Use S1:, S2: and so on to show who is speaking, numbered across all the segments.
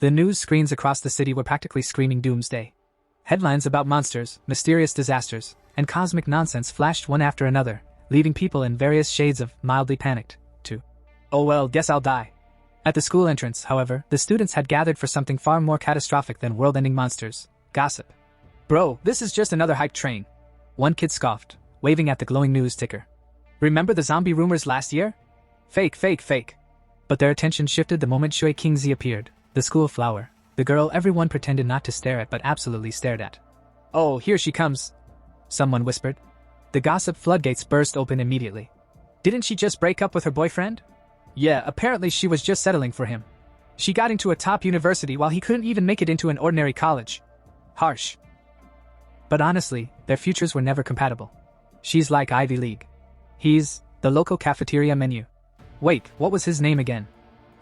S1: The news screens across the city were practically screaming Doomsday. Headlines about monsters, mysterious disasters, and cosmic nonsense flashed one after another, leaving people in various shades of mildly panicked to, "Oh well, guess I'll die." At the school entrance, however, the students had gathered for something far more catastrophic than world-ending monsters: gossip. "Bro, this is just another hype train," one kid scoffed, waving at the glowing news ticker. "Remember the zombie rumors last year? Fake, fake, fake." But their attention shifted the moment Shui Qingzi appeared, the school flower, the girl everyone pretended not to stare at but absolutely stared at. "Oh, here she comes," someone whispered. The gossip floodgates burst open immediately. "Didn't she just break up with her boyfriend? Yeah, apparently she was just settling for him. She got into a top university while he couldn't even make it into an ordinary college. Harsh." But honestly, their futures were never compatible. She's like Ivy League. He's the local cafeteria menu. Wait, what was his name again?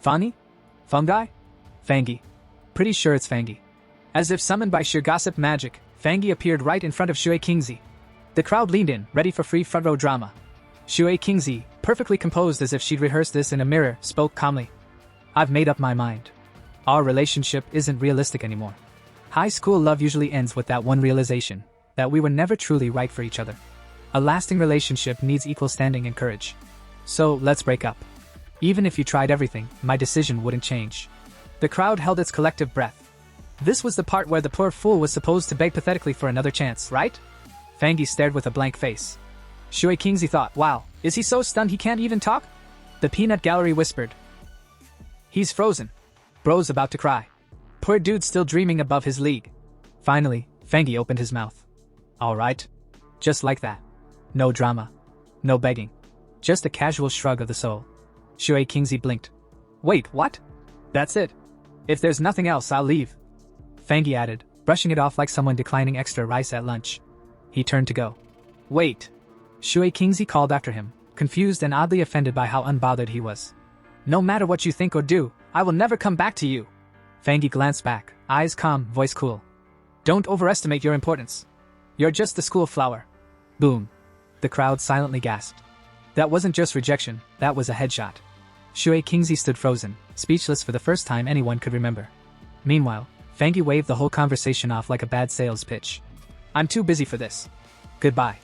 S1: Fangi? Fungi? Fangi. Pretty sure it's Fangi. As if summoned by sheer gossip magic, Fangi appeared right in front of Shui Qingzi. The crowd leaned in, ready for free front row drama. Shui Qingzi, perfectly composed as if she'd rehearsed this in a mirror, spoke calmly. "I've made up my mind. Our relationship isn't realistic anymore. High school love usually ends with that one realization, that we were never truly right for each other. A lasting relationship needs equal standing and courage. So, let's break up. Even if you tried everything, my decision wouldn't change." The crowd held its collective breath. This was the part where the poor fool was supposed to beg pathetically for another chance, right? Fangi stared with a blank face. Shui Qingzi thought, wow, is he so stunned he can't even talk? The peanut gallery whispered. He's frozen. Bro's about to cry. Poor dude's still dreaming above his league. Finally, Fangi opened his mouth. Alright. Just like that. No drama. No begging. Just a casual shrug of the soul. Shui Qingzi blinked. Wait, what? That's it. If there's nothing else, I'll leave. Fangi added, brushing it off like someone declining extra rice at lunch. He turned to go. Wait. Shui Qingzi called after him, confused and oddly offended by how unbothered he was. No matter what you think or do, I will never come back to you. Fangi glanced back, eyes calm, voice cool. Don't overestimate your importance. You're just the school flower. Boom. The crowd silently gasped. That wasn't just rejection, that was a headshot. Shui Qingzi stood frozen, speechless for the first time anyone could remember. Meanwhile, Fangi waved the whole conversation off like a bad sales pitch. I'm too busy for this. Goodbye.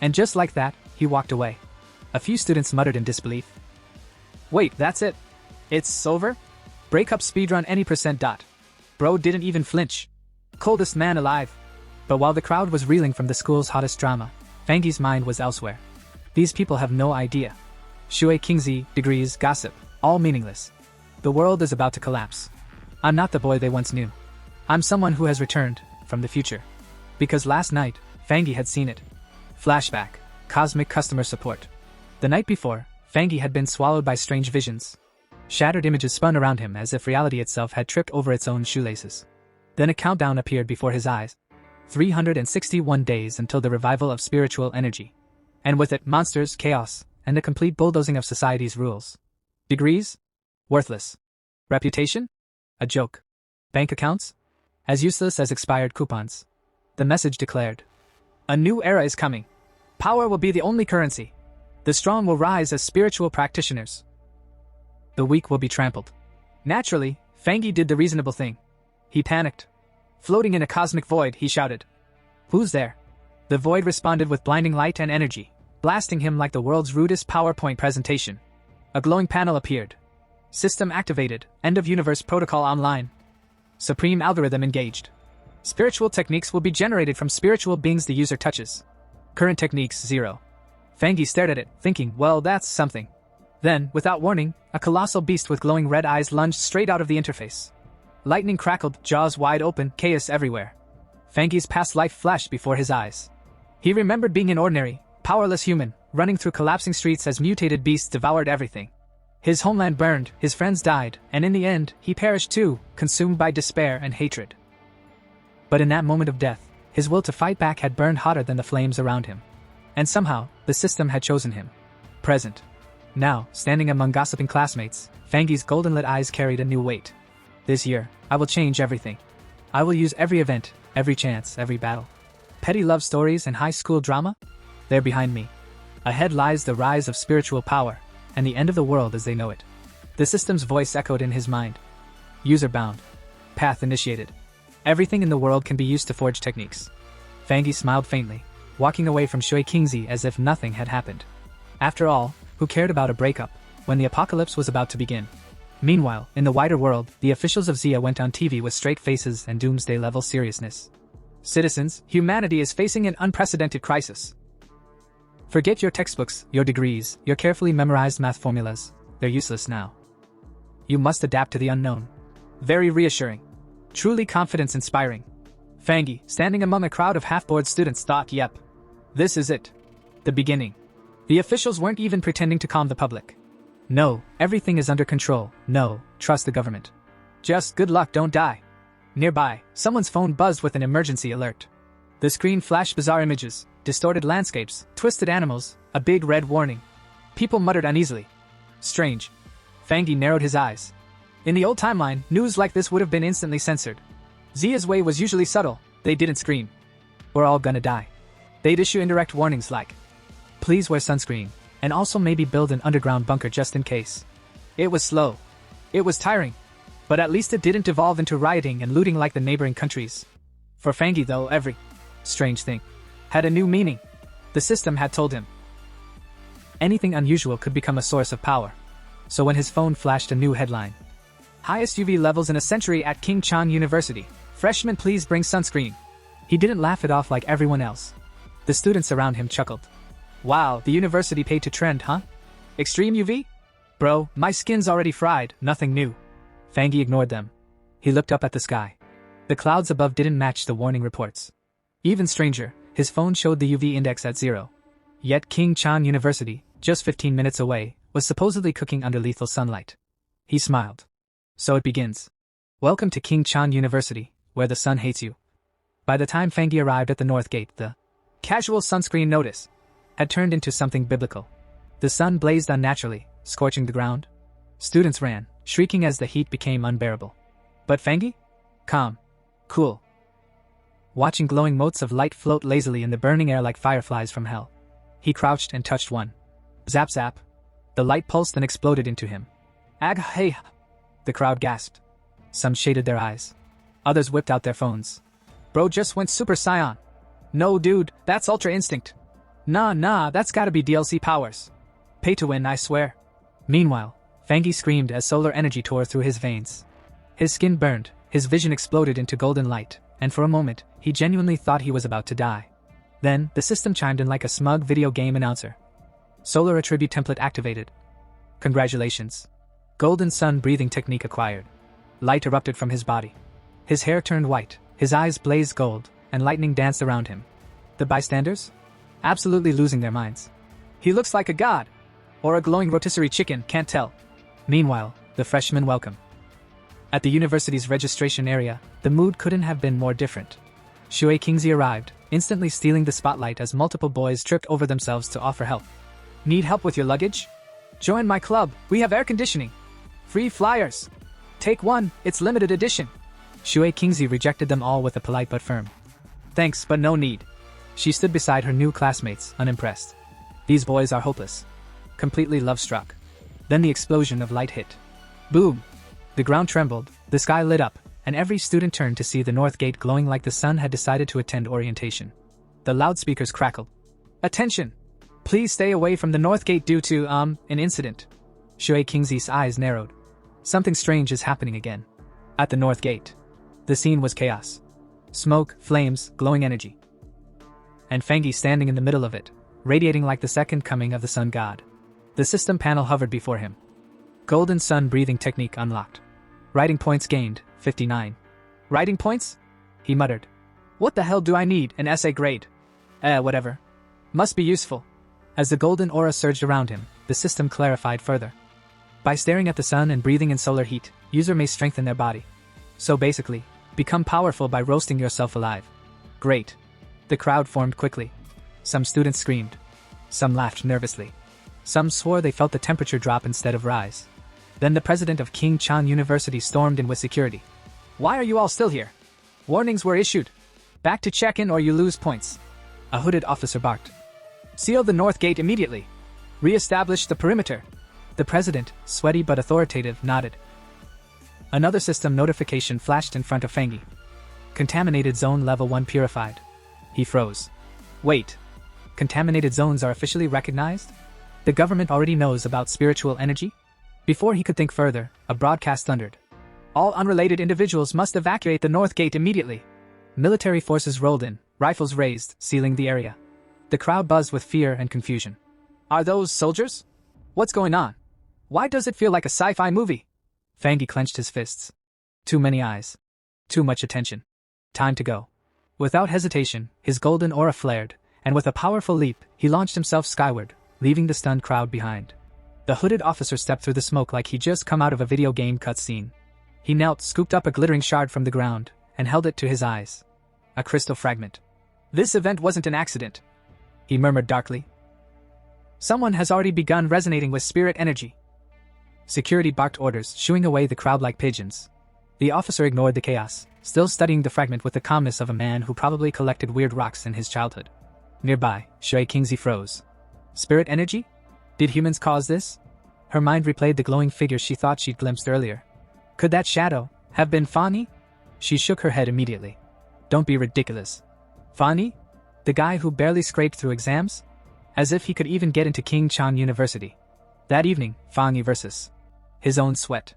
S1: And just like that, he walked away. A few students muttered in disbelief. Wait, that's it? It's over? Breakup speedrun any %. Bro didn't even flinch. Coldest man alive. But while the crowd was reeling from the school's hottest drama, Fangi's mind was elsewhere. These people have no idea. Shui Qingzi, degrees, gossip, all meaningless. The world is about to collapse. I'm not the boy they once knew. I'm someone who has returned, from the future. Because last night, Fangi had seen it. Flashback, cosmic customer support. The night before, Fangi had been swallowed by strange visions. Shattered images spun around him as if reality itself had tripped over its own shoelaces. Then a countdown appeared before his eyes. 361 days until the revival of spiritual energy. And with it, monsters, chaos, and the complete bulldozing of society's rules. Degrees? Worthless. Reputation? A joke. Bank accounts? As useless as expired coupons. The message declared. A new era is coming. Power will be the only currency. The strong will rise as spiritual practitioners. The weak will be trampled. Naturally, Fangi did the reasonable thing. He panicked. Floating in a cosmic void, he shouted. Who's there? The void responded with blinding light and energy, blasting him like the world's rudest PowerPoint presentation. A glowing panel appeared. System activated, end of universe protocol online. Supreme algorithm engaged. Spiritual techniques will be generated from spiritual beings the user touches. Current techniques 0. Fangi stared at it, thinking, well, that's something. Then, without warning, a colossal beast with glowing red eyes lunged straight out of the interface. Lightning crackled, jaws wide open, chaos everywhere. Fangi's past life flashed before his eyes. He remembered being an ordinary, powerless human, running through collapsing streets as mutated beasts devoured everything. His homeland burned, his friends died, and in the end, he perished too, consumed by despair and hatred. But in that moment of death, his will to fight back had burned hotter than the flames around him. And somehow, the system had chosen him. Present. Now, standing among gossiping classmates, Fangi's golden-lit eyes carried a new weight. This year, I will change everything. I will use every event, every chance, every battle. Petty love stories and high school drama? They're behind me. Ahead lies the rise of spiritual power, and the end of the world as they know it. The system's voice echoed in his mind. User bound. path initiated. Everything in the world can be used to forge techniques. Fangi smiled faintly, walking away from Shui Kingzi as if nothing had happened. After all, who cared about a breakup when the apocalypse was about to begin? Meanwhile, in the wider world, the officials of Zia went on TV with straight faces and doomsday-level seriousness. Citizens, humanity is facing an unprecedented crisis. Forget your textbooks, your degrees, your carefully memorized math formulas. They're useless now. You must adapt to the unknown. Very reassuring. Truly confidence-inspiring. Fangi, standing among a crowd of half-bored students, thought, yep. This is it. The beginning. The officials weren't even pretending to calm the public. No, everything is under control. No, trust the government. Just good luck, don't die. Nearby, someone's phone buzzed with an emergency alert. The screen flashed bizarre images, distorted landscapes, twisted animals, a big red warning. People muttered uneasily. Strange. Fangi narrowed his eyes. In the old timeline, news like this would have been instantly censored. Zia's way was usually subtle. They didn't scream. We're all gonna die. They'd issue indirect warnings like, please wear sunscreen, and also maybe build an underground bunker just in case. It was slow. It was tiring. But at least it didn't evolve into rioting and looting like the neighboring countries. For Fangi though, every strange thing had a new meaning. The system had told him anything unusual could become a source of power. So when his phone flashed a new headline, highest UV levels in a century at King Chan University, freshmen please bring sunscreen, he didn't laugh it off like everyone else. The students around him chuckled. Wow, the university paid to trend, huh? Extreme UV? Bro, my skin's already fried, nothing new. Fangi ignored them. He looked up at the sky. The clouds above didn't match the warning reports. Even stranger, his phone showed the UV index at 0. Yet King Chan University, just 15 minutes away, was supposedly cooking under lethal sunlight. He smiled. So it begins. Welcome to King Chan University, where the sun hates you. By the time Fangi arrived at the north gate, the casual sunscreen notice had turned into something biblical. The sun blazed unnaturally, scorching the ground. Students ran, shrieking as the heat became unbearable. But Fangi? Calm. Cool. Watching glowing motes of light float lazily in the burning air like fireflies from hell. He crouched and touched one. Zap zap. The light pulsed and exploded into him. Ag hey! The crowd gasped. Some shaded their eyes. Others whipped out their phones. Bro just went Super Saiyan. No dude, that's Ultra Instinct. Nah, that's gotta be DLC powers. Pay to win, I swear. Meanwhile, Fangi screamed as solar energy tore through his veins. His skin burned, his vision exploded into golden light, and for a moment, he genuinely thought he was about to die. Then, the system chimed in like a smug video game announcer. Solar attribute template activated. Congratulations. Golden sun breathing technique acquired. Light erupted from his body. His hair turned white, his eyes blazed gold, and lightning danced around him. The bystanders? Absolutely losing their minds. He looks like a god. Or a glowing rotisserie chicken, can't tell. Meanwhile, the freshmen welcome. At the university's registration area, the mood couldn't have been more different. Shui Kingzi arrived, instantly stealing the spotlight as multiple boys tripped over themselves to offer help. Need help with your luggage? Join my club, we have air conditioning. Free flyers. Take one, it's limited edition. Shui Kingzi rejected them all with a polite but firm. Thanks, but no need. She stood beside her new classmates, unimpressed. These boys are hopeless. Completely love-struck. Then the explosion of light hit. Boom! The ground trembled, the sky lit up, and every student turned to see the north gate glowing like the sun had decided to attend orientation. The loudspeakers crackled. Attention! Please stay away from the north gate due to, an incident. Shui Kingzi's eyes narrowed. Something strange is happening again. At the north gate. The scene was chaos. Smoke, flames, glowing energy. And Fangi standing in the middle of it, radiating like the second coming of the sun god. The system panel hovered before him. Golden sun breathing technique unlocked. Writing points gained, 59. Writing points? He muttered. What the hell do I need, an essay grade? Whatever. Must be useful. As the golden aura surged around him, the system clarified further. By staring at the sun and breathing in solar heat, user may strengthen their body. So basically, become powerful by roasting yourself alive. Great. The crowd formed quickly. Some students screamed. Some laughed nervously. Some swore they felt the temperature drop instead of rise. Then the president of King Chan University stormed in with security. Why are you all still here? Warnings were issued. Back to check-in or you lose points. A hooded officer barked. Seal the north gate immediately. Re-establish the perimeter. The president, sweaty but authoritative, nodded. Another system notification flashed in front of Fangi. Contaminated zone level 1 purified. He froze. Wait. Contaminated zones are officially recognized? The government already knows about spiritual energy? Before he could think further, a broadcast thundered. All unrelated individuals must evacuate the north gate immediately. Military forces rolled in, rifles raised, sealing the area. The crowd buzzed with fear and confusion. Are those soldiers? What's going on? Why does it feel like a sci-fi movie? Fangi clenched his fists. Too many eyes. Too much attention. Time to go. Without hesitation, his golden aura flared, and with a powerful leap, he launched himself skyward, leaving the stunned crowd behind. The hooded officer stepped through the smoke like he'd just come out of a video game cutscene. He knelt, scooped up a glittering shard from the ground, and held it to his eyes. A crystal fragment. This event wasn't an accident, he murmured darkly. Someone has already begun resonating with spirit energy. Security barked orders, shooing away the crowd like pigeons. The officer ignored the chaos, still studying the fragment with the calmness of a man who probably collected weird rocks in his childhood. Nearby, Shui Kingzi froze. Spirit energy? Did humans cause this? Her mind replayed the glowing figure she thought she'd glimpsed earlier. Could that shadow have been Fangi? She shook her head immediately. Don't be ridiculous. Fangi? The guy who barely scraped through exams? As if he could even get into King Chan University. That evening, Fangi versus his own sweat.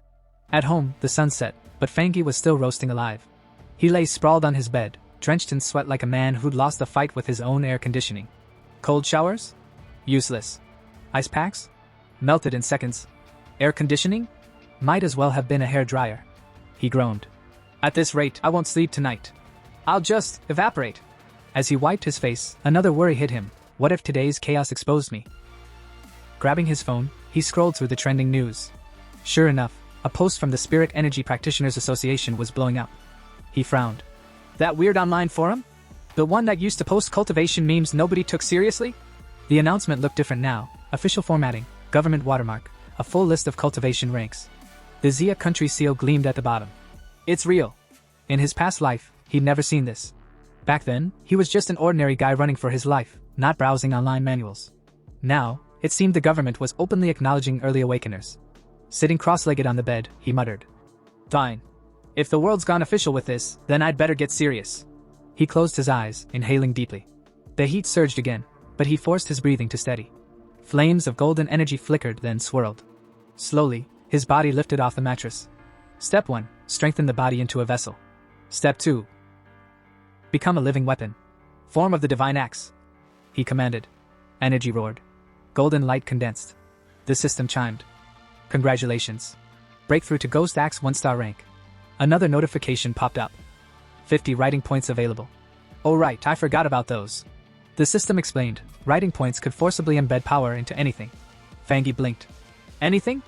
S1: At home, the sun set, but Fangi was still roasting alive. He lay sprawled on his bed, drenched in sweat like a man who'd lost a fight with his own air conditioning. Cold showers? Useless. Ice packs? Melted in seconds. Air conditioning? Might as well have been a hairdryer. He groaned. At this rate, I won't sleep tonight. I'll just evaporate. As he wiped his face, another worry hit him. What if today's chaos exposed me? Grabbing his phone, he scrolled through the trending news. Sure enough, a post from the Spirit Energy Practitioners Association was blowing up. He frowned. That weird online forum? The one that used to post cultivation memes nobody took seriously? The announcement looked different now. Official formatting, government watermark, a full list of cultivation ranks. The Zia country seal gleamed at the bottom. It's real. In his past life, he'd never seen this. Back then, he was just an ordinary guy running for his life, not browsing online manuals. Now, it seemed the government was openly acknowledging early awakeners. Sitting cross-legged on the bed, he muttered. Fine. If the world's gone official with this, then I'd better get serious. He closed his eyes, inhaling deeply. The heat surged again, but he forced his breathing to steady. Flames of golden energy flickered, then swirled. Slowly, his body lifted off the mattress. Step 1, strengthen the body into a vessel. Step 2, become a living weapon. Form of the divine axe. He commanded. Energy roared. Golden light condensed. The system chimed. Congratulations. Breakthrough to Ghost Axe 1-star rank. Another notification popped up. 50 writing points available. Oh right, I forgot about those. The system explained, writing points could forcibly embed power into anything. Fangi blinked. Anything?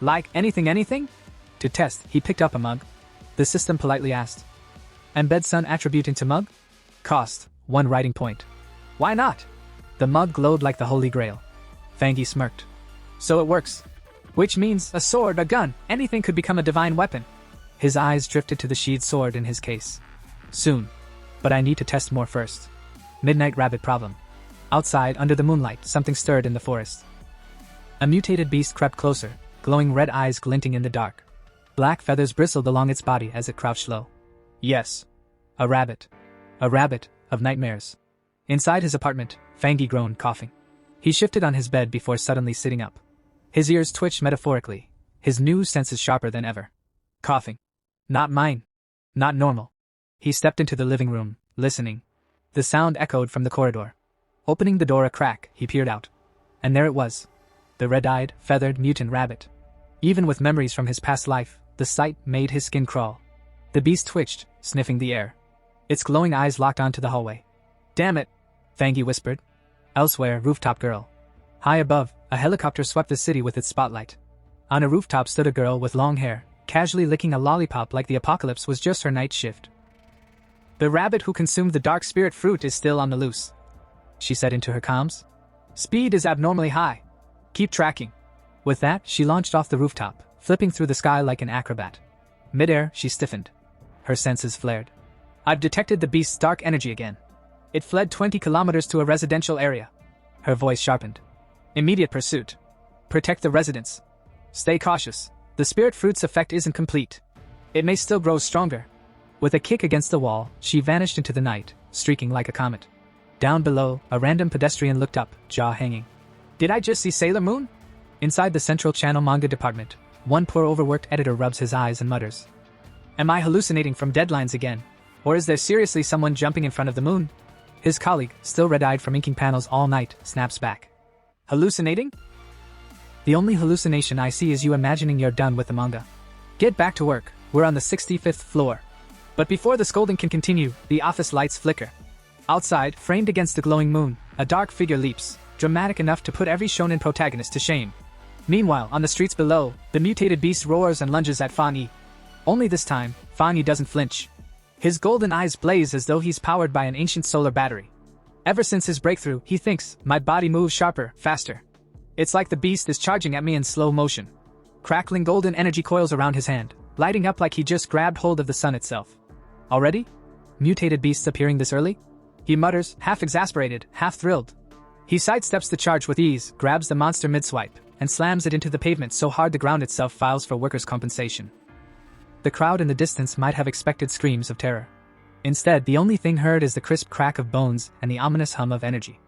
S1: Like anything? To test, he picked up a mug. The system politely asked. Embed sun attribute into mug? Cost, 1 writing point. Why not? The mug glowed like the Holy Grail. Fangi smirked. So it works. Which means a sword, a gun, anything could become a divine weapon. His eyes drifted to the sheathed sword in his case. Soon. But I need to test more first. Midnight rabbit problem. Outside, under the moonlight, something stirred in the forest. A mutated beast crept closer, glowing red eyes glinting in the dark. Black feathers bristled along its body as it crouched low. Yes. A rabbit. A rabbit of nightmares. Inside his apartment, Fangi groaned, coughing. He shifted on his bed before suddenly sitting up. His ears twitched metaphorically, his new senses sharper than ever. Coughing. Not mine. Not normal. He stepped into the living room, listening. The sound echoed from the corridor. Opening the door a crack, he peered out. And there it was. The red-eyed, feathered mutant rabbit. Even with memories from his past life, the sight made his skin crawl. The beast twitched, sniffing the air. Its glowing eyes locked onto the hallway. Damn it, Fangi whispered. Elsewhere, rooftop girl. High above, a helicopter swept the city with its spotlight. On a rooftop stood a girl with long hair, casually licking a lollipop like the apocalypse was just her night shift. The rabbit who consumed the dark spirit fruit is still on the loose, she said into her comms. Speed is abnormally high. Keep tracking. With that, she launched off the rooftop, flipping through the sky like an acrobat. Midair, she stiffened. Her senses flared. I've detected the beast's dark energy again. It fled 20 kilometers to a residential area. Her voice sharpened. Immediate pursuit. Protect the residents. Stay cautious. The spirit fruit's effect isn't complete. It may still grow stronger. With a kick against the wall, she vanished into the night, streaking like a comet. Down below, a random pedestrian looked up, jaw hanging. Did I just see Sailor Moon? Inside the Central Channel manga department, one poor overworked editor rubs his eyes and mutters. Am I hallucinating from deadlines again? Or is there seriously someone jumping in front of the moon? His colleague, still red-eyed from inking panels all night, snaps back. Hallucinating? The only hallucination I see is you imagining you're done with the manga. Get back to work, we're on the 65th floor. But before the scolding can continue, the office lights flicker. Outside, framed against the glowing moon, a dark figure leaps, dramatic enough to put every shonen protagonist to shame. Meanwhile, on the streets below, the mutated beast roars and lunges at Fangi. Only this time, Fangi doesn't flinch. His golden eyes blaze as though he's powered by an ancient solar battery. Ever since his breakthrough, he thinks, my body moves sharper, faster. It's like the beast is charging at me in slow motion. Crackling golden energy coils around his hand, lighting up like he just grabbed hold of the sun itself. Already? Mutated beasts appearing this early? He mutters, half exasperated, half thrilled. He sidesteps the charge with ease, grabs the monster mid-swipe, and slams it into the pavement so hard the ground itself files for workers' compensation. The crowd in the distance might have expected screams of terror. Instead, the only thing heard is the crisp crack of bones and the ominous hum of energy.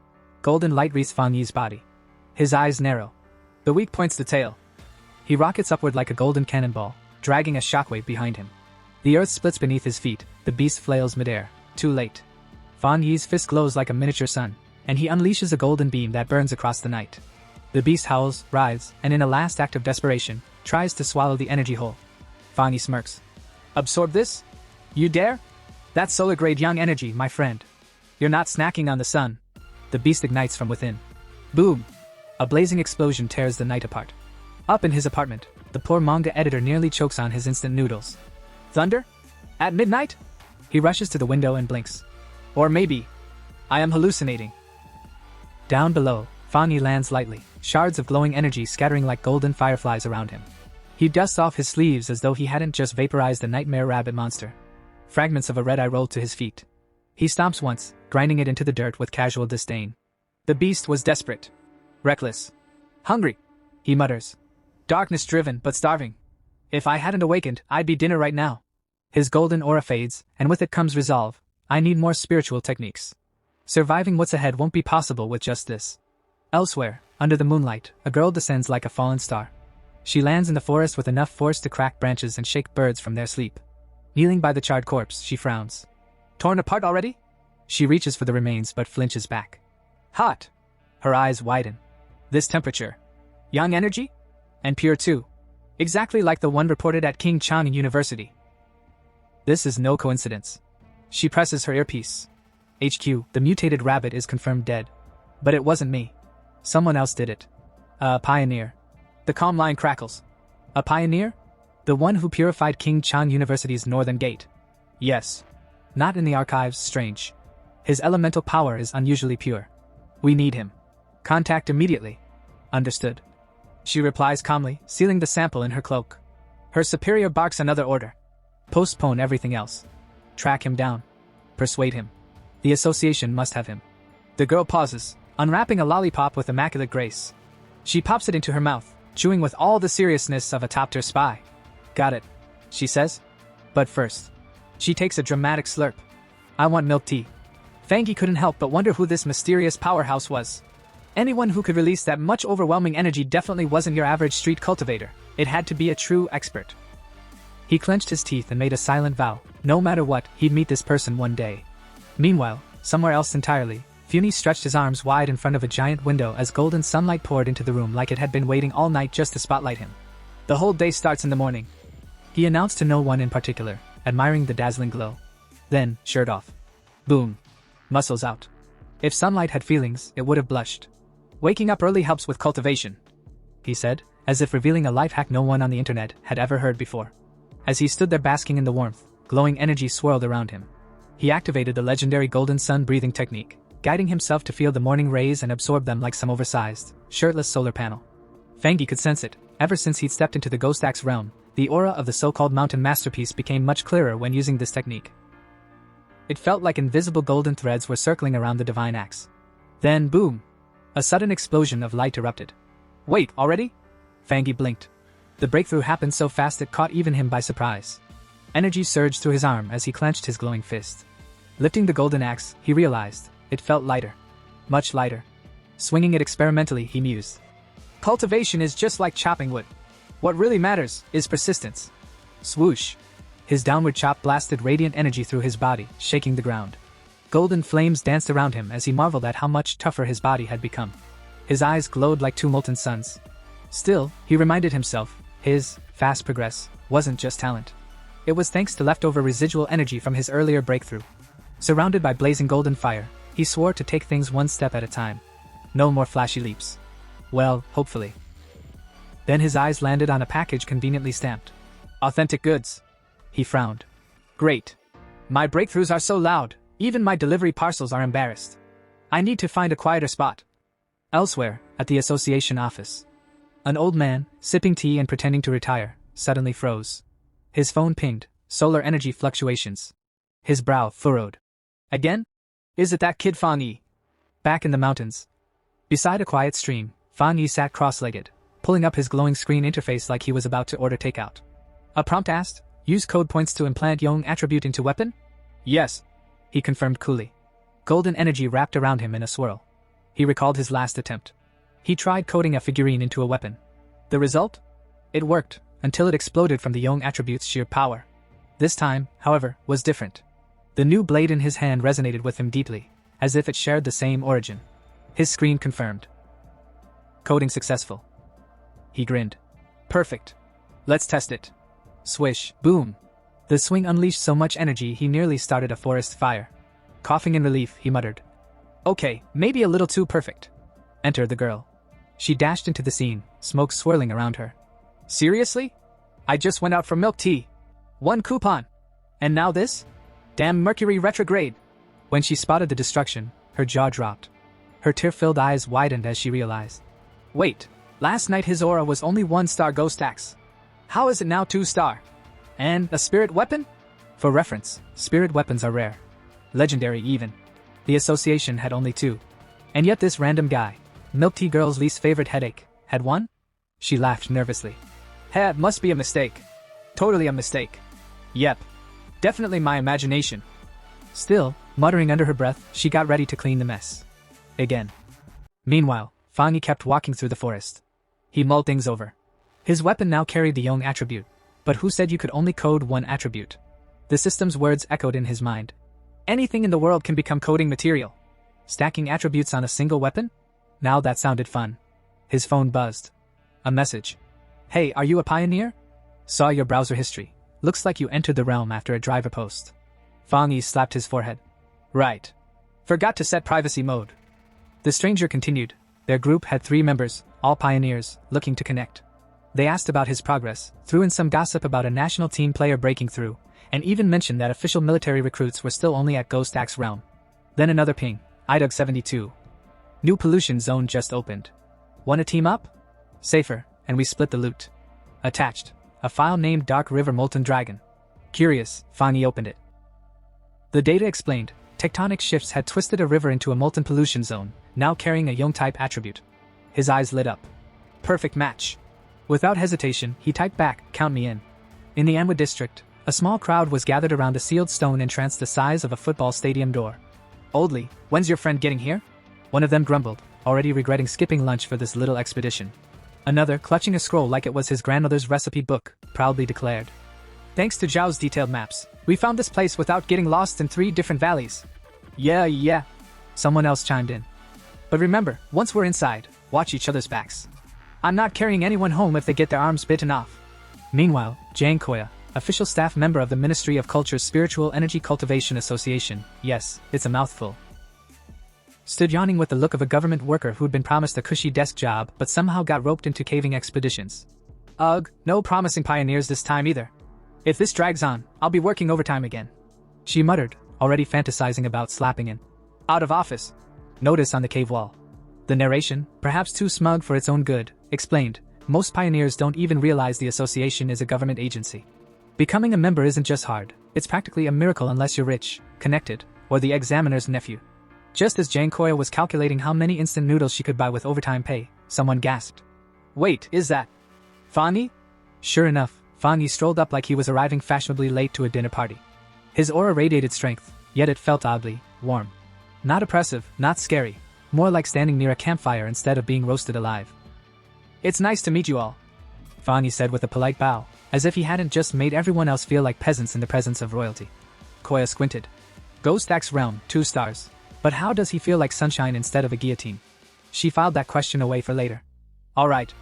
S1: Golden light wreaths Fangi's body. His eyes narrow. The weak points the tail. He rockets upward like a golden cannonball, dragging a shockwave behind him. The earth splits beneath his feet, the beast flails midair. Too late. Fangi's fist glows like a miniature sun, and he unleashes a golden beam that burns across the night. The beast howls, writhes, and in a last act of desperation, tries to swallow the energy whole. Fangi smirks. Absorb this? You dare? That's solar-grade young energy, my friend. You're not snacking on the sun. The beast ignites from within. Boom! A blazing explosion tears the night apart. Up in his apartment, the poor manga editor nearly chokes on his instant noodles. Thunder? At midnight? He rushes to the window and blinks. Or maybe, I am hallucinating. Down below, Fangi lands lightly, shards of glowing energy scattering like golden fireflies around him. He dusts off his sleeves as though he hadn't just vaporized a nightmare rabbit monster. Fragments of a red eye roll to his feet. He stomps once, grinding it into the dirt with casual disdain. The beast was desperate. Reckless. Hungry. He mutters. Darkness-driven, but starving. If I hadn't awakened, I'd be dinner right now. His golden aura fades, and with it comes resolve. I need more spiritual techniques. Surviving what's ahead won't be possible with just this. Elsewhere, under the moonlight, a girl descends like a fallen star. She lands in the forest with enough force to crack branches and shake birds from their sleep. Kneeling by the charred corpse, she frowns. Torn apart already? She reaches for the remains but flinches back. Hot! Her eyes widen. This temperature. Young energy? And pure too. Exactly like the one reported at King Chang University. This is no coincidence. She presses her earpiece. HQ, the mutated rabbit is confirmed dead. But it wasn't me. Someone else did it. A pioneer. The calm line crackles. A pioneer? The one who purified King Chang University's northern gate. Yes. Not in the archives, strange. His elemental power is unusually pure. We need him. Contact immediately. Understood. She replies calmly, sealing the sample in her cloak. Her superior barks another order. Postpone everything else. Track him down. Persuade him. The association must have him. The girl pauses, unwrapping a lollipop with immaculate grace. She pops it into her mouth, chewing with all the seriousness of a top-tier spy. Got it, she says. But first, she takes a dramatic slurp. I want milk tea. Fangi couldn't help but wonder who this mysterious powerhouse was. Anyone who could release that much overwhelming energy definitely wasn't your average street cultivator. It had to be a true expert. He clenched his teeth and made a silent vow. No matter what, he'd meet this person one day. Meanwhile, somewhere else entirely, Funi stretched his arms wide in front of a giant window as golden sunlight poured into the room like it had been waiting all night just to spotlight him. The whole day starts in the morning. He announced to no one in particular, admiring the dazzling glow. Then, shirt off. Boom. Muscles out. If sunlight had feelings, it would have blushed. Waking up early helps with cultivation, he said, as if revealing a life hack no one on the internet had ever heard before. As he stood there basking in the warmth, glowing energy swirled around him. He activated the legendary golden sun breathing technique, guiding himself to feel the morning rays and absorb them like some oversized, shirtless solar panel. Fangi could sense it. Ever since he'd stepped into the Ghost Axe realm, the aura of the so-called mountain masterpiece became much clearer when using this technique. It felt like invisible golden threads were circling around the divine axe. Then, boom! A sudden explosion of light erupted. Wait, already? Fangi blinked. The breakthrough happened so fast it caught even him by surprise. Energy surged through his arm as he clenched his glowing fist. Lifting the golden axe, he realized it felt lighter. Much lighter. Swinging it experimentally, he mused. Cultivation is just like chopping wood. What really matters is persistence. Swoosh. His downward chop blasted radiant energy through his body, shaking the ground. Golden flames danced around him as he marveled at how much tougher his body had become. His eyes glowed like two molten suns. Still, he reminded himself, his fast progress wasn't just talent. It was thanks to leftover residual energy from his earlier breakthrough. Surrounded by blazing golden fire, he swore to take things one step at a time. No more flashy leaps. Well, hopefully. Then his eyes landed on a package conveniently stamped. Authentic goods. He frowned. Great. My breakthroughs are so loud, even my delivery parcels are embarrassed. I need to find a quieter spot. Elsewhere, at the association office. An old man, sipping tea and pretending to retire, suddenly froze. His phone pinged, solar energy fluctuations. His brow furrowed. Again? Is it that kid Fangi? Back in the mountains. Beside a quiet stream, Fangi sat cross-legged, pulling up his glowing screen interface like he was about to order takeout. A prompt asked, use code points to implant Yong attribute into weapon? Yes. He confirmed coolly. Golden energy wrapped around him in a swirl. He recalled his last attempt. He tried coding a figurine into a weapon. The result? It worked, until it exploded from the Yong attribute's sheer power. This time, however, was different. The new blade in his hand resonated with him deeply, as if it shared the same origin. His screen confirmed. Coding successful. He grinned. Perfect. Let's test it. Swish, boom. The swing unleashed so much energy he nearly started a forest fire. Coughing in relief, he muttered. Okay, maybe a little too perfect. Enter the girl. She dashed into the scene, smoke swirling around her. Seriously? I just went out for milk tea. 1 coupon. And now this? Damn Mercury retrograde. When she spotted the destruction, her jaw dropped. Her tear-filled eyes widened as she realized. Wait, last night his aura was only 1-star ghost axe. How is it now 2-star? And a spirit weapon? For reference, spirit weapons are rare. Legendary even. The association had only 2. And yet this random guy, Milk Tea Girl's least favorite headache, had 1? She laughed nervously. It must be a mistake. Totally a mistake. Yep. Definitely my imagination. Still, muttering under her breath, she got ready to clean the mess. Again. Meanwhile, Fangi kept walking through the forest. He mulled things over. His weapon now carried the Yong attribute, but who said you could only code 1 attribute? The system's words echoed in his mind. Anything in the world can become coding material. Stacking attributes on a single weapon? Now that sounded fun. His phone buzzed. A message. Hey, are you a pioneer? Saw your browser history. Looks like you entered the realm after a driver post. Fangi slapped his forehead. Right. Forgot to set privacy mode. The stranger continued. Their group had 3 members, all pioneers, looking to connect. They asked about his progress, threw in some gossip about a national team player breaking through, and even mentioned that official military recruits were still only at Ghost Axe realm. Then another ping, IDUG 72. New pollution zone just opened. Wanna team up? Safer, and we split the loot. Attached, a file named Dark River Molten Dragon. Curious, Fangi opened it. The data explained, tectonic shifts had twisted a river into a molten pollution zone, now carrying a Yong-type attribute. His eyes lit up. Perfect match. Without hesitation, he typed back, count me in. In the Manhwa district, a small crowd was gathered around a sealed stone entrance the size of a football stadium door. Oldly, when's your friend getting here? One of them grumbled, already regretting skipping lunch for this little expedition. Another, clutching a scroll like it was his grandmother's recipe book, proudly declared. Thanks to Zhao's detailed maps, we found this place without getting lost in 3 different valleys. Yeah. Someone else chimed in. But remember, once we're inside, watch each other's backs. I'm not carrying anyone home if they get their arms bitten off. Meanwhile, Jang Koya, official staff member of the Ministry of Culture's Spiritual Energy Cultivation Association, yes, it's a mouthful, stood yawning with the look of a government worker who'd been promised a cushy desk job but somehow got roped into caving expeditions. Ugh, no promising pioneers this time either. If this drags on, I'll be working overtime again. She muttered, already fantasizing about slapping in. Out of office. Notice on the cave wall. The narration, perhaps too smug for its own good, explained, most pioneers don't even realize the association is a government agency. Becoming a member isn't just hard, it's practically a miracle unless you're rich, connected, or the examiner's nephew. Just as Jang Koya was calculating how many instant noodles she could buy with overtime pay, someone gasped. Wait, is that Fangi? Sure enough, Fangi strolled up like he was arriving fashionably late to a dinner party. His aura radiated strength, yet it felt oddly warm. Not oppressive, not scary, more like standing near a campfire instead of being roasted alive. "It's nice to meet you all," Fangi said with a polite bow, as if he hadn't just made everyone else feel like peasants in the presence of royalty. Koya squinted. Ghost Axe Realm, 2 stars. But how does he feel like sunshine instead of a guillotine? She filed that question away for later. "Alright."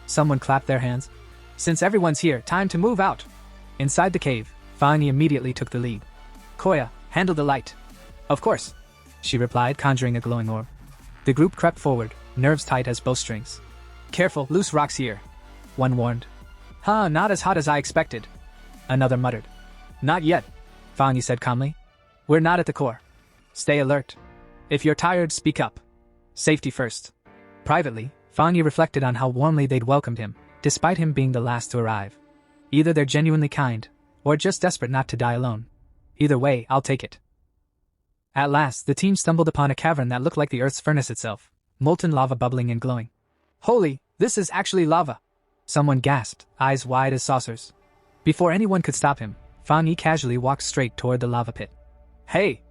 S1: Someone clapped their hands. "Since everyone's here, time to move out." Inside the cave, Fangi immediately took the lead. "Koya, handle the light." "Of course," she replied, conjuring a glowing orb. The group crept forward, nerves tight as bowstrings. "Careful, loose rocks here," one warned. "Huh, not as hot as I expected," another muttered. "Not yet," Fangi said calmly. "We're not at the core. Stay alert. If you're tired, speak up. Safety first." Privately, Fangi reflected on how warmly they'd welcomed him, despite him being the last to arrive. Either they're genuinely kind, or just desperate not to die alone. Either way, I'll take it. At last, the team stumbled upon a cavern that looked like the Earth's furnace itself, molten lava bubbling and glowing. "Holy, this is actually lava!" Someone gasped, eyes wide as saucers. Before anyone could stop him, Fangi casually walked straight toward the lava pit. "Hey!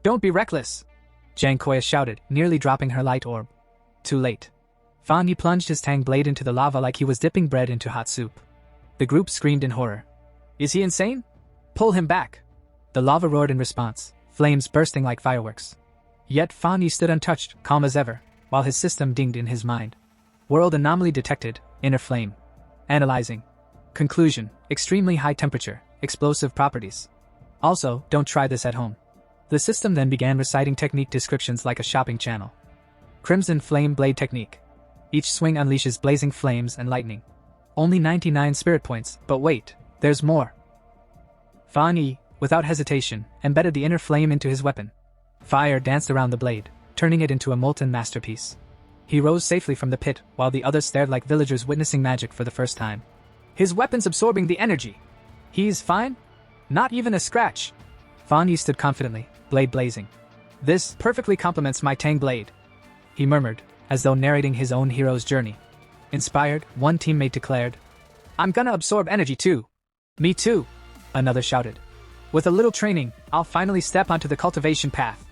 S1: Don't be reckless!" Koya shouted, nearly dropping her light orb. Too late. Fangi plunged his tang blade into the lava like he was dipping bread into hot soup. The group screamed in horror. "Is he insane? Pull him back!" The lava roared in response, flames bursting like fireworks. Yet Fangi stood untouched, calm as ever, while his system dinged in his mind. World anomaly detected, inner flame. Analyzing. Conclusion, extremely high temperature, explosive properties. Also, don't try this at home. The system then began reciting technique descriptions like a shopping channel. Crimson Flame Blade Technique. Each swing unleashes blazing flames and lightning. Only 99 spirit points, but wait, there's more. Fangi, without hesitation, embedded the inner flame into his weapon. Fire danced around the blade, turning it into a molten masterpiece. He rose safely from the pit, while the others stared like villagers witnessing magic for the first time. "His weapon's absorbing the energy. He's fine? Not even a scratch." Fangi stood confidently, blade blazing. "This perfectly complements my tang blade," he murmured, as though narrating his own hero's journey. Inspired, one teammate declared, "I'm gonna absorb energy too." "Me too," another shouted. "With a little training, I'll finally step onto the cultivation path."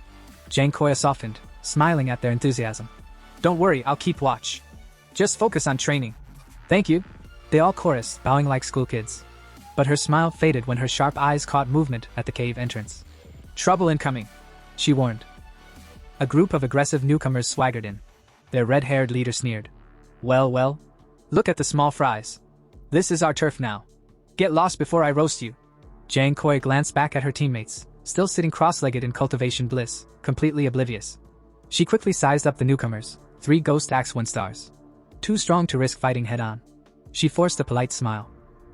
S1: Koya softened, smiling at their enthusiasm. "Don't worry, I'll keep watch. Just focus on training." "Thank you," they all chorused, bowing like school kids. But her smile faded when her sharp eyes caught movement at the cave entrance. "Trouble incoming," she warned. A group of aggressive newcomers swaggered in. Their red-haired leader sneered. Well, look at the small fries. This is our turf now. Get lost before I roast you." Koya glanced back at her teammates, still sitting cross-legged in cultivation bliss, completely oblivious. She quickly sized up the newcomers, 3 Ghost Axe 1 stars. Too strong to risk fighting head-on. She forced a polite smile.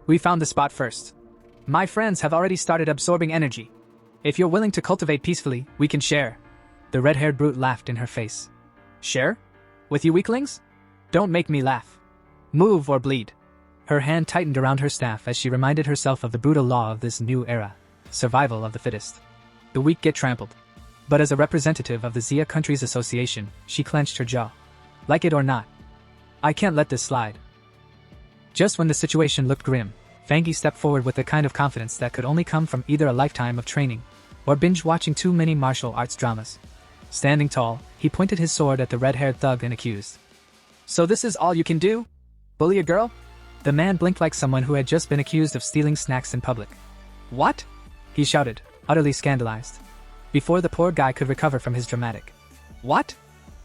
S1: "We found the spot first. My friends have already started absorbing energy. If you're willing to cultivate peacefully, we can share." The red-haired brute laughed in her face. "Share? With you weaklings? Don't make me laugh. Move or bleed." Her hand tightened around her staff as she reminded herself of the brutal law of this new era. Survival of the fittest. The weak get trampled. But as a representative of the Xia Countries Association, she clenched her jaw. Like it or not, I can't let this slide. Just when the situation looked grim, Fangi stepped forward with the kind of confidence that could only come from either a lifetime of training or binge-watching too many martial arts dramas. Standing tall, he pointed his sword at the red-haired thug and accused. "So this is all you can do? Bully a girl?" The man blinked like someone who had just been accused of stealing snacks in public. "What?" he shouted, utterly scandalized. Before the poor guy could recover from his dramatic "What?"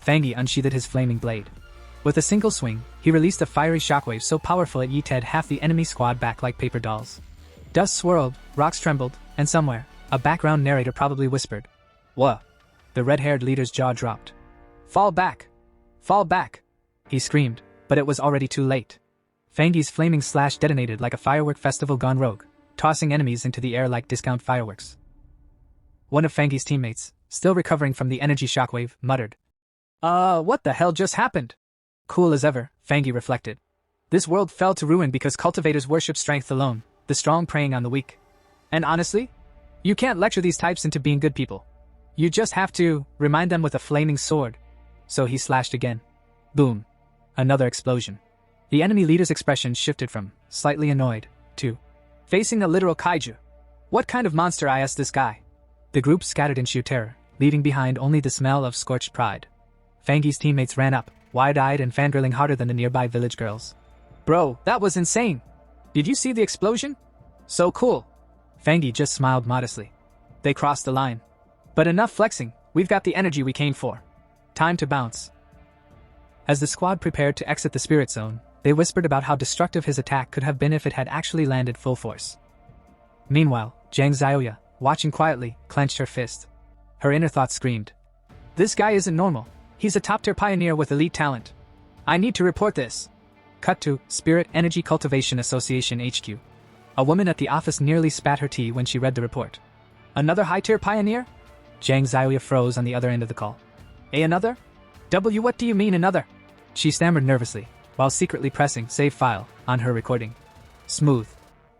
S1: Fangi unsheathed his flaming blade. With a single swing, he released a fiery shockwave so powerful it yeeted half the enemy squad back like paper dolls. Dust swirled, rocks trembled, and somewhere, a background narrator probably whispered, "Wha?" The red-haired leader's jaw dropped. "Fall back! Fall back!" he screamed, but it was already too late. Fangi's flaming slash detonated like a firework festival gone rogue, tossing enemies into the air like discount fireworks. One of Fangi's teammates, still recovering from the energy shockwave, muttered, What the hell just happened?" Cool as ever, Fangi reflected. This world fell to ruin because cultivators worship strength alone, the strong preying on the weak. And honestly, you can't lecture these types into being good people. You just have to remind them with a flaming sword. So he slashed again. Boom. Another explosion. The enemy leader's expression shifted from slightly annoyed to facing a literal kaiju. What kind of monster is this guy? The group scattered in sheer terror, leaving behind only the smell of scorched pride. Fangi's teammates ran up, wide-eyed and fangirling harder than the nearby village girls. Bro, that was insane! Did you see the explosion? So cool! Fangi just smiled modestly. They crossed the line. But enough flexing, we've got the energy we came for. Time to bounce. As the squad prepared to exit the spirit zone, they whispered about how destructive his attack could have been if it had actually landed full force. Meanwhile, Zhang Xiaoya, watching quietly, clenched her fist. Her inner thoughts screamed. This guy isn't normal. He's a top-tier pioneer with elite talent. I need to report this. Cut to Spirit Energy Cultivation Association HQ. A woman at the office nearly spat her tea when she read the report. Another high-tier pioneer? Zhang Xiaoya froze on the other end of the call. Another? What do you mean another? She stammered nervously, while secretly pressing Save File on her recording. Smooth.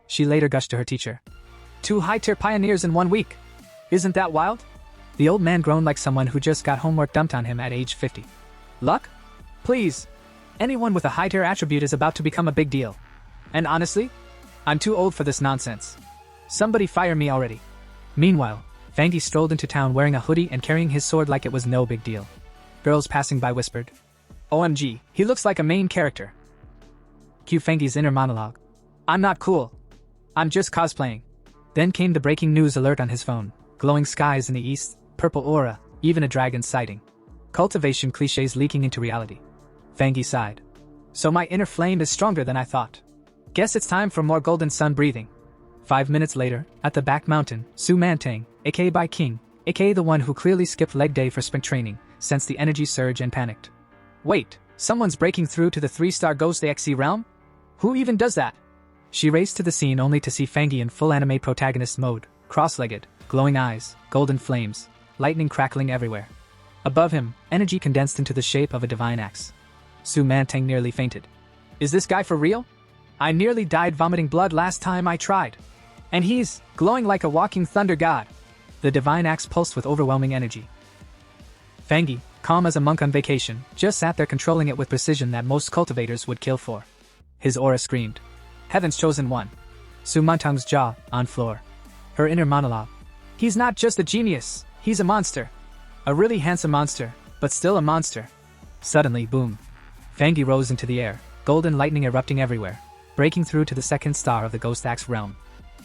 S1: She later gushed to her teacher. 2 high-tier pioneers in 1 week. Isn't that wild? The old man groaned like someone who just got homework dumped on him at age 50. Luck? Please. Anyone with a high-tier attribute is about to become a big deal. And honestly, I'm too old for this nonsense. Somebody fire me already. Meanwhile, Fangi strolled into town wearing a hoodie and carrying his sword like it was no big deal. Girls passing by whispered, OMG, he looks like a main character. Cue Fangi's inner monologue. I'm not cool. I'm just cosplaying. Then came the breaking news alert on his phone. Glowing skies in the east, purple aura, even a dragon sighting. Cultivation cliches leaking into reality. Fangi sighed. So my inner flame is stronger than I thought. Guess it's time for more golden sun breathing. 5 minutes later, at the back mountain, Su Mantang, aka by King, aka the one who clearly skipped leg day for sprint training, sensed the energy surge and panicked. Wait, someone's breaking through to the 3-star Ghost AXE realm? Who even does that? She raced to the scene only to see Fangi in full anime protagonist mode, cross-legged, glowing eyes, golden flames, lightning crackling everywhere. Above him, energy condensed into the shape of a divine axe. Su Mantang nearly fainted. Is this guy for real? I nearly died vomiting blood last time I tried. And he's glowing like a walking thunder god. The divine axe pulsed with overwhelming energy. Fangi, calm as a monk on vacation, just sat there controlling it with precision that most cultivators would kill for. His aura screamed. Heaven's chosen one. Su Mantang's jaw, on floor. Her inner monologue. He's not just a genius, he's a monster. A really handsome monster, but still a monster. Suddenly, boom. Fangi rose into the air, golden lightning erupting everywhere, breaking through to the 2nd star of the Ghost Axe realm.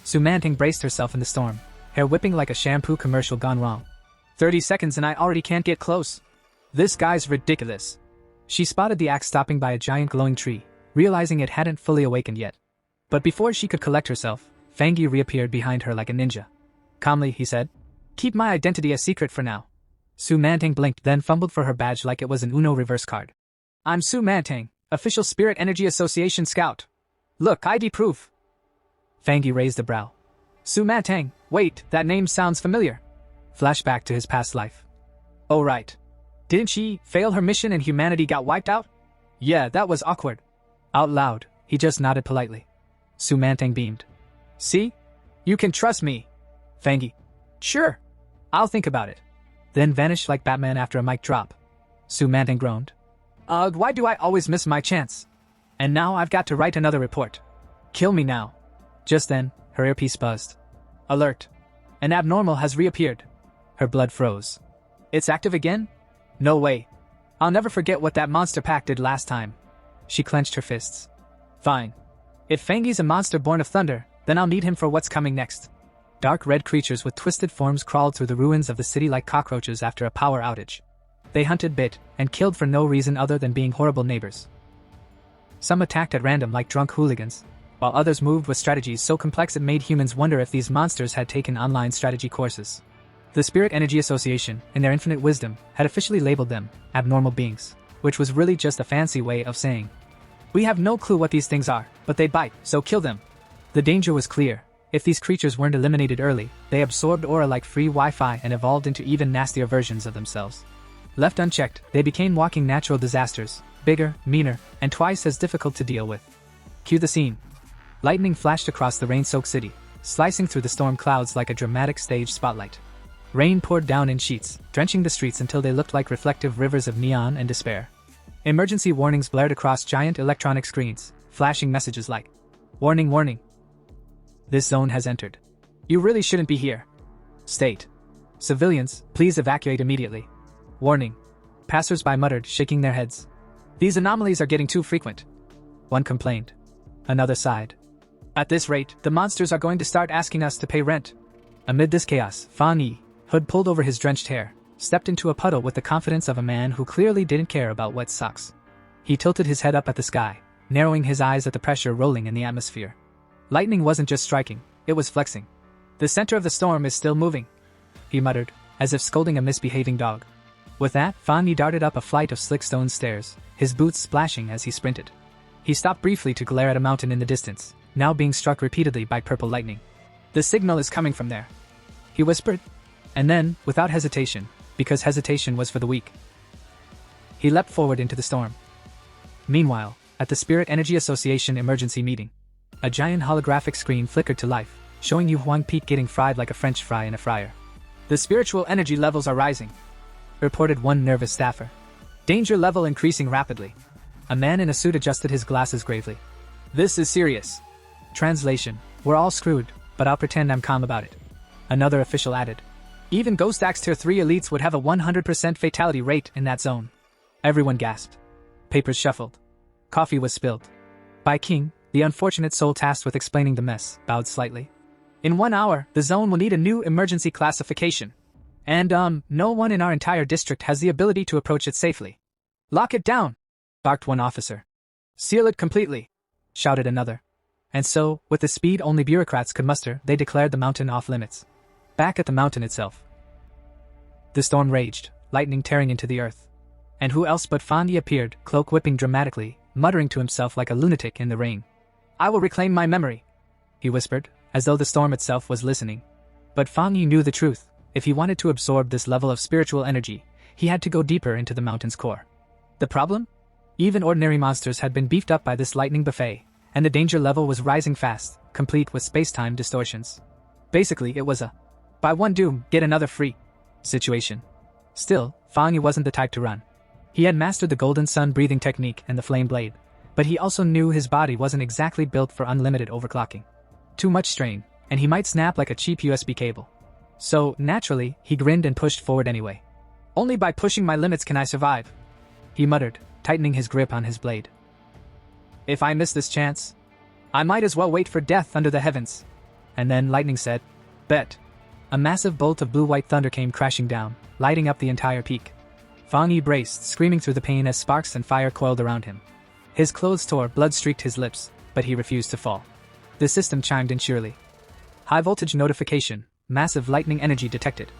S1: Su Mantang braced herself in the storm, hair whipping like a shampoo commercial gone wrong. 30 seconds and I already can't get close. This guy's ridiculous. She spotted the axe stopping by a giant glowing tree, realizing it hadn't fully awakened yet. But before she could collect herself, Fangi reappeared behind her like a ninja. Calmly, he said, keep my identity a secret for now. Su Mantang blinked, then fumbled for her badge like it was an Uno reverse card. I'm Su Mantang, official Spirit Energy Association scout. Look, ID proof. Fangi raised a brow. Su Mantang, wait, that name sounds familiar. Flashback to his past life. Oh right. Didn't she fail her mission and humanity got wiped out? Yeah, that was awkward. Out loud, he just nodded politely. Su Mantang beamed. See? You can trust me. Fangi. Sure. I'll think about it. Then vanished like Batman after a mic drop. Su Mantang groaned. Why do I always miss my chance? And now I've got to write another report. Kill me now. Just then, her earpiece buzzed. Alert. An abnormal has reappeared. Her blood froze. It's active again? No way. I'll never forget what that monster pack did last time. She clenched her fists. Fine. If Fangi's a monster born of thunder, then I'll need him for what's coming next. Dark red creatures with twisted forms crawled through the ruins of the city like cockroaches after a power outage. They hunted, bit, and killed for no reason other than being horrible neighbors. Some attacked at random like drunk hooligans, while others moved with strategies so complex it made humans wonder if these monsters had taken online strategy courses. The Spirit Energy Association, in their infinite wisdom, had officially labeled them abnormal beings, which was really just a fancy way of saying, we have no clue what these things are, but they bite, so kill them. The danger was clear. If these creatures weren't eliminated early, they absorbed aura like free Wi-Fi and evolved into even nastier versions of themselves. Left unchecked, they became walking natural disasters, bigger, meaner, and twice as difficult to deal with. Cue the scene. Lightning flashed across the rain-soaked city, slicing through the storm clouds like a dramatic stage spotlight. Rain poured down in sheets, drenching the streets until they looked like reflective rivers of neon and despair. Emergency warnings blared across giant electronic screens, flashing messages like, Warning, warning. This zone has entered. You really shouldn't be here. State. Civilians, please evacuate immediately. Warning. Passers-by muttered, shaking their heads. These anomalies are getting too frequent. One complained. Another sighed. At this rate, the monsters are going to start asking us to pay rent. Amid this chaos, Fangi, hood pulled over his drenched hair, stepped into a puddle with the confidence of a man who clearly didn't care about wet socks. He tilted his head up at the sky, narrowing his eyes at the pressure rolling in the atmosphere. Lightning wasn't just striking, it was flexing. The center of the storm is still moving, he muttered, as if scolding a misbehaving dog. With that, Fangi darted up a flight of slick stone stairs, his boots splashing as he sprinted. He stopped briefly to glare at a mountain in the distance, now being struck repeatedly by purple lightning. The signal is coming from there, he whispered. And then, without hesitation, because hesitation was for the weak, he leapt forward into the storm. Meanwhile, at the Spirit Energy Association emergency meeting, a giant holographic screen flickered to life, showing Yu Huang Peak getting fried like a French fry in a fryer. The spiritual energy levels are rising, reported one nervous staffer. Danger level increasing rapidly. A man in a suit adjusted his glasses gravely. This is serious. Translation. We're all screwed, but I'll pretend I'm calm about it. Another official added. Even Ghost Axe Tier 3 elites would have a 100% fatality rate in that zone. Everyone gasped. Papers shuffled. Coffee was spilled. Bai King, the unfortunate soul tasked with explaining the mess, bowed slightly. In 1 hour, the zone will need a new emergency classification. And, no one in our entire district has the ability to approach it safely. Lock it down, barked one officer. Seal it completely, shouted another. And so, with the speed only bureaucrats could muster, they declared the mountain off limits. Back at the mountain itself, the storm raged, lightning tearing into the earth. And who else but Fangi appeared, cloak whipping dramatically, muttering to himself like a lunatic in the rain. I will reclaim my memory, he whispered, as though the storm itself was listening. But Fangi knew the truth. If he wanted to absorb this level of spiritual energy, he had to go deeper into the mountain's core. The problem? Even ordinary monsters had been beefed up by this lightning buffet, and the danger level was rising fast, complete with space-time distortions. Basically, it was a buy one doom, get another free situation. Still, Fangi wasn't the type to run. He had mastered the golden sun breathing technique and the flame blade, but he also knew his body wasn't exactly built for unlimited overclocking. Too much strain, and he might snap like a cheap USB cable. So, naturally, he grinned and pushed forward anyway. Only by pushing my limits can I survive, he muttered, tightening his grip on his blade. If I miss this chance, I might as well wait for death under the heavens. And then lightning said, bet. A massive bolt of blue-white thunder came crashing down, lighting up the entire peak. Fangi braced, screaming through the pain as sparks and fire coiled around him. His clothes tore, blood streaked his lips, but he refused to fall. The system chimed in cheerily. High voltage notification, massive lightning energy detected.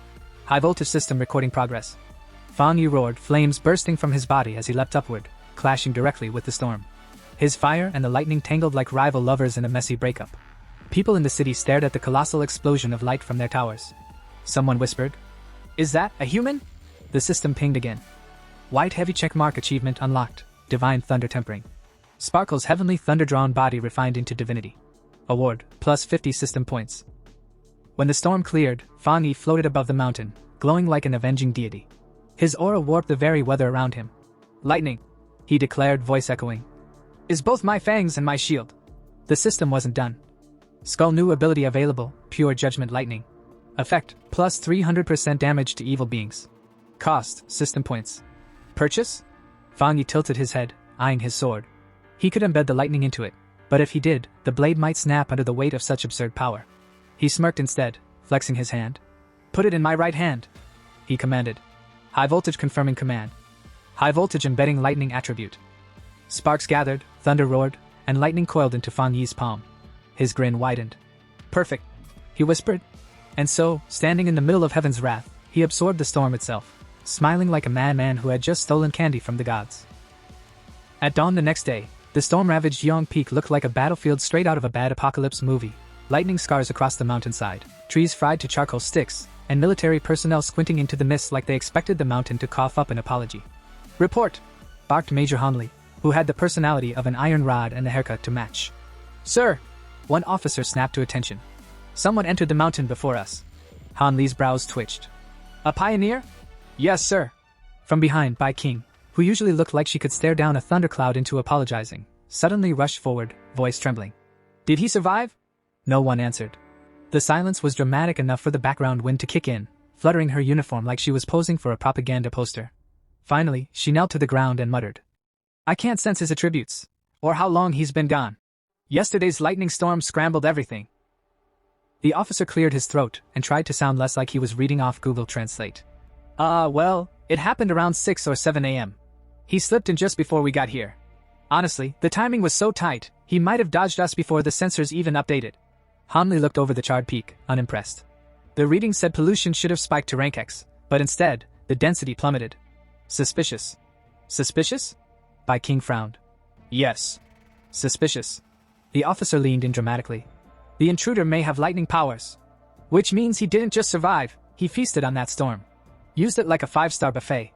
S1: High voltage system recording progress. Fangi roared, flames bursting from his body as he leapt upward, clashing directly with the storm. His fire and the lightning tangled like rival lovers in a messy breakup. People in the city stared at the colossal explosion of light from their towers. Someone whispered, "Is that a human?" The system pinged again. White heavy checkmark achievement unlocked, divine thunder tempering. Sparkle's heavenly thunder-drawn body refined into divinity. Award, plus 50 system points. When the storm cleared, Fangi floated above the mountain, glowing like an avenging deity. His aura warped the very weather around him. Lightning, he declared, voice echoing, is both my fangs and my shield. The system wasn't done. Skull new ability available, pure judgment lightning. Effect, plus 300% damage to evil beings. Cost, system points. Purchase? Fangi tilted his head, eyeing his sword. He could embed the lightning into it, but if he did, the blade might snap under the weight of such absurd power. He smirked instead, flexing his hand. Put it in my right hand, he commanded. High voltage confirming command. High voltage embedding lightning attribute. Sparks gathered, thunder roared, and lightning coiled into Fangi's palm. His grin widened. Perfect, he whispered. And so, standing in the middle of heaven's wrath, he absorbed the storm itself, smiling like a madman who had just stolen candy from the gods. At dawn the next day, the storm-ravaged Yong Peak looked like a battlefield straight out of a bad apocalypse movie. Lightning scars across the mountainside, trees fried to charcoal sticks, and military personnel squinting into the mist like they expected the mountain to cough up an apology. Report, barked Major Hanli, who had the personality of an iron rod and the haircut to match. Sir, one officer snapped to attention. Someone entered the mountain before us. Hanli's brows twitched. A pioneer? Yes, sir. From behind, Bai King, who usually looked like she could stare down a thundercloud into apologizing, suddenly rushed forward, voice trembling. Did he survive? No one answered. The silence was dramatic enough for the background wind to kick in, fluttering her uniform like she was posing for a propaganda poster. Finally, she knelt to the ground and muttered. I can't sense his attributes, or how long he's been gone. Yesterday's lightning storm scrambled everything. The officer cleared his throat and tried to sound less like he was reading off Google Translate. Well, it happened around 6 or 7 a.m. He slipped in just before we got here. Honestly, the timing was so tight, he might have dodged us before the sensors even updated. Hanli looked over the charred peak, unimpressed. The reading said pollution should have spiked to rank X, but instead, the density plummeted. Suspicious. Suspicious? Bai King frowned. Yes. Suspicious. The officer leaned in dramatically. The intruder may have lightning powers. Which means he didn't just survive, he feasted on that storm. Used it like a 5-star buffet.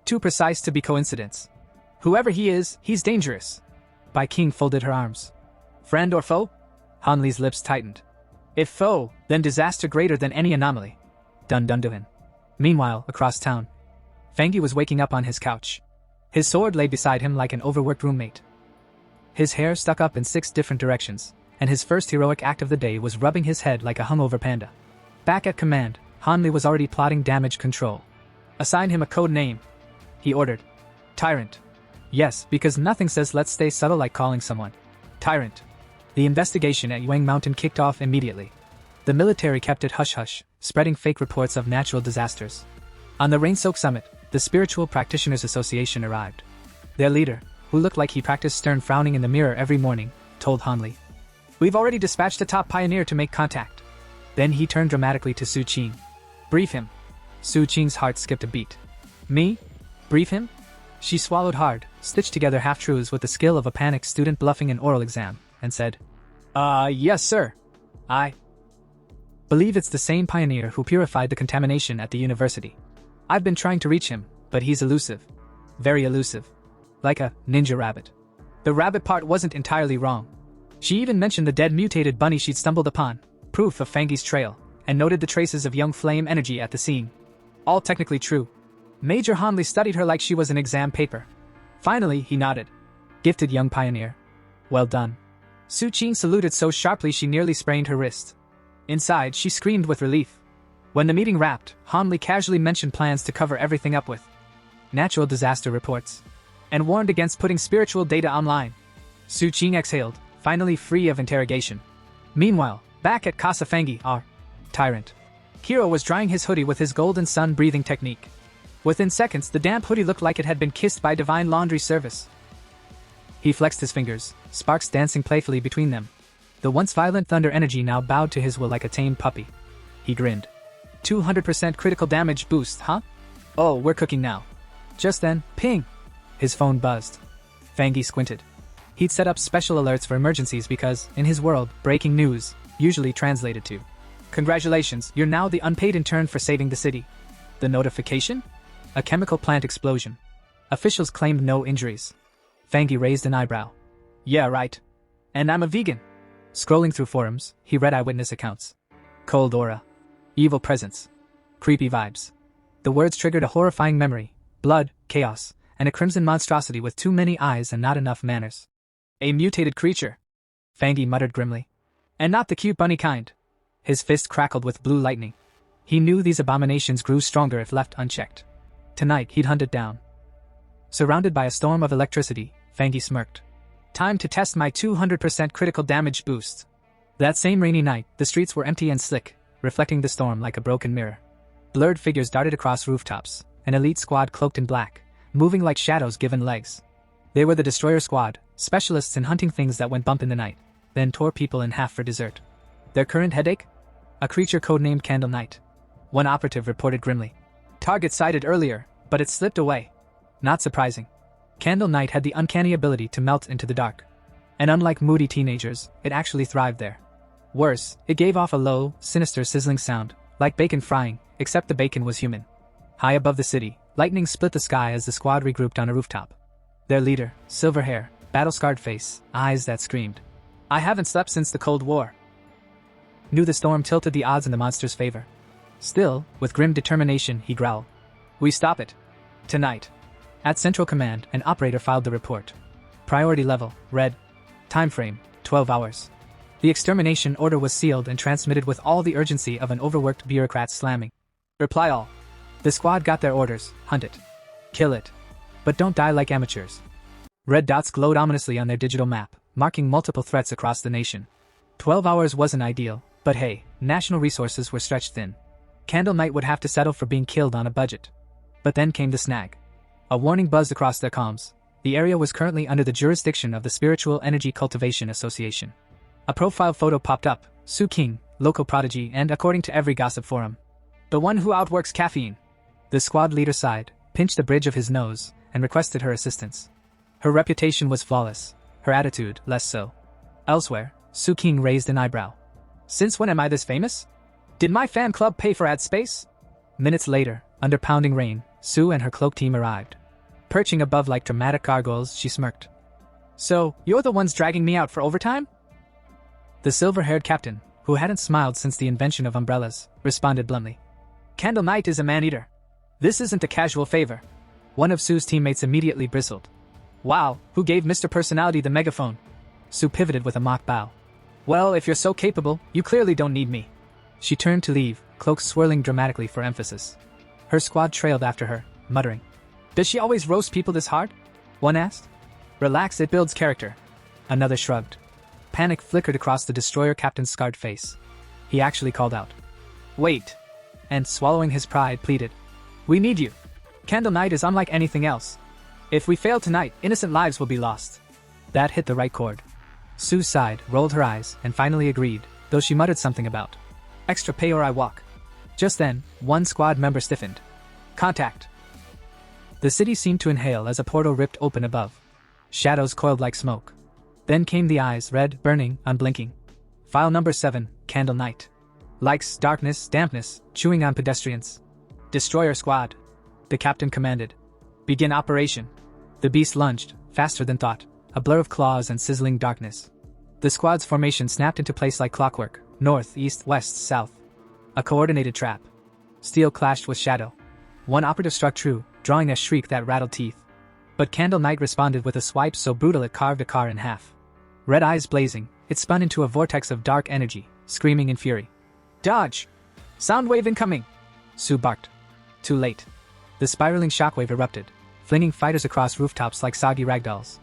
S1: Too precise to be coincidence. Whoever he is, he's dangerous. Bai King folded her arms. Friend or foe? Hanli's lips tightened. If foe, then disaster greater than any anomaly. Dun dun dun. Meanwhile, across town, Fangi was waking up on his couch. His sword lay beside him like an overworked roommate. His hair stuck up in 6 different directions, and his first heroic act of the day was rubbing his head like a hungover panda. Back at command, Hanli was already plotting damage control. Assign him a code name, he ordered. Tyrant. Yes, because nothing says let's stay subtle like calling someone Tyrant. The investigation at Yuang Mountain kicked off immediately. The military kept it hush-hush, spreading fake reports of natural disasters. On the Rain-Soaked Summit, the Spiritual Practitioners Association arrived. Their leader, who looked like he practiced stern frowning in the mirror every morning, told Hanli. We've already dispatched a top pioneer to make contact. Then he turned dramatically to Su Qing. Brief him. Su Qing's heart skipped a beat. Me? Brief him? She swallowed hard, stitched together half-truths with the skill of a panicked student bluffing an oral exam, and said, yes sir. I believe it's the same pioneer who purified the contamination at the university. I've been trying to reach him, but he's elusive. Very elusive. Like a ninja rabbit. The rabbit part wasn't entirely wrong. She even mentioned the dead mutated bunny she'd stumbled upon, proof of Fangi's trail, and noted the traces of young flame energy at the scene. All technically true. Major Hanli studied her like she was an exam paper. Finally, he nodded. Gifted young pioneer. Well done. Su Qing saluted so sharply she nearly sprained her wrist. Inside, she screamed with relief. When the meeting wrapped, Hanli casually mentioned plans to cover everything up with natural disaster reports, and warned against putting spiritual data online. Su Qing exhaled, finally free of interrogation. Meanwhile, back at Casa Fangi, our Tyrant, Kiro was drying his hoodie with his golden sun breathing technique. Within seconds, the damp hoodie looked like it had been kissed by divine laundry service. He flexed his fingers, sparks dancing playfully between them. The once violent thunder energy now bowed to his will like a tame puppy. He grinned. 200% critical damage boost, huh? Oh, we're cooking now. Just then, ping! His phone buzzed. Fangi squinted. He'd set up special alerts for emergencies because, in his world, breaking news usually translated to congratulations, you're now the unpaid intern for saving the city. The notification? A chemical plant explosion. Officials claimed no injuries. Fangi raised an eyebrow. Yeah, right. And I'm a vegan. Scrolling through forums, he read eyewitness accounts. Cold aura. Evil presence. Creepy vibes. The words triggered a horrifying memory. Blood, chaos, and a crimson monstrosity with too many eyes and not enough manners. A mutated creature. Fangi muttered grimly. And not the cute bunny kind. His fist crackled with blue lightning. He knew these abominations grew stronger if left unchecked. Tonight he'd hunt it down. Surrounded by a storm of electricity, Fangi smirked. Time to test my 200% critical damage boost. That same rainy night, the streets were empty and slick, reflecting the storm like a broken mirror. Blurred figures darted across rooftops, an elite squad cloaked in black, moving like shadows given legs. They were the Destroyer Squad, specialists in hunting things that went bump in the night, then tore people in half for dessert. Their current headache? A creature codenamed Candle Knight. One operative reported grimly. Target sighted earlier, but it slipped away. Not surprising. Candle Knight had the uncanny ability to melt into the dark. And unlike moody teenagers, it actually thrived there. Worse, it gave off a low, sinister sizzling sound, like bacon frying, except the bacon was human. High above the city, lightning split the sky as the squad regrouped on a rooftop. Their leader, silver hair, battle-scarred face, eyes that screamed. I haven't slept since the Cold War. Knew the storm tilted the odds in the monster's favor. Still, with grim determination, he growled. We stop it. Tonight. At Central Command, an operator filed the report. Priority level, red. Time frame, 12 hours. The extermination order was sealed and transmitted with all the urgency of an overworked bureaucrat slamming. Reply all. The squad got their orders. Hunt it. Kill it. But don't die like amateurs. Red dots glowed ominously on their digital map, marking multiple threats across the nation. 12 hours wasn't ideal, but hey, national resources were stretched thin. Candle Knight would have to settle for being killed on a budget. But then came the snag. A warning buzzed across their comms. The area was currently under the jurisdiction of the Spiritual Energy Cultivation Association. A profile photo popped up, Su King, local prodigy and, according to every gossip forum, the one who outworks caffeine. The squad leader sighed, pinched the bridge of his nose, and requested her assistance. Her reputation was flawless, her attitude less so. Elsewhere, Su King raised an eyebrow. Since when am I this famous? Did my fan club pay for ad space? Minutes later, under pounding rain, Su and her cloak team arrived. Perching above like dramatic gargoyles, she smirked. So, you're the ones dragging me out for overtime? The silver-haired captain, who hadn't smiled since the invention of umbrellas, responded bluntly. Candle Knight is a man-eater. This isn't a casual favor. One of Su's teammates immediately bristled. Wow, who gave Mr. Personality the megaphone? Su pivoted with a mock bow. Well, if you're so capable, you clearly don't need me. She turned to leave, cloak swirling dramatically for emphasis. Her squad trailed after her, muttering. Does she always roast people this hard? One asked. Relax, it builds character. Another shrugged. Panic flickered across the destroyer captain's scarred face. He actually called out. Wait. And swallowing his pride, pleaded. We need you. Candle Knight is unlike anything else. If we fail tonight, innocent lives will be lost. That hit the right chord. Su sighed, rolled her eyes, and finally agreed, though she muttered something about extra pay or I walk. Just then, one squad member stiffened. Contact. The city seemed to inhale as a portal ripped open above. Shadows coiled like smoke. Then came the eyes, red, burning, unblinking. File number 7, Candle Knight. Likes darkness, dampness, chewing on pedestrians. Destroyer squad. The captain commanded. Begin operation. The beast lunged, faster than thought, a blur of claws and sizzling darkness. The squad's formation snapped into place like clockwork, north, east, west, south. A coordinated trap. Steel clashed with shadow. One operative struck true, drawing a shriek that rattled teeth. But Candle Knight responded with a swipe so brutal it carved a car in half. Red eyes blazing, it spun into a vortex of dark energy, screaming in fury. Dodge! Soundwave incoming! Su barked. Too late. The spiraling shockwave erupted, flinging fighters across rooftops like soggy ragdolls.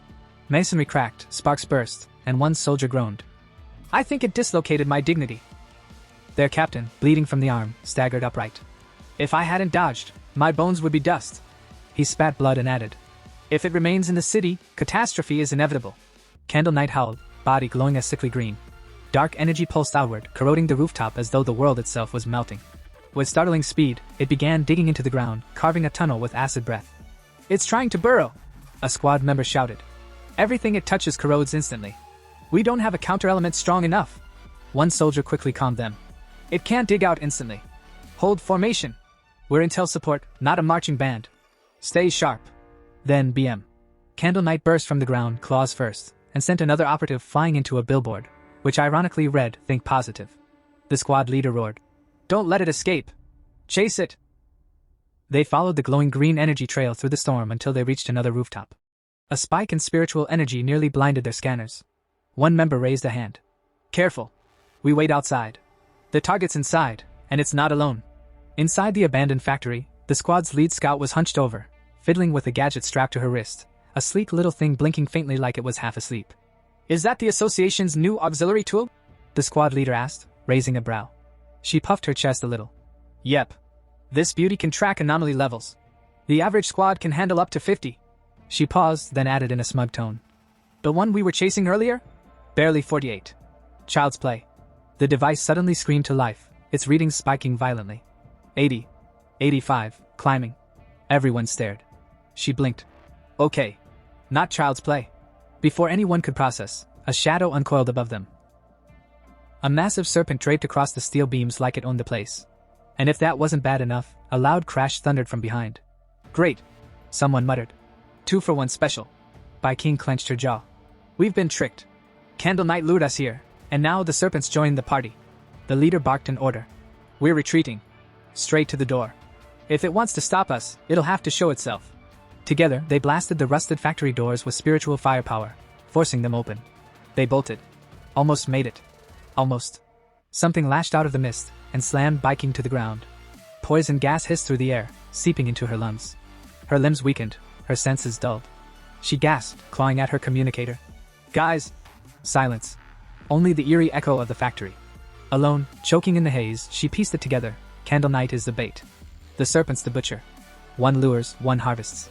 S1: Masonry cracked, sparks burst, and one soldier groaned. I think it dislocated my dignity. Their captain, bleeding from the arm, staggered upright. If I hadn't dodged, my bones would be dust. He spat blood and added. If it remains in the city, catastrophe is inevitable. Candle Knight howled, body glowing a sickly green. Dark energy pulsed outward, corroding the rooftop as though the world itself was melting. With startling speed, it began digging into the ground, carving a tunnel with acid breath. It's trying to burrow! A squad member shouted. Everything it touches corrodes instantly. We don't have a counter-element strong enough. One soldier quickly calmed them. It can't dig out instantly. Hold formation. We're intel support, not a marching band. Stay sharp. Then BM. Candle Knight burst from the ground, claws first, and sent another operative flying into a billboard, which ironically read, Think Positive. The squad leader roared. Don't let it escape. Chase it. They followed the glowing green energy trail through the storm until they reached another rooftop. A spike in spiritual energy nearly blinded their scanners. One member raised a hand. Careful. We wait outside. The target's inside, and it's not alone. Inside the abandoned factory, the squad's lead scout was hunched over, fiddling with a gadget strapped to her wrist, a sleek little thing blinking faintly like it was half asleep. Is that the association's new auxiliary tool? The squad leader asked, raising a brow. She puffed her chest a little. Yep. This beauty can track anomaly levels. The average squad can handle up to 50. She paused, then added in a smug tone. The one we were chasing earlier? Barely 48. Child's play. The device suddenly screamed to life, its readings spiking violently. 80. 85. Climbing. Everyone stared. She blinked. Okay. Not child's play. Before anyone could process, a shadow uncoiled above them. A massive serpent draped across the steel beams like it owned the place. And if that wasn't bad enough, a loud crash thundered from behind. Great. Someone muttered. 2 for 1 special. Bai King clenched her jaw. We've been tricked. Candle Knight lured us here, and now the serpents joined the party. The leader barked an order. We're retreating. Straight to the door. If it wants to stop us, it'll have to show itself. Together, they blasted the rusted factory doors with spiritual firepower, forcing them open. They bolted. Almost made it. Almost. Something lashed out of the mist and slammed biking to the ground. Poison gas hissed through the air, seeping into her lungs. Her limbs weakened, her senses dulled. She gasped, clawing at her communicator. Guys! Silence. Only the eerie echo of the factory. Alone, choking in the haze, she pieced it together. Candle Knight is the bait. The serpent's the butcher. One lures, one harvests.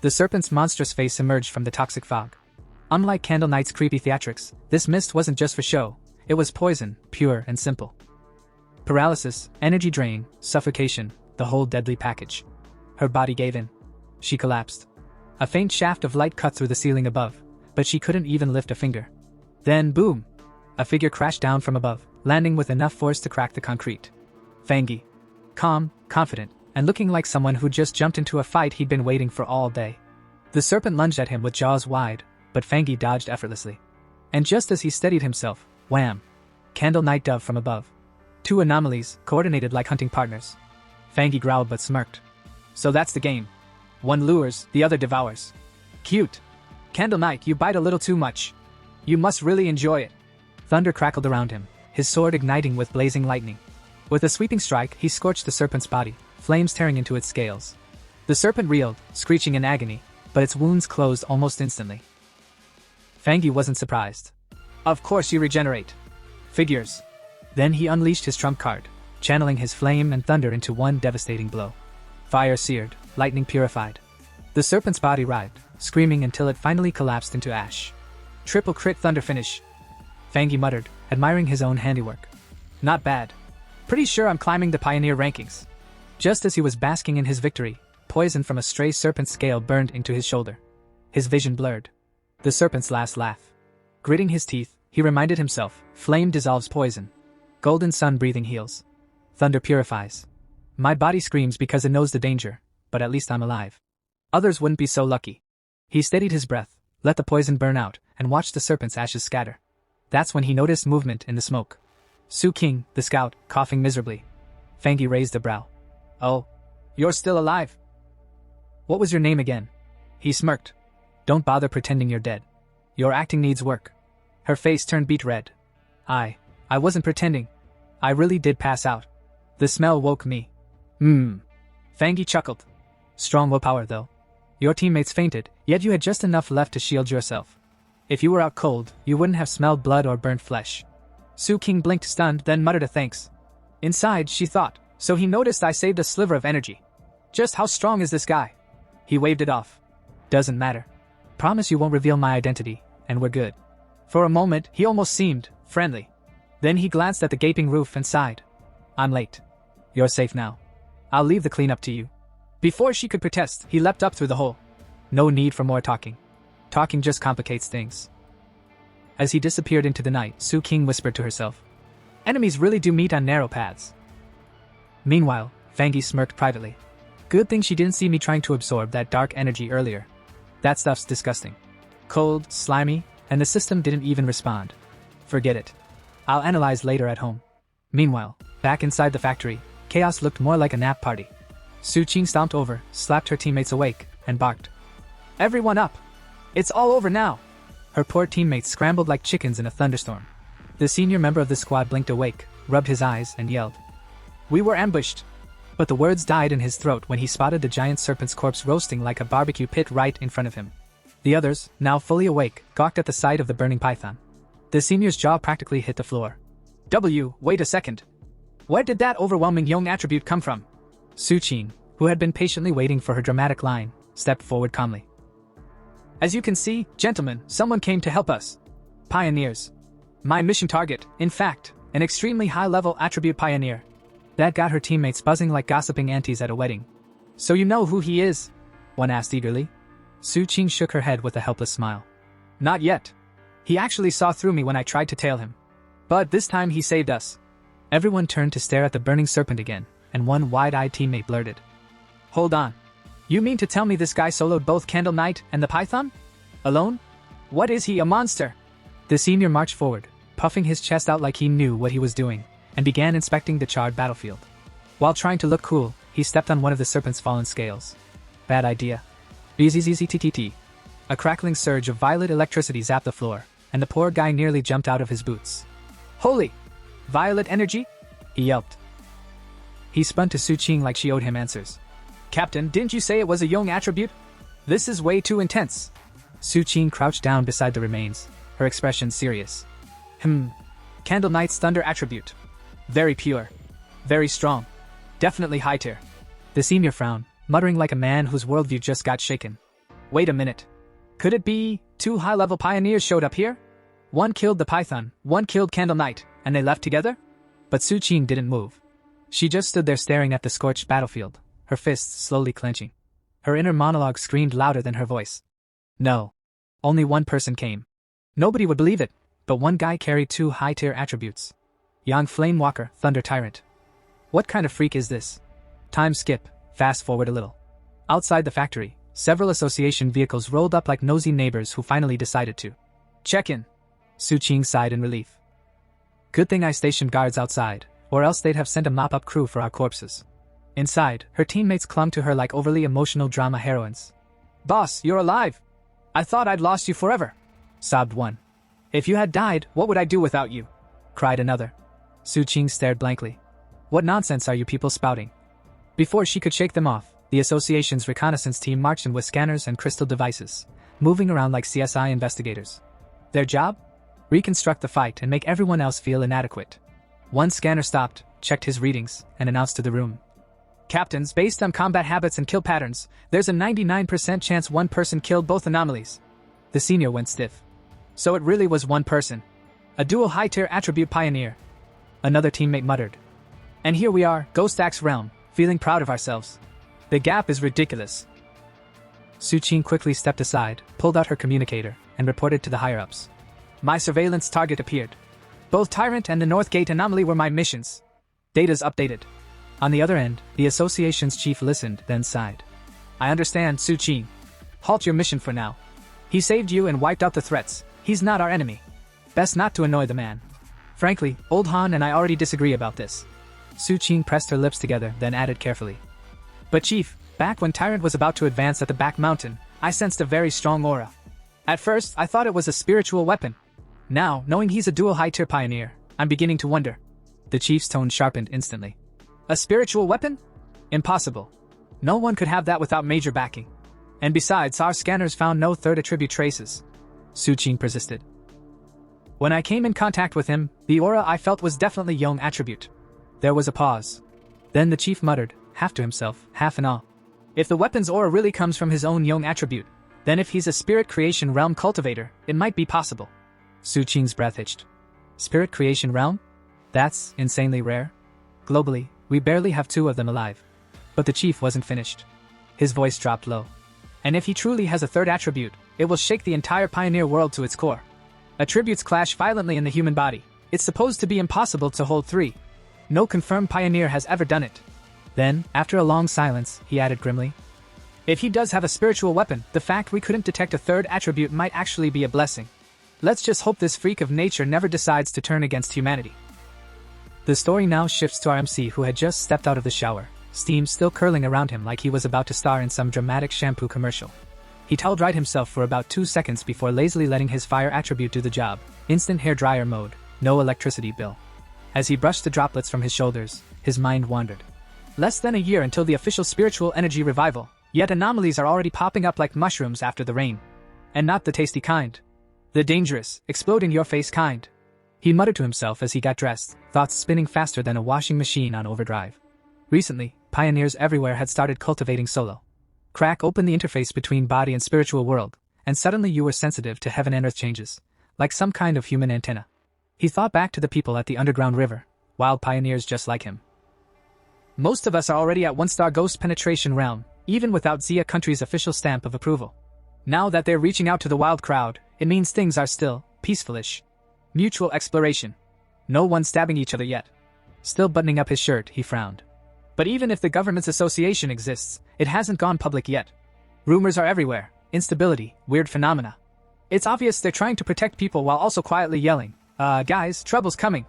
S1: The serpent's monstrous face emerged from the toxic fog. Unlike Candle Knight's creepy theatrics, this mist wasn't just for show. It was poison, pure and simple. Paralysis, energy drain, suffocation, the whole deadly package. Her body gave in. She collapsed. A faint shaft of light cut through the ceiling above, but she couldn't even lift a finger. Then, boom! A figure crashed down from above, landing with enough force to crack the concrete. Fangi. Calm, confident, and looking like someone who just jumped into a fight he'd been waiting for all day. The serpent lunged at him with jaws wide, but Fangi dodged effortlessly. And just as he steadied himself, wham! Candle Knight dove from above. Two anomalies, coordinated like hunting partners. Fangi growled but smirked. So that's the game. One lures, the other devours. Cute. Candle Knight, you bite a little too much. You must really enjoy it. Thunder crackled around him, his sword igniting with blazing lightning. With a sweeping strike, he scorched the serpent's body, flames tearing into its scales. The serpent reeled, screeching in agony, but its wounds closed almost instantly. Fangi wasn't surprised. Of course you regenerate. Figures. Then he unleashed his trump card, channeling his flame and thunder into one devastating blow. Fire seared, lightning purified. The serpent's body writhed, screaming until it finally collapsed into ash. Triple crit thunder finish. Fangi muttered, admiring his own handiwork. Not bad. Pretty sure I'm climbing the pioneer rankings. Just as he was basking in his victory, poison from a stray serpent's scale burned into his shoulder. His vision blurred. The serpent's last laugh. Gritting his teeth, he reminded himself, flame dissolves poison. Golden sun breathing heals. Thunder purifies. My body screams because it knows the danger, but at least I'm alive. Others wouldn't be so lucky. He steadied his breath, let the poison burn out, and watched the serpent's ashes scatter. That's when he noticed movement in the smoke. Su King, the scout, coughing miserably. Fangi raised a brow. Oh, you're still alive. What was your name again? He smirked. Don't bother pretending you're dead. Your acting needs work. Her face turned beet red. I wasn't pretending. I really did pass out. The smell woke me. Fangi chuckled. Strong willpower though. Your teammates fainted, yet you had just enough left to shield yourself. If you were out cold, you wouldn't have smelled blood or burnt flesh. Su King blinked stunned, then muttered a thanks. Inside, she thought, so he noticed I saved a sliver of energy. Just how strong is this guy? He waved it off. Doesn't matter. Promise you won't reveal my identity, and we're good. For a moment, he almost seemed friendly. Then he glanced at the gaping roof and sighed. I'm late. You're safe now. I'll leave the cleanup to you. Before she could protest, he leapt up through the hole. No need for more talking. Talking just complicates things. As he disappeared into the night, Su King whispered to herself. Enemies really do meet on narrow paths. Meanwhile, Fangi smirked privately. Good thing she didn't see me trying to absorb that dark energy earlier. That stuff's disgusting. Cold, slimy, and the system didn't even respond. Forget it. I'll analyze later at home. Meanwhile, back inside the factory, chaos looked more like a nap party. Su King stomped over, slapped her teammates awake, and barked. Everyone up! It's all over now! Her poor teammates scrambled like chickens in a thunderstorm. The senior member of the squad blinked awake, rubbed his eyes, and yelled. We were ambushed! But the words died in his throat when he spotted the giant serpent's corpse roasting like a barbecue pit right in front of him. The others, now fully awake, gawked at the sight of the burning python. The senior's jaw practically hit the floor. Wait a second. Where did that overwhelming young attribute come from? Su King, who had been patiently waiting for her dramatic line, stepped forward calmly. As you can see, gentlemen, someone came to help us. Pioneers. My mission target, in fact, an extremely high-level attribute pioneer. That got her teammates buzzing like gossiping aunties at a wedding. So you know who he is? One asked eagerly. Su King shook her head with a helpless smile. Not yet. He actually saw through me when I tried to tail him. But this time he saved us. Everyone turned to stare at the burning serpent again, and one wide-eyed teammate blurted. Hold on. You mean to tell me this guy soloed both Candle Knight and the Python? Alone? What is he, a monster? The senior marched forward, puffing his chest out like he knew what he was doing, and began inspecting the charred battlefield. While trying to look cool, he stepped on one of the serpent's fallen scales. Bad idea. Bzzzztt. A crackling surge of violet electricity zapped the floor, and the poor guy nearly jumped out of his boots. Holy! Violet energy? He yelped. He spun to Su Qing like she owed him answers. Captain, didn't you say it was a Young attribute? This is way too intense. Su Qing crouched down beside the remains, her expression serious. Candle Knight's thunder attribute. Very pure. Very strong. Definitely high tier. The senior frowned, muttering like a man whose worldview just got shaken. Wait a minute. Could it be 2 high-level pioneers showed up here? One killed the Python, one killed Candle Knight, and they left together? But Su Qing didn't move. She just stood there staring at the scorched battlefield, her fists slowly clenching. Her inner monologue screamed louder than her voice. No. Only one person came. Nobody would believe it, but one guy carried 2 high-tier attributes. Yang Flamewalker, Thunder Tyrant. What kind of freak is this? Time skip, fast forward a little. Outside the factory, several association vehicles rolled up like nosy neighbors who finally decided to check in. Su Qing sighed in relief. Good thing I stationed guards outside, or else they'd have sent a mop-up crew for our corpses. Inside, her teammates clung to her like overly emotional drama heroines. Boss, you're alive! I thought I'd lost you forever, sobbed one. If you had died, what would I do without you? Cried another. Su Qing stared blankly. What nonsense are you people spouting? Before she could shake them off, the association's reconnaissance team marched in with scanners and crystal devices, moving around like CSI investigators. Their job? Reconstruct the fight and make everyone else feel inadequate. One scanner stopped, checked his readings, and announced to the room. Captains, based on combat habits and kill patterns, there's a 99% chance one person killed both anomalies. The senior went stiff. So it really was one person. A dual high-tier attribute pioneer. Another teammate muttered. And here we are, Ghost Axe realm, feeling proud of ourselves. The gap is ridiculous. Su Qing quickly stepped aside, pulled out her communicator, and reported to the higher-ups. My surveillance target appeared. Both Tyrant and the North Gate anomaly were my missions. Data's updated. On the other end, the association's chief listened, then sighed. I understand, Su Qing. Halt your mission for now. He saved you and wiped out the threats. He's not our enemy. Best not to annoy the man. Frankly, Old Han and I already disagree about this. Su Qing pressed her lips together, then added carefully. But Chief, back when Tyrant was about to advance at the back mountain, I sensed a very strong aura. At first, I thought it was a spiritual weapon. Now, knowing he's a dual high-tier pioneer, I'm beginning to wonder. The chief's tone sharpened instantly. A spiritual weapon? Impossible. No one could have that without major backing. And besides, our scanners found no third attribute traces. Su Qing persisted. When I came in contact with him, the aura I felt was definitely Young attribute. There was a pause. Then the chief muttered, half to himself, half in awe. If the weapon's aura really comes from his own Young attribute, then if he's a spirit creation realm cultivator, it might be possible. Su Qing's breath hitched. Spirit creation realm? That's insanely rare. Globally, we barely have 2 of them alive. But the chief wasn't finished. His voice dropped low. And if he truly has a third attribute, it will shake the entire pioneer world to its core. Attributes clash violently in the human body. It's supposed to be impossible to hold 3. No confirmed pioneer has ever done it. Then, after a long silence, he added grimly. If he does have a spiritual weapon, the fact we couldn't detect a third attribute might actually be a blessing. Let's just hope this freak of nature never decides to turn against humanity. The story now shifts to our MC who had just stepped out of the shower, steam still curling around him like he was about to star in some dramatic shampoo commercial. He towel-dried himself for about 2 seconds before lazily letting his fire attribute do the job. Instant hair dryer mode, no electricity bill. As he brushed the droplets from his shoulders, his mind wandered. Less than a year until the official spiritual energy revival, yet anomalies are already popping up like mushrooms after the rain. And not the tasty kind. The dangerous, explode-in-your-face kind. He muttered to himself as he got dressed, thoughts spinning faster than a washing machine on overdrive. Recently, pioneers everywhere had started cultivating solo. Crack open the interface between body and spiritual world, and suddenly you were sensitive to heaven and earth changes, like some kind of human antenna. He thought back to the people at the underground river, wild pioneers just like him. Most of us are already at 1-star ghost penetration realm, even without Zia country's official stamp of approval. Now that they're reaching out to the wild crowd, it means things are still peaceful-ish. Mutual exploration. No one stabbing each other yet. Still buttoning up his shirt, he frowned. But even if the government's association exists, it hasn't gone public yet. Rumors are everywhere. Instability, weird phenomena. It's obvious they're trying to protect people while also quietly yelling, guys, trouble's coming.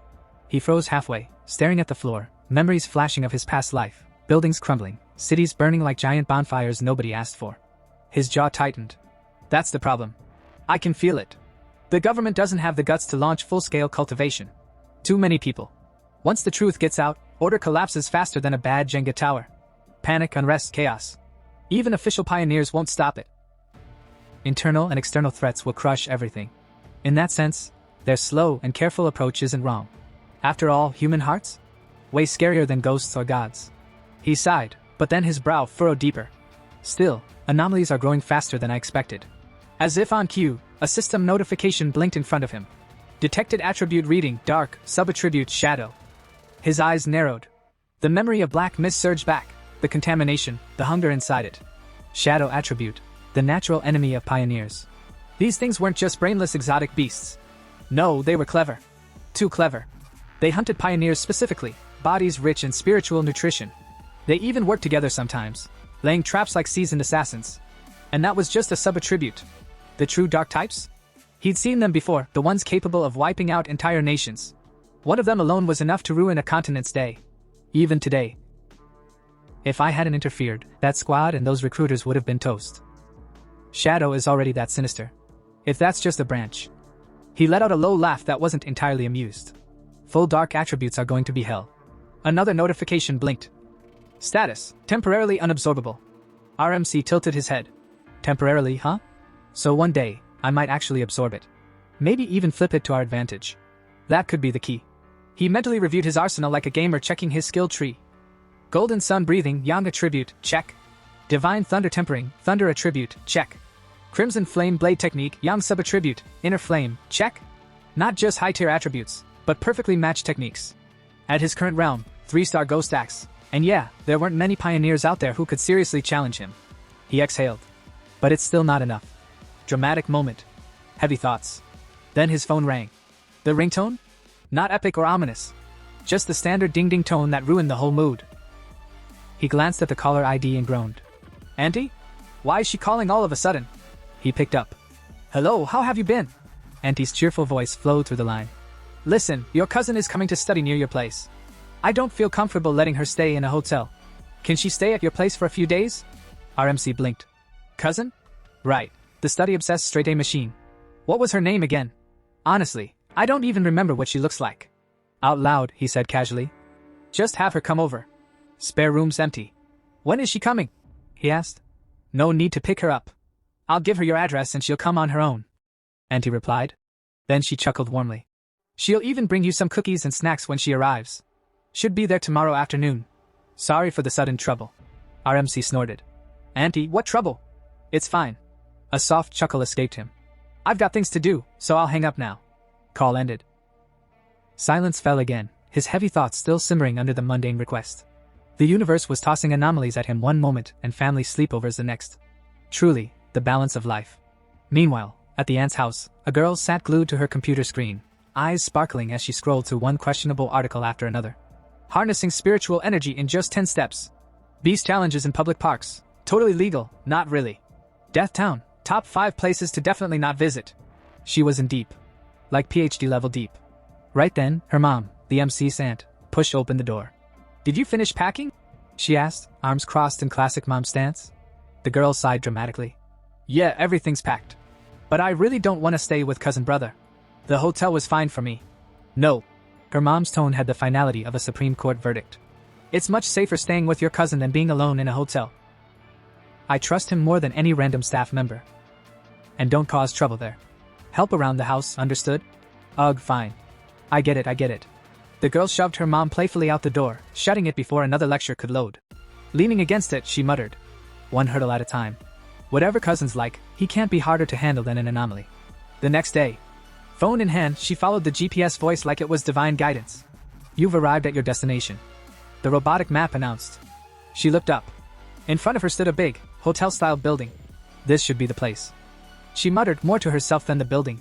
S1: He froze halfway, staring at the floor, memories flashing of his past life, buildings crumbling, cities burning like giant bonfires nobody asked for. His jaw tightened. That's the problem. I can feel it. The government doesn't have the guts to launch full-scale cultivation. Too many people. Once the truth gets out, order collapses faster than a bad Jenga tower. Panic, unrest, chaos. Even official pioneers won't stop it. Internal and external threats will crush everything. In that sense, their slow and careful approach isn't wrong. After all, human hearts? Way scarier than ghosts or gods. He sighed, but then his brow furrowed deeper. Still, anomalies are growing faster than I expected. As if on cue, a system notification blinked in front of him. Detected attribute reading, dark, subattribute, shadow. His eyes narrowed. The memory of black mist surged back, the contamination, the hunger inside it. Shadow attribute, the natural enemy of pioneers. These things weren't just brainless exotic beasts. No, they were clever. Too clever. They hunted pioneers specifically, bodies rich in spiritual nutrition. They even worked together sometimes, laying traps like seasoned assassins. And that was just a subattribute. The true dark types? He'd seen them before, the ones capable of wiping out entire nations. One of them alone was enough to ruin a continent's day. Even today. If I hadn't interfered, that squad and those recruiters would have been toast. Shadow is already that sinister. If that's just a branch. He let out a low laugh that wasn't entirely amused. Full dark attributes are going to be hell. Another notification blinked. Status, temporarily unabsorbable. RMC tilted his head. Temporarily, huh? So one day, I might actually absorb it. Maybe even flip it to our advantage. That could be the key. He mentally reviewed his arsenal like a gamer checking his skill tree. Golden Sun breathing, Yang attribute, check. Divine Thunder tempering, Thunder attribute, check. Crimson Flame blade technique, Yang subattribute, Inner Flame, check. Not just high-tier attributes, but perfectly matched techniques. At his current realm, 3-star Ghost Axe, and yeah, there weren't many pioneers out there who could seriously challenge him. He exhaled. But it's still not enough. Dramatic moment. Heavy thoughts. Then his phone rang. The ringtone? Not epic or ominous. Just the standard ding-ding tone that ruined the whole mood. He glanced at the caller ID and groaned. Auntie? Why is she calling all of a sudden? He picked up. Hello, how have you been? Auntie's cheerful voice flowed through the line. Listen, your cousin is coming to study near your place. I don't feel comfortable letting her stay in a hotel. Can she stay at your place for a few days? RMC blinked. Cousin? Right. The study-obsessed straight-A machine. What was her name again? Honestly, I don't even remember what she looks like. Out loud, he said casually. Just have her come over. Spare room's empty. When is she coming? He asked. No need to pick her up. I'll give her your address and she'll come on her own. Auntie replied. Then she chuckled warmly. She'll even bring you some cookies and snacks when she arrives. Should be there tomorrow afternoon. Sorry for the sudden trouble. RMC snorted. Auntie, what trouble? It's fine. A soft chuckle escaped him. I've got things to do, so I'll hang up now. Call ended. Silence fell again, his heavy thoughts still simmering under the mundane request. The universe was tossing anomalies at him one moment and family sleepovers the next. Truly, the balance of life. Meanwhile, at the aunt's house, a girl sat glued to her computer screen, eyes sparkling as she scrolled through one questionable article after another. Harnessing spiritual energy in just 10 steps. Beast challenges in public parks. Totally legal, not really. Death Town, top 5 places to definitely not visit. She was in deep. Like PhD level deep. Right then, her mom, the MC's aunt, pushed open the door. Did you finish packing? She asked, arms crossed in classic mom stance. The girl sighed dramatically. Yeah, everything's packed. But I really don't want to stay with cousin brother. The hotel was fine for me. No. Her mom's tone had the finality of a Supreme Court verdict. It's much safer staying with your cousin than being alone in a hotel. I trust him more than any random staff member. And don't cause trouble there. Help around the house, understood? Ugh, fine. I get it. The girl shoved her mom playfully out the door, shutting it before another lecture could load. Leaning against it, she muttered. One hurdle at a time. Whatever cousin's like, he can't be harder to handle than an anomaly. The next day, phone in hand, she followed the GPS voice like it was divine guidance. You've arrived at your destination. The robotic map announced. She looked up. In front of her stood a big, hotel-style building. This should be the place. She muttered more to herself than the building.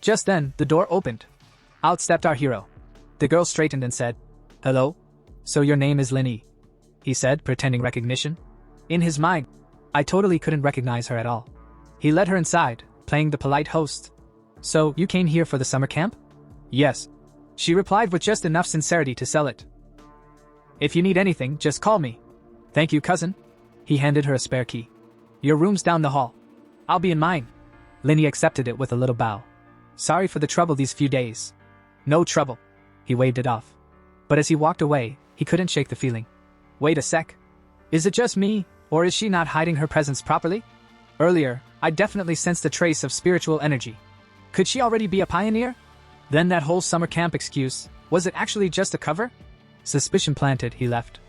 S1: Just then, the door opened. Out stepped our hero. The girl straightened and said, Hello? So your name is Linny? He said, pretending recognition. In his mind, I totally couldn't recognize her at all. He led her inside, playing the polite host. So, you came here for the summer camp? Yes. She replied with just enough sincerity to sell it. If you need anything, just call me. Thank you, cousin. He handed her a spare key. Your room's down the hall. I'll be in mine. Linny accepted it with a little bow. Sorry for the trouble these few days. No trouble. He waved it off. But as he walked away, he couldn't shake the feeling. Wait a sec. Is it just me, or is she not hiding her presence properly? Earlier, I definitely sensed a trace of spiritual energy. Could she already be a pioneer? Then that whole summer camp excuse, was it actually just a cover? Suspicion planted, he left.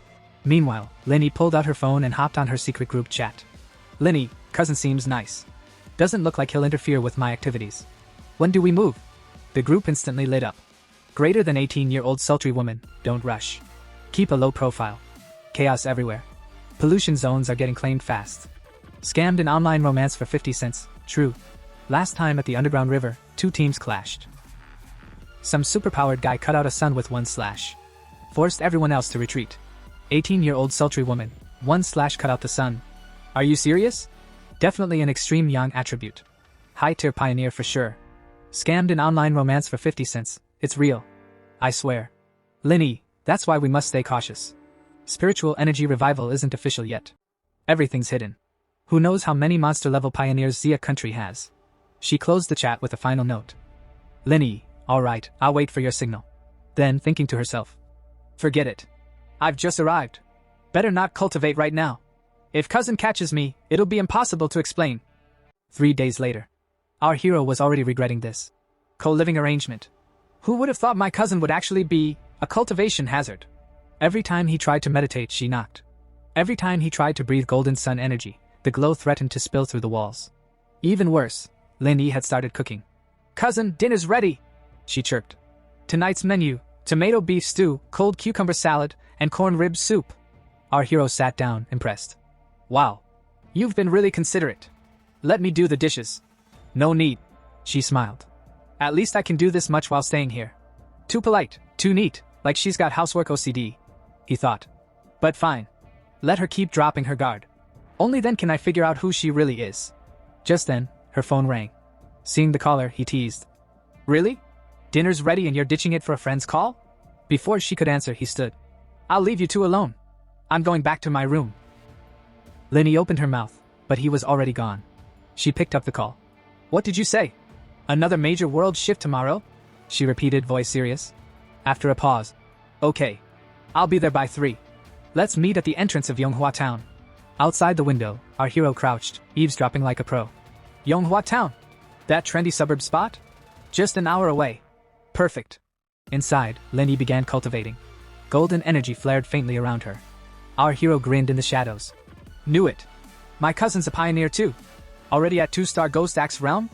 S1: Meanwhile, Lenny pulled out her phone and hopped on her secret group chat. Lenny, cousin seems nice. Doesn't look like he'll interfere with my activities. When do we move? The group instantly lit up. Greater than 18-year-old sultry woman, don't rush. Keep a low profile. Chaos everywhere. Pollution zones are getting claimed fast. Scammed in online romance for 50 cents, true. Last time at the underground river, 2 teams clashed. Some superpowered guy cut out a sun with 1 slash. Forced everyone else to retreat. 18-year-old sultry woman, 1 slash cut out the sun. Are you serious? Definitely an extreme young attribute. High-tier pioneer for sure. Scammed in online romance for 50 cents, it's real. I swear. Lenny, that's why we must stay cautious. Spiritual energy revival isn't official yet. Everything's hidden. Who knows how many monster-level pioneers Zia country has. She closed the chat with a final note. Lenny, alright, I'll wait for your signal. Then, thinking to herself. Forget it. I've just arrived. Better not cultivate right now. If cousin catches me, it'll be impossible to explain. 3 days later. Our hero was already regretting this. Co-living arrangement. Who would have thought my cousin would actually be a cultivation hazard? Every time he tried to meditate, she knocked. Every time he tried to breathe golden sun energy, the glow threatened to spill through the walls. Even worse, Lenny had started cooking. Cousin, dinner's ready, she chirped. Tonight's menu, tomato beef stew, cold cucumber salad, and corn rib soup. Our hero sat down, impressed. Wow. You've been really considerate. Let me do the dishes. No need, she smiled. At least I can do this much while staying here. Too polite, too neat, like she's got housework OCD, he thought. But fine. Let her keep dropping her guard. Only then can I figure out who she really is. Just then, her phone rang. Seeing the caller, he teased. Really? Dinner's ready and you're ditching it for a friend's call? Before she could answer, he stood. I'll leave you two alone. I'm going back to my room. Lenny opened her mouth, but he was already gone. She picked up the call. What did you say? Another major world shift tomorrow? She repeated, voice serious. After a pause. Okay. I'll be there by 3. Let's meet at the entrance of Yonghua Town. Outside the window, our hero crouched, eavesdropping like a pro. Yonghua Town? That trendy suburb spot? Just an hour away. Perfect. Inside, Lenny began cultivating. Golden energy flared faintly around her. Our hero grinned in the shadows. Knew it. My cousin's a pioneer too. Already at 2-star Ghost Axe realm?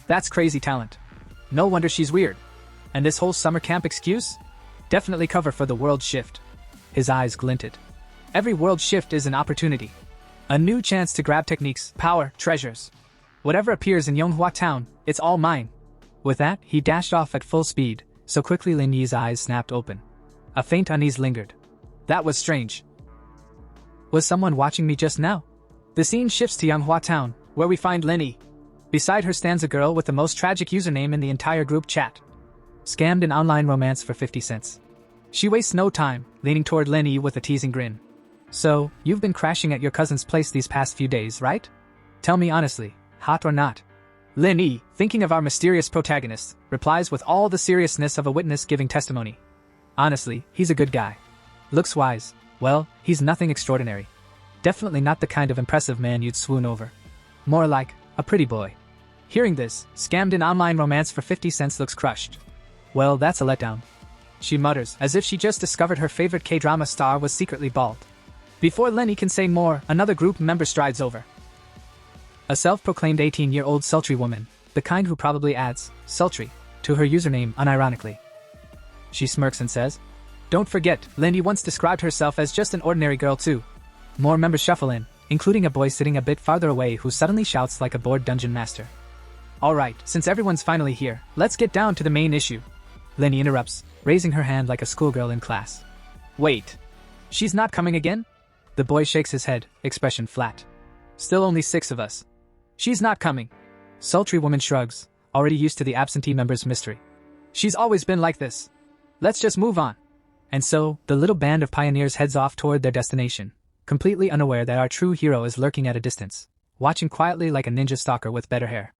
S1: That's crazy talent. No wonder she's weird. And this whole summer camp excuse? Definitely cover for the world shift. His eyes glinted. Every world shift is an opportunity. A new chance to grab techniques, power, treasures. Whatever appears in Yonghua Town, it's all mine. With that, he dashed off at full speed, so quickly Lin Yi's eyes snapped open. A faint unease lingered. That was strange. Was someone watching me just now? The scene shifts to Yonghua Town, where we find Lenny. Beside her stands a girl with the most tragic username in the entire group chat. Scammed in online romance for 50 cents. She wastes no time, leaning toward Lenny with a teasing grin. So, you've been crashing at your cousin's place these past few days, right? Tell me honestly, hot or not? Lenny, thinking of our mysterious protagonist, replies with all the seriousness of a witness giving testimony. Honestly, he's a good guy. Looks wise. Well, he's nothing extraordinary. Definitely not the kind of impressive man you'd swoon over. More like a pretty boy. Hearing this, scammed in online romance for 50 cents looks crushed. Well, that's a letdown. She mutters, as if she just discovered her favorite K-drama star was secretly bald. Before Lenny can say more, another group member strides over. A self-proclaimed 18-year-old sultry woman, the kind who probably adds sultry to her username unironically. She smirks and says, Don't forget, Lenny once described herself as just an ordinary girl too. More members shuffle in, including a boy sitting a bit farther away who suddenly shouts like a bored dungeon master. Alright, since everyone's finally here, let's get down to the main issue. Lenny interrupts, raising her hand like a schoolgirl in class. Wait. She's not coming again? The boy shakes his head, expression flat. Still only 6 of us. She's not coming. Sultry woman shrugs, already used to the absentee member's mystery. She's always been like this. Let's just move on. And so, the little band of pioneers heads off toward their destination, completely unaware that our true hero is lurking at a distance, watching quietly like a ninja stalker with better hair.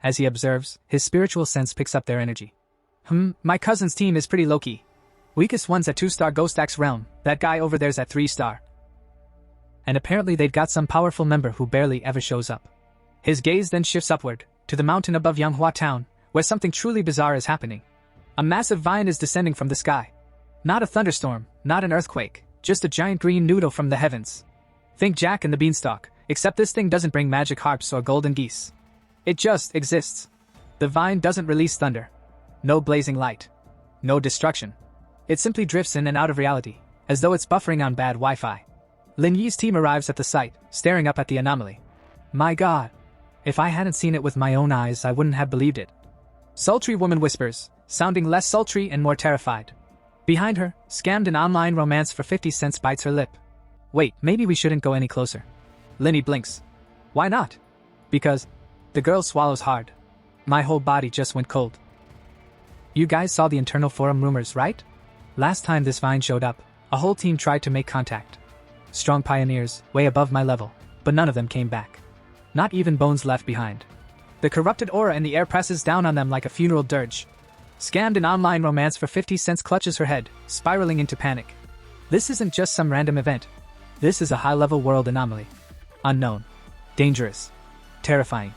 S1: As he observes, his spiritual sense picks up their energy. My cousin's team is pretty low-key. Weakest one's at 2-star Ghost Axe realm, that guy over there's at 3-star. And apparently they've got some powerful member who barely ever shows up. His gaze then shifts upward, to the mountain above Yanghua town, where something truly bizarre is happening. A massive vine is descending from the sky. Not a thunderstorm, not an earthquake, just a giant green noodle from the heavens. Think Jack and the Beanstalk, except this thing doesn't bring magic harps or golden geese. It just exists. The vine doesn't release thunder. No blazing light. No destruction. It simply drifts in and out of reality, as though it's buffering on bad Wi-Fi. Lin Yi's team arrives at the site, staring up at the anomaly. My god. If I hadn't seen it with my own eyes, I wouldn't have believed it. Sultry woman whispers, sounding less sultry and more terrified. Behind her, scammed an online romance for 50 cents bites her lip. Wait, maybe we shouldn't go any closer. Linny blinks. Why not? Because. The girl swallows hard. My whole body just went cold. You guys saw the internal forum rumors, right? Last time this vine showed up, a whole team tried to make contact. Strong pioneers, way above my level, but none of them came back. Not even bones left behind. The corrupted aura in the air presses down on them like a funeral dirge. Scammed an online romance for 50 cents clutches her head, spiraling into panic. This isn't just some random event. This is a high-level world anomaly. Unknown. Dangerous. Terrifying.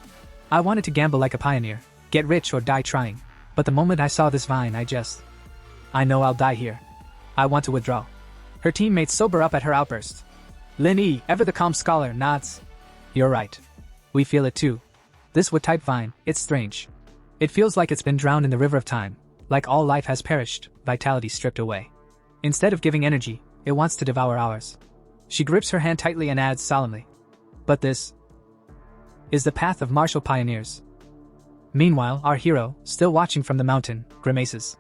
S1: I wanted to gamble like a pioneer, get rich or die trying, but the moment I saw this vine I know I'll die here. I want to withdraw. Her teammates sober up at her outburst. Lin Yi, ever the calm scholar, nods. You're right. We feel it too. This wood-type vine, it's strange. It feels like it's been drowned in the river of time, like all life has perished, vitality stripped away. Instead of giving energy, it wants to devour ours. She grips her hand tightly and adds solemnly. But this is the path of martial pioneers. Meanwhile, our hero, still watching from the mountain, grimaces.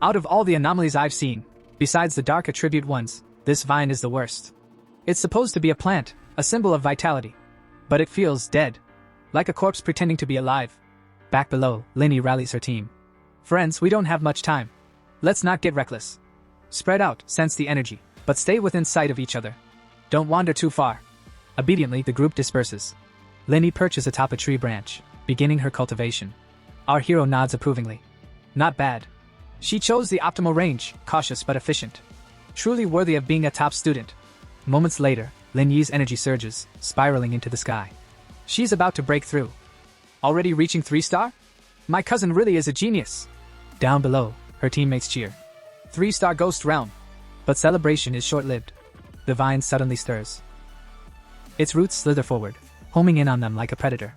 S1: Out of all the anomalies I've seen, besides the dark attribute ones, this vine is the worst. It's supposed to be a plant, a symbol of vitality. But it feels dead. Like a corpse pretending to be alive. Back below, Linny rallies her team. Friends, we don't have much time. Let's not get reckless. Spread out, sense the energy, but stay within sight of each other. Don't wander too far. Obediently, the group disperses. Linny perches atop a tree branch, beginning her cultivation. Our hero nods approvingly. Not bad. She chose the optimal range, cautious but efficient. Truly worthy of being a top student. Moments later, Lin Yi's energy surges, spiraling into the sky. She's about to break through. Already reaching 3-star? My cousin really is a genius. Down below, her teammates cheer. 3-star Ghost Realm. But celebration is short-lived. The vine suddenly stirs. Its roots slither forward, homing in on them like a predator.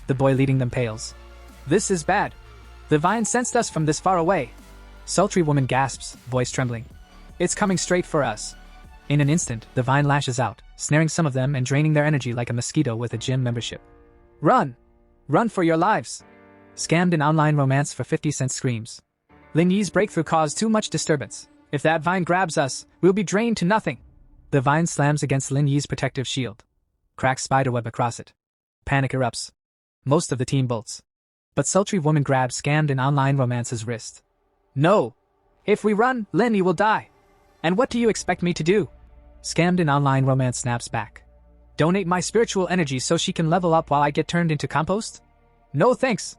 S1: The boy leading them pales. This is bad. The vine sensed us from this far away. Sultry woman gasps, voice trembling. It's coming straight for us. In an instant, the vine lashes out, snaring some of them and draining their energy like a mosquito with a gym membership. Run! Run for your lives! Scammed an online romance for 50 cents screams. Lin Yi's breakthrough caused too much disturbance. If that vine grabs us, we'll be drained to nothing. The vine slams against Lin Yi's protective shield. Cracks spiderweb across it. Panic erupts. Most of the team bolts. But sultry woman grabs Scammed an online romance's wrist. No! If we run, Lin Yi will die. And what do you expect me to do? Scammed an online romance snaps back. Donate my spiritual energy so she can level up while I get turned into compost? No thanks.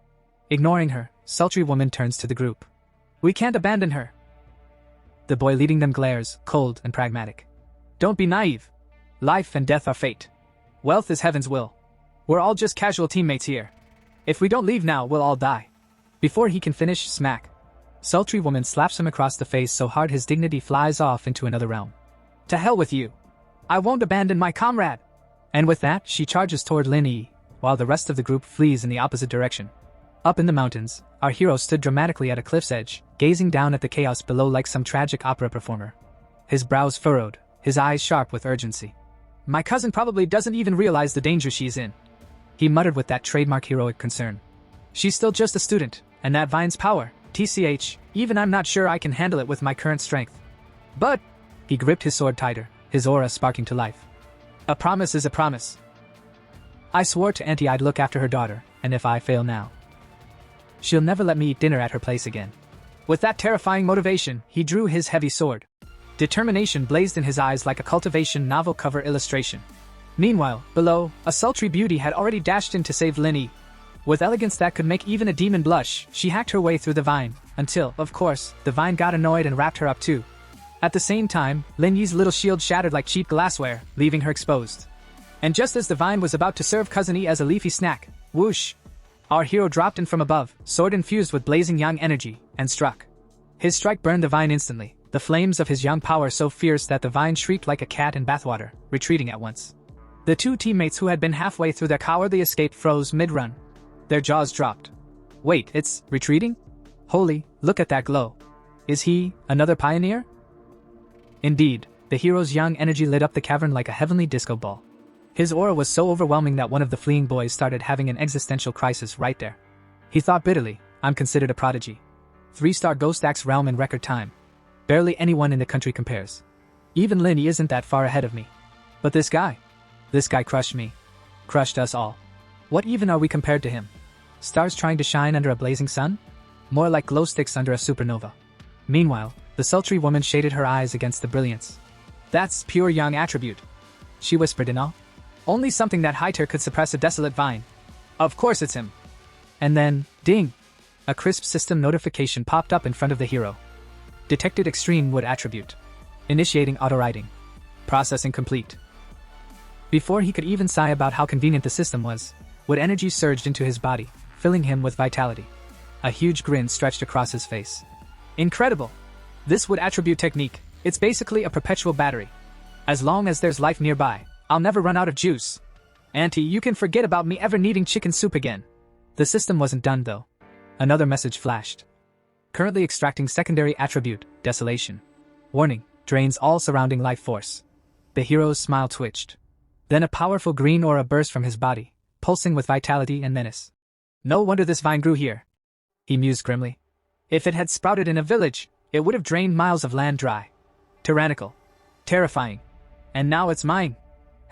S1: Ignoring her, sultry woman turns to the group. We can't abandon her. The boy leading them glares, cold and pragmatic. Don't be naive. Life and death are fate. Wealth is heaven's will. We're all just casual teammates here. If we don't leave now, we'll all die. Before he can finish, smack. Sultry woman slaps him across the face so hard his dignity flies off into another realm. To hell with you. I won't abandon my comrade. And with that, she charges toward Lin Yi, while the rest of the group flees in the opposite direction. Up in the mountains, our hero stood dramatically at a cliff's edge, gazing down at the chaos below like some tragic opera performer. His brows furrowed, his eyes sharp with urgency. My cousin probably doesn't even realize the danger she's in. He muttered with that trademark heroic concern. She's still just a student, and that vine's power, TCH, even I'm not sure I can handle it with my current strength. But, he gripped his sword tighter, his aura sparking to life. A promise is a promise. I swore to Auntie I'd look after her daughter, and if I fail now, she'll never let me eat dinner at her place again. With that terrifying motivation, he drew his heavy sword. Determination blazed in his eyes like a Cultivation novel cover illustration. Meanwhile, below, a sultry beauty had already dashed in to save Lin Yi. With elegance that could make even a demon blush, she hacked her way through the vine, until, of course, the vine got annoyed and wrapped her up too, At the same time, Lin Yi's little shield shattered like cheap glassware, leaving her exposed. And just as the vine was about to serve Cousin Yi as a leafy snack, whoosh! Our hero dropped in from above, sword infused with blazing yang energy, and struck. His strike burned the vine instantly, the flames of his yang power so fierce that the vine shrieked like a cat in bathwater, retreating at once. The two teammates who had been halfway through their cowardly escape froze mid-run. Their jaws dropped. Wait, it's retreating? Holy, look at that glow. Is he another pioneer? Indeed, the hero's yang energy lit up the cavern like a heavenly disco ball. His aura was so overwhelming that one of the fleeing boys started having an existential crisis right there. He thought bitterly, I'm considered a prodigy. 3-star Ghost Axe realm in record time. Barely anyone in the country compares. Even Lin Yi isn't that far ahead of me. But this guy crushed me. Crushed us all. What even are we compared to him? Stars trying to shine under a blazing sun? More like glow sticks under a supernova. Meanwhile, the sultry woman shaded her eyes against the brilliance. That's pure yang attribute, she whispered in awe. Only something that high-tier could suppress a desolate vine. Of course it's him. And then, ding! A crisp system notification popped up in front of the hero. Detected extreme wood attribute. Initiating auto-writing. Processing complete. Before he could even sigh about how convenient the system was, wood energy surged into his body, filling him with vitality. A huge grin stretched across his face. Incredible! This wood attribute technique, it's basically a perpetual battery. As long as there's life nearby, I'll never run out of juice. Auntie, you can forget about me ever needing chicken soup again. The system wasn't done though. Another message flashed. Currently extracting secondary attribute, desolation. Warning, drains all surrounding life force. The hero's smile twitched. Then a powerful green aura burst from his body, pulsing with vitality and menace. No wonder this vine grew here, he mused grimly. If it had sprouted in a village, it would have drained miles of land dry. Tyrannical. Terrifying. And now it's mine.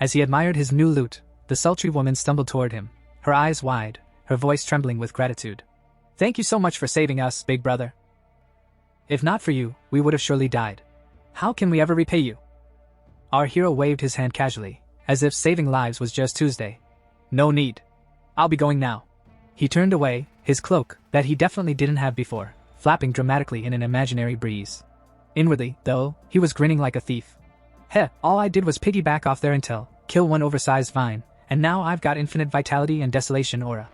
S1: As he admired his new loot, the sultry woman stumbled toward him, her eyes wide, her voice trembling with gratitude. Thank you so much for saving us, big brother. If not for you, we would have surely died. How can we ever repay you? Our hero waved his hand casually, as if saving lives was just Tuesday. No need. I'll be going now. He turned away, his cloak, that he definitely didn't have before, flapping dramatically in an imaginary breeze. Inwardly, though, he was grinning like a thief. Heh, all I did was piggyback off their intel, kill one oversized vine, and now I've got infinite vitality and desolation aura.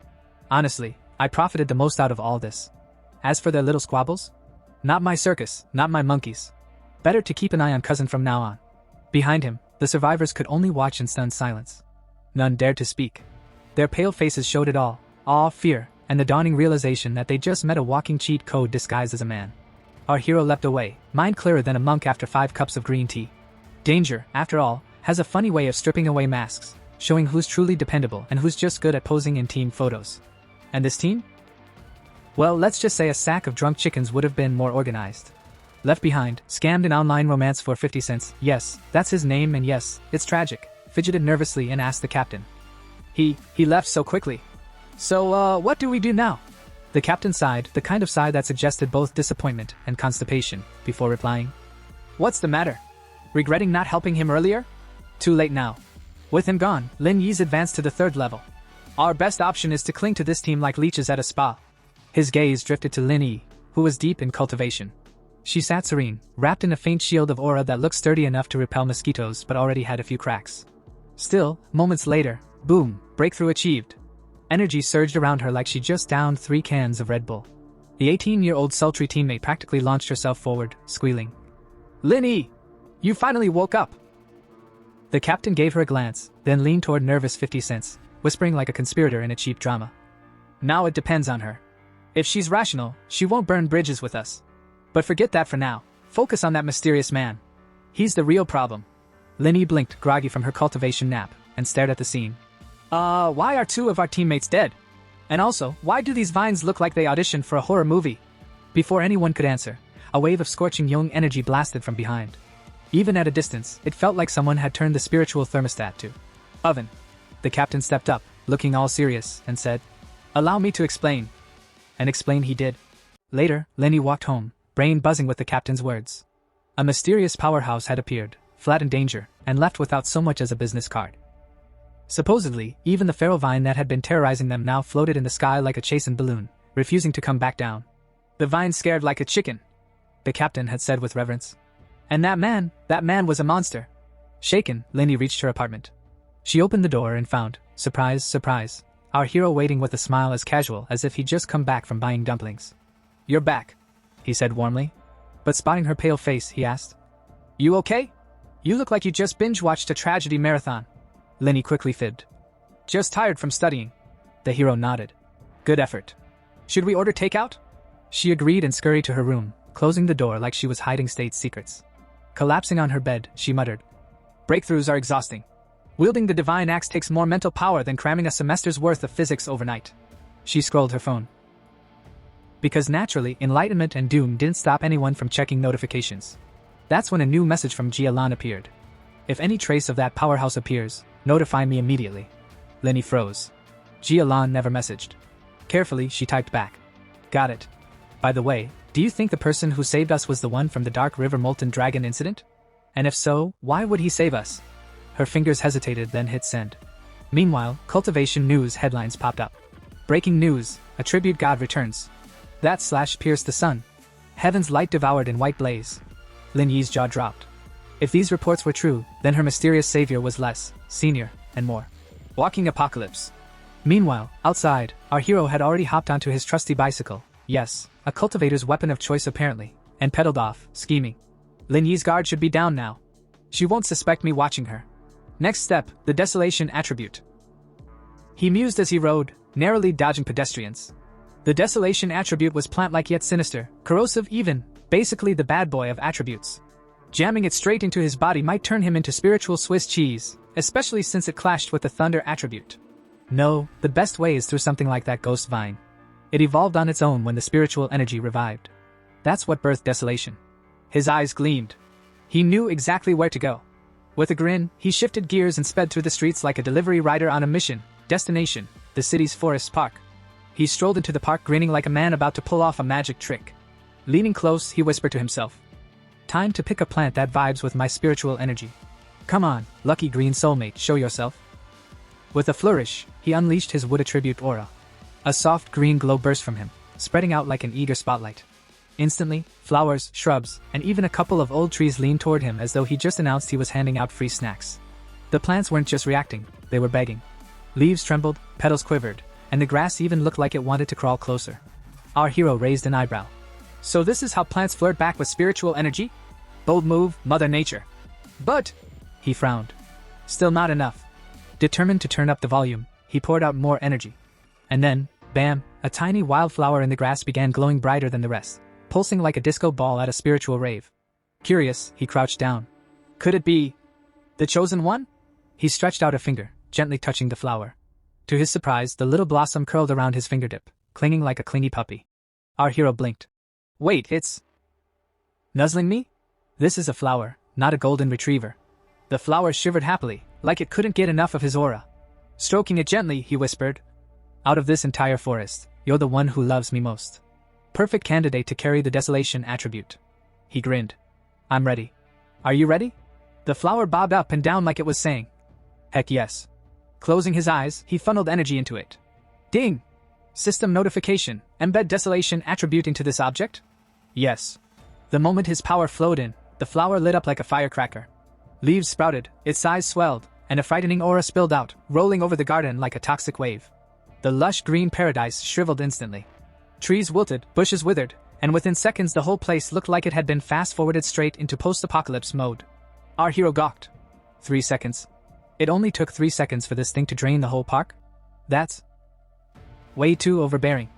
S1: Honestly, I profited the most out of all this. As for their little squabbles? Not my circus, not my monkeys. Better to keep an eye on cousin from now on. Behind him, the survivors could only watch in stunned silence. None dared to speak. Their pale faces showed it all, awe, fear, and the dawning realization that they just met a walking cheat code disguised as a man. Our hero leapt away, mind clearer than a monk after 5 cups of green tea. Danger, after all, has a funny way of stripping away masks, showing who's truly dependable and who's just good at posing in team photos. And this team? Well, let's just say a sack of drunk chickens would have been more organized. Left behind, scammed an online romance for 50 cents, yes, that's his name and yes, it's tragic, fidgeted nervously and asked the captain. He left so quickly. So, what do we do now? The captain sighed, the kind of sigh that suggested both disappointment and constipation, before replying. What's the matter? Regretting not helping him earlier? Too late now. With him gone, Lin Yi's advanced to the 3rd level. Our best option is to cling to this team like leeches at a spa. His gaze drifted to Lin Yi, who was deep in cultivation. She sat serene, wrapped in a faint shield of aura that looked sturdy enough to repel mosquitoes but already had a few cracks. Still, moments later, boom, breakthrough achieved. Energy surged around her like she just downed 3 cans of Red Bull. The 18-year-old sultry teammate practically launched herself forward, squealing. Lin Yi! You finally woke up! The captain gave her a glance, then leaned toward nervous 50 cents, whispering like a conspirator in a cheap drama. Now it depends on her. If she's rational, she won't burn bridges with us. But forget that for now. Focus on that mysterious man. He's the real problem. Lin Yi blinked, groggy from her cultivation nap, and stared at the scene. Why are 2 of our teammates dead? And also, why do these vines look like they auditioned for a horror movie? Before anyone could answer, a wave of scorching yang energy blasted from behind. Even at a distance, it felt like someone had turned the spiritual thermostat to oven. The captain stepped up, looking all serious, and said, Allow me to explain. And explain he did. Later, Lin Yi walked home, brain buzzing with the captain's words. A mysterious powerhouse had appeared, flat in danger, and left without so much as a business card. Supposedly, even the feral vine that had been terrorizing them now floated in the sky like a chastened balloon, refusing to come back down. The vine scared like a chicken, the captain had said with reverence. And that man was a monster. Shaken, Lindy reached her apartment. She opened the door and found, surprise, surprise, our hero waiting with a smile as casual as if he'd just come back from buying dumplings. "You're back," he said warmly. But spotting her pale face, he asked, "You okay? You look like you just binge-watched a tragedy marathon." Lindy quickly fibbed. "Just tired from studying." The hero nodded. "Good effort. Should we order takeout?" She agreed and scurried to her room, closing the door like she was hiding state secrets. Collapsing on her bed, she muttered, "Breakthroughs are exhausting. Wielding the divine axe takes more mental power than cramming a semester's worth of physics overnight." She scrolled her phone. Because naturally, enlightenment and doom didn't stop anyone from checking notifications. That's when a new message from Yahello appeared. "If any trace of that powerhouse appears, notify me immediately." Lenny froze. Yahello never messaged. Carefully, she typed back, "Got it. By the way, do you think the person who saved us was the one from the Dark River Molten Dragon incident? And if so, why would he save us?" Her fingers hesitated, then hit send. Meanwhile, Cultivation news headlines popped up. "Breaking news, a tribute god returns. That slash pierced the sun. Heaven's light devoured in white blaze." Lin Yi's jaw dropped. If these reports were true, then her mysterious savior was less, senior, and more. Walking apocalypse. Meanwhile, outside, our hero had already hopped onto his trusty bicycle, yes, a cultivator's weapon of choice apparently, and pedaled off, scheming. Lin Yi's guard should be down now. She won't suspect me watching her. Next step, the desolation attribute. He mused as he rode, narrowly dodging pedestrians. The desolation attribute was plant-like yet sinister, corrosive even, basically the bad boy of attributes. Jamming it straight into his body might turn him into spiritual Swiss cheese, especially since it clashed with the thunder attribute. No, the best way is through something like that ghost vine. It evolved on its own when the spiritual energy revived. That's what birthed desolation. His eyes gleamed. He knew exactly where to go. With a grin, he shifted gears and sped through the streets like a delivery rider on a mission. Destination, the city's forest park. He strolled into the park grinning like a man about to pull off a magic trick. Leaning close, he whispered to himself, "Time to pick a plant that vibes with my spiritual energy. Come on, lucky green soulmate, show yourself." With a flourish, he unleashed his wood attribute aura. A soft green glow burst from him, spreading out like an eager spotlight. Instantly, flowers, shrubs, and even a couple of old trees leaned toward him as though he just announced he was handing out free snacks. The plants weren't just reacting, they were begging. Leaves trembled, petals quivered, and the grass even looked like it wanted to crawl closer. Our hero raised an eyebrow. "So this is how plants flirt back with spiritual energy? Bold move, Mother Nature." "But," he frowned. Still not enough. Determined to turn up the volume, he poured out more energy. And then, bam, a tiny wildflower in the grass began glowing brighter than the rest, pulsing like a disco ball at a spiritual rave. Curious, he crouched down. Could it be the chosen one? He stretched out a finger, gently touching the flower. To his surprise, the little blossom curled around his fingertip, clinging like a clingy puppy. Our hero blinked. "Wait, it's nuzzling me? This is a flower, not a golden retriever." The flower shivered happily, like it couldn't get enough of his aura. Stroking it gently, he whispered, "Out of this entire forest, you're the one who loves me most. Perfect candidate to carry the desolation attribute." He grinned. "I'm ready. Are you ready?" The flower bobbed up and down like it was saying, "Heck yes." Closing his eyes, he funneled energy into it. Ding! System notification, embed desolation attribute into this object? Yes. The moment his power flowed in, the flower lit up like a firecracker. Leaves sprouted, its size swelled, and a frightening aura spilled out, rolling over the garden like a toxic wave. The lush green paradise shriveled instantly. Trees wilted, bushes withered, and within seconds the whole place looked like it had been fast-forwarded straight into post-apocalypse mode. Our hero gawked. 3 seconds. It only took 3 seconds for this thing to drain the whole park? That's way too overbearing.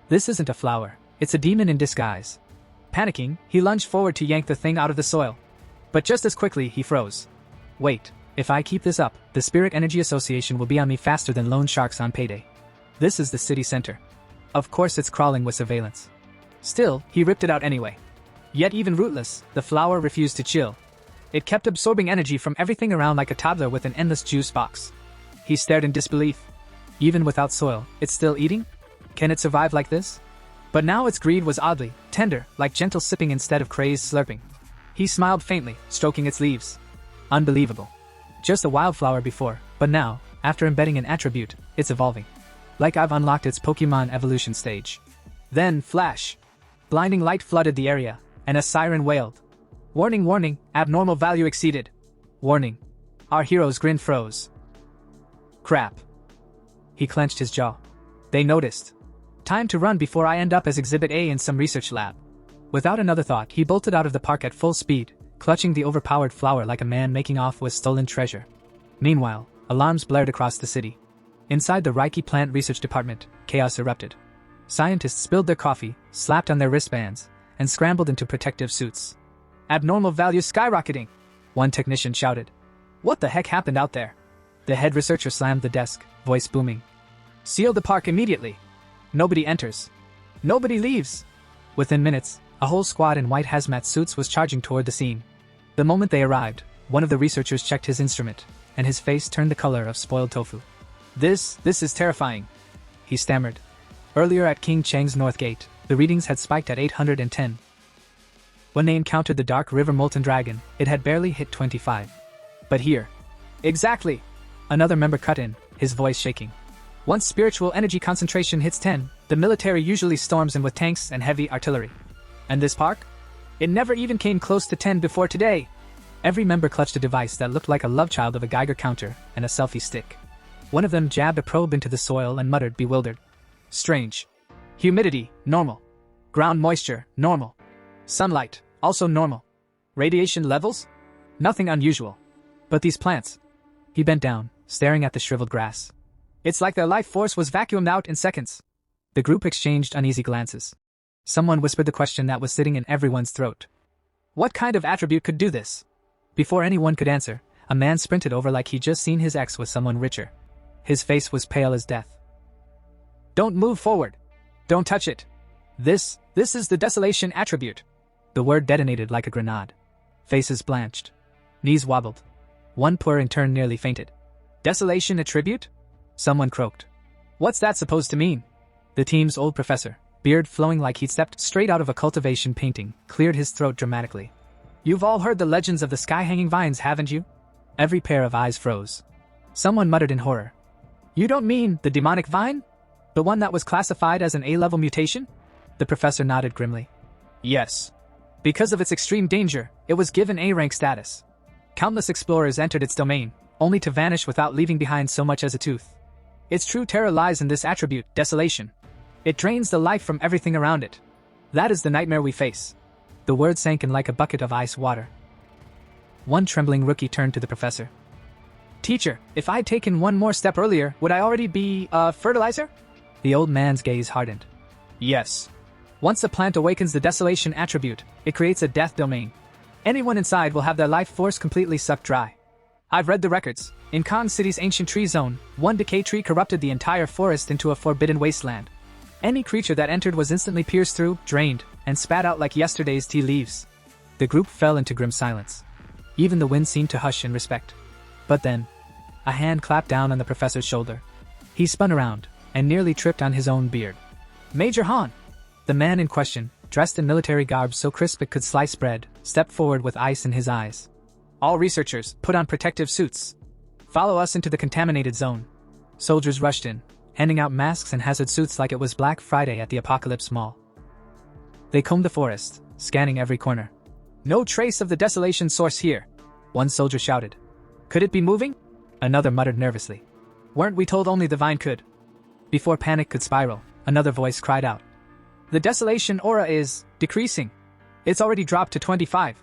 S1: This isn't a flower, it's a demon in disguise. Panicking, he lunged forward to yank the thing out of the soil. But just as quickly, he froze. Wait, if I keep this up, the Spirit Energy Association will be on me faster than loan sharks on payday. This is the city center. Of course it's crawling with surveillance. Still, he ripped it out anyway. Yet even rootless, the flower refused to chill. It kept absorbing energy from everything around like a toddler with an endless juice box. He stared in disbelief. Even without soil, it's still eating? Can it survive like this? But now its greed was oddly tender, like gentle sipping instead of crazed slurping. He smiled faintly, stroking its leaves. Unbelievable. Just a wildflower before, but now, after embedding an attribute, it's evolving. Like I've unlocked its Pokemon evolution stage. Then, flash. Blinding light flooded the area, and a siren wailed. Warning, warning, abnormal value exceeded. Warning. Our hero's grin froze. Crap. He clenched his jaw. They noticed. Time to run before I end up as Exhibit A in some research lab. Without another thought, he bolted out of the park at full speed, clutching the overpowered flower like a man making off with stolen treasure. Meanwhile, alarms blared across the city. Inside the Reiki Plant Research Department, chaos erupted. Scientists spilled their coffee, slapped on their wristbands, and scrambled into protective suits. Abnormal values skyrocketing! One technician shouted. What the heck happened out there? The head researcher slammed the desk, voice booming. Seal the park immediately! Nobody enters. Nobody leaves! Within minutes, a whole squad in white hazmat suits was charging toward the scene. The moment they arrived, one of the researchers checked his instrument, and his face turned the color of spoiled tofu. This is terrifying, he stammered. Earlier at King Cheng's North Gate, the readings had spiked at 810. When they encountered the Dark River Molten Dragon, it had barely hit 25. But here... Exactly! Another member cut in, his voice shaking. Once spiritual energy concentration hits 10, the military usually storms in with tanks and heavy artillery. And this park? It never even came close to 10 before today. Every member clutched a device that looked like a love child of a Geiger counter and a selfie stick. One of them jabbed a probe into the soil and muttered, bewildered. Strange. Humidity, normal. Ground moisture, normal. Sunlight, also normal. Radiation levels? Nothing unusual. But these plants. He bent down, staring at the shriveled grass. It's like their life force was vacuumed out in seconds. The group exchanged uneasy glances. Someone whispered the question that was sitting in everyone's throat. What kind of attribute could do this? Before anyone could answer, a man sprinted over like he'd just seen his ex with someone richer. His face was pale as death. Don't move forward. Don't touch it. This is the desolation attribute. The word detonated like a grenade. Faces blanched. Knees wobbled. One poor intern nearly fainted. Desolation attribute? Someone croaked. What's that supposed to mean? The team's old professor, beard flowing like he'd stepped straight out of a Cultivation painting, cleared his throat dramatically. You've all heard the legends of the sky-hanging vines, haven't you? Every pair of eyes froze. Someone muttered in horror. You don't mean the demonic vine? The one that was classified as an A-level mutation? The professor nodded grimly. Yes. Because of its extreme danger, it was given A-rank status. Countless explorers entered its domain, only to vanish without leaving behind so much as a tooth. Its true terror lies in this attribute, desolation. It drains the life from everything around it. That is the nightmare we face. The word sank in like a bucket of ice water. One trembling rookie turned to the professor. Teacher, if I'd taken one more step earlier, would I already be, fertilizer? The old man's gaze hardened. Yes. Once a plant awakens the desolation attribute, it creates a death domain. Anyone inside will have their life force completely sucked dry. I've read the records. In Kong City's ancient tree zone, one decay tree corrupted the entire forest into a forbidden wasteland. Any creature that entered was instantly pierced through, drained, and spat out like yesterday's tea leaves. The group fell into grim silence. Even the wind seemed to hush in respect. But then, a hand clapped down on the professor's shoulder. He spun around, and nearly tripped on his own beard. Major Han! The man in question, dressed in military garb so crisp it could slice bread, stepped forward with ice in his eyes. All researchers, put on protective suits. Follow us into the contaminated zone. Soldiers rushed in, handing out masks and hazard suits like it was Black Friday at the Apocalypse Mall. They combed the forest, scanning every corner. No trace of the desolation source here, one soldier shouted. Could it be moving? Another muttered nervously. Weren't we told only the vine could? Before panic could spiral, another voice cried out. The desolation aura is decreasing. It's already dropped to 25.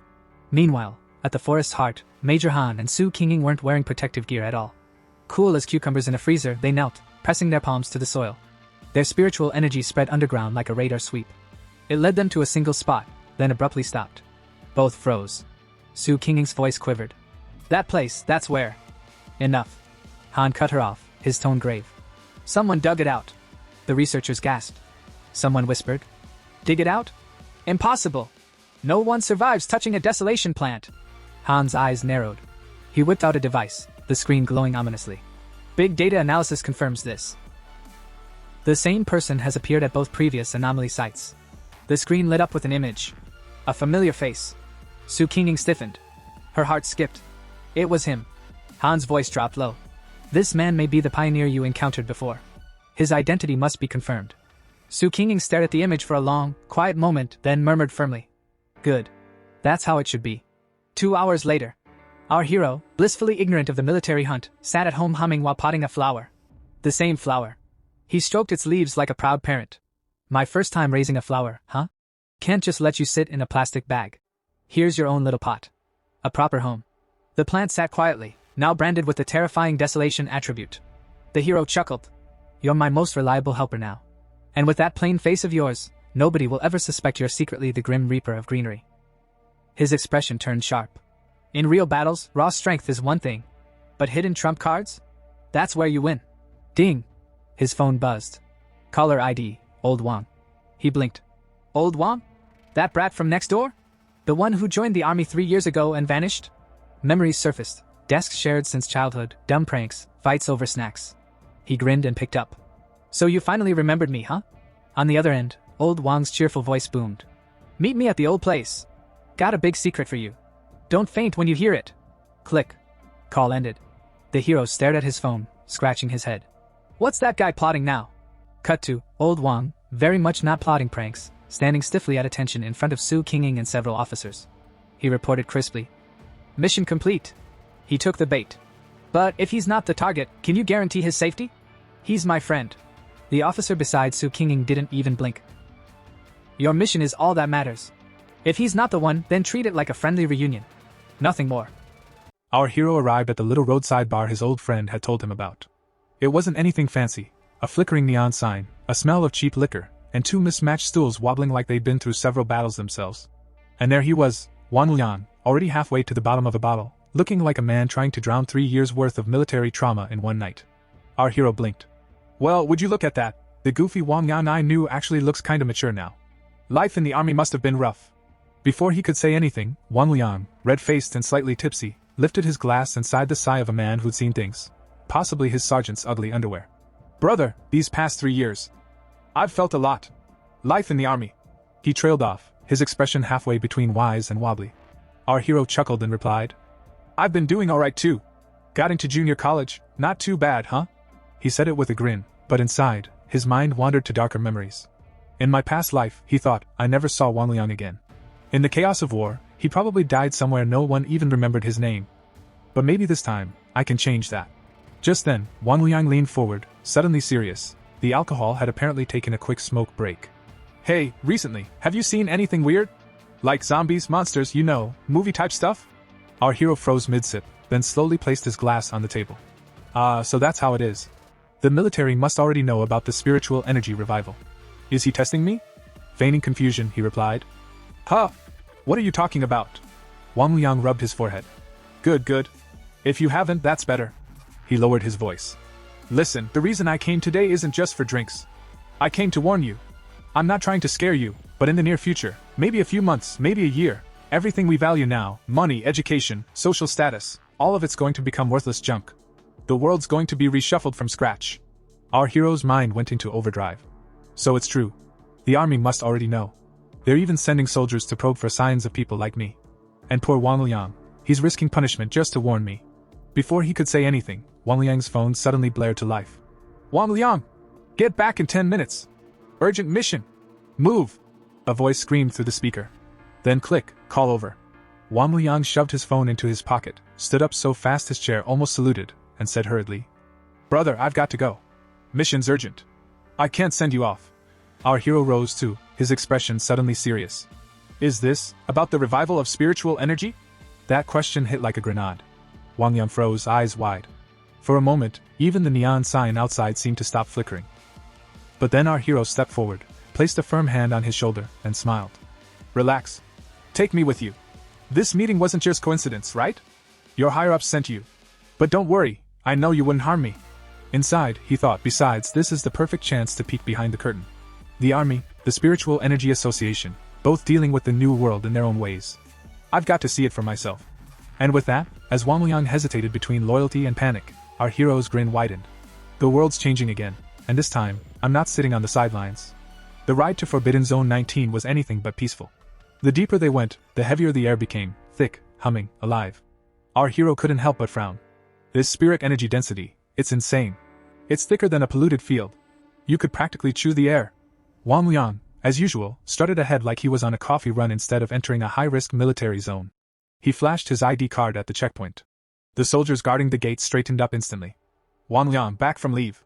S1: Meanwhile, at the forest's heart, Major Han and Su Qinging weren't wearing protective gear at all. Cool as cucumbers in a freezer, they knelt, pressing their palms to the soil. Their spiritual energy spread underground like a radar sweep. It led them to a single spot, then abruptly stopped. Both froze. Su Qinging's voice quivered. That place, that's where. Enough. Han cut her off, his tone grave. Someone dug it out. The researchers gasped. Someone whispered. Dig it out? Impossible. No one survives touching a desolation plant. Han's eyes narrowed. He whipped out a device, the screen glowing ominously. Big data analysis confirms this. The same person has appeared at both previous anomaly sites. The screen lit up with an image. A familiar face. Su Qinging stiffened. Her heart skipped. It was him. Han's voice dropped low. This man may be the pioneer you encountered before. His identity must be confirmed. Su Qinging stared at the image for a long, quiet moment, then murmured firmly. Good. That's how it should be. 2 hours later, our hero, blissfully ignorant of the military hunt, sat at home humming while potting a flower. The same flower. He stroked its leaves like a proud parent. My first time raising a flower, huh? Can't just let you sit in a plastic bag. Here's your own little pot. A proper home. The plant sat quietly, now branded with the terrifying desolation attribute. The hero chuckled. You're my most reliable helper now. And with that plain face of yours, nobody will ever suspect you're secretly the grim reaper of greenery. His expression turned sharp. In real battles, raw strength is one thing. But hidden trump cards? That's where you win. Ding! His phone buzzed. Caller ID, Old Wong. He blinked. Old Wong? That brat from next door? The one who joined the army 3 years ago and vanished? Memories surfaced. Desks shared since childhood, dumb pranks, fights over snacks. He grinned and picked up. So you finally remembered me, huh? On the other end, Old Wong's cheerful voice boomed. Meet me at the old place. Got a big secret for you. Don't faint when you hear it. Click. Call ended. The hero stared at his phone, scratching his head. What's that guy plotting now? Cut to Old Wong, very much not plotting pranks, standing stiffly at attention in front of Su Qinging and several officers. He reported crisply. Mission complete. He took the bait. But if he's not the target, can you guarantee his safety? He's my friend. The officer beside Su Qinging didn't even blink. Your mission is all that matters. If he's not the one, then treat it like a friendly reunion. Nothing more.
S2: Our hero arrived at the little roadside bar his old friend had told him about. It wasn't anything fancy. A flickering neon sign, a smell of cheap liquor, and 2 mismatched stools wobbling like they'd been through several battles themselves. And there he was, Wong Yang, already halfway to the bottom of a bottle, looking like a man trying to drown 3 years' worth of military trauma in one night. Our hero blinked. Well, would you look at that? The goofy Wong Yang I knew actually looks kinda mature now. Life in the army must have been rough. Before he could say anything, Wong Yang, red-faced and slightly tipsy, lifted his glass and sighed the sigh of a man who'd seen things. Possibly his sergeant's ugly underwear. Brother, these past 3 years, I've felt a lot. Life in the army. He trailed off, his expression halfway between wise and wobbly. Our hero chuckled and replied, I've been doing alright too. Got into junior college, not too bad, huh? He said it with a grin, but inside, his mind wandered to darker memories. In my past life, he thought, I never saw Wong Yang again. In the chaos of war, he probably died somewhere no one even remembered his name. But maybe this time, I can change that. Just then, Wong Yang leaned forward, suddenly serious. The alcohol had apparently taken a quick smoke break. Hey, recently, have you seen anything weird? Like zombies, monsters, you know, movie-type stuff? Our hero froze mid-sip, then slowly placed his glass on the table. So that's how it is. The military must already know about the spiritual energy revival. Is he testing me? Feigning confusion, he replied. Huh? What are you talking about? Wong Yang rubbed his forehead. Good. If you haven't, that's better. He lowered his voice. Listen, the reason I came today isn't just for drinks. I came to warn you. I'm not trying to scare you, but in the near future, maybe a few months, maybe a year, everything we value now, money, education, social status, all of it's going to become worthless junk. The world's going to be reshuffled from scratch. Our hero's mind went into overdrive. So it's true. The army must already know. They're even sending soldiers to probe for signs of people like me. And poor Wong Yang, he's risking punishment just to warn me. Before he could say anything, Wong Yang's phone suddenly blared to life. Wong Yang! Get back in 10 minutes! Urgent mission! Move! A voice screamed through the speaker. Then click, call over. Wong Yang shoved his phone into his pocket, stood up so fast his chair almost saluted, and said hurriedly, Brother, I've got to go. Mission's urgent. I can't send you off. Our hero rose too, his expression suddenly serious. Is this about the revival of spiritual energy? That question hit like a grenade. Wong Yang froze, eyes wide. For a moment, even the neon sign outside seemed to stop flickering. But then our hero stepped forward, placed a firm hand on his shoulder, and smiled. Relax. Take me with you. This meeting wasn't just coincidence, right? Your higher-ups sent you. But don't worry, I know you wouldn't harm me. Inside, he thought, besides, this is the perfect chance to peek behind the curtain. The army, the Spiritual Energy Association, both dealing with the new world in their own ways. I've got to see it for myself. And with that, as Wong Yang hesitated between loyalty and panic, our hero's grin widened. The world's changing again, and this time, I'm not sitting on the sidelines. The ride to Forbidden Zone 19 was anything but peaceful. The deeper they went, the heavier the air became, thick, humming, alive. Our hero couldn't help but frown. This spirit energy density, it's insane. It's thicker than a polluted field. You could practically chew the air. Wong Yang, as usual, strutted ahead like he was on a coffee run instead of entering a high-risk military zone. He flashed his ID card at the checkpoint. The soldiers guarding the gate straightened up instantly. Wong Yang, back from leave.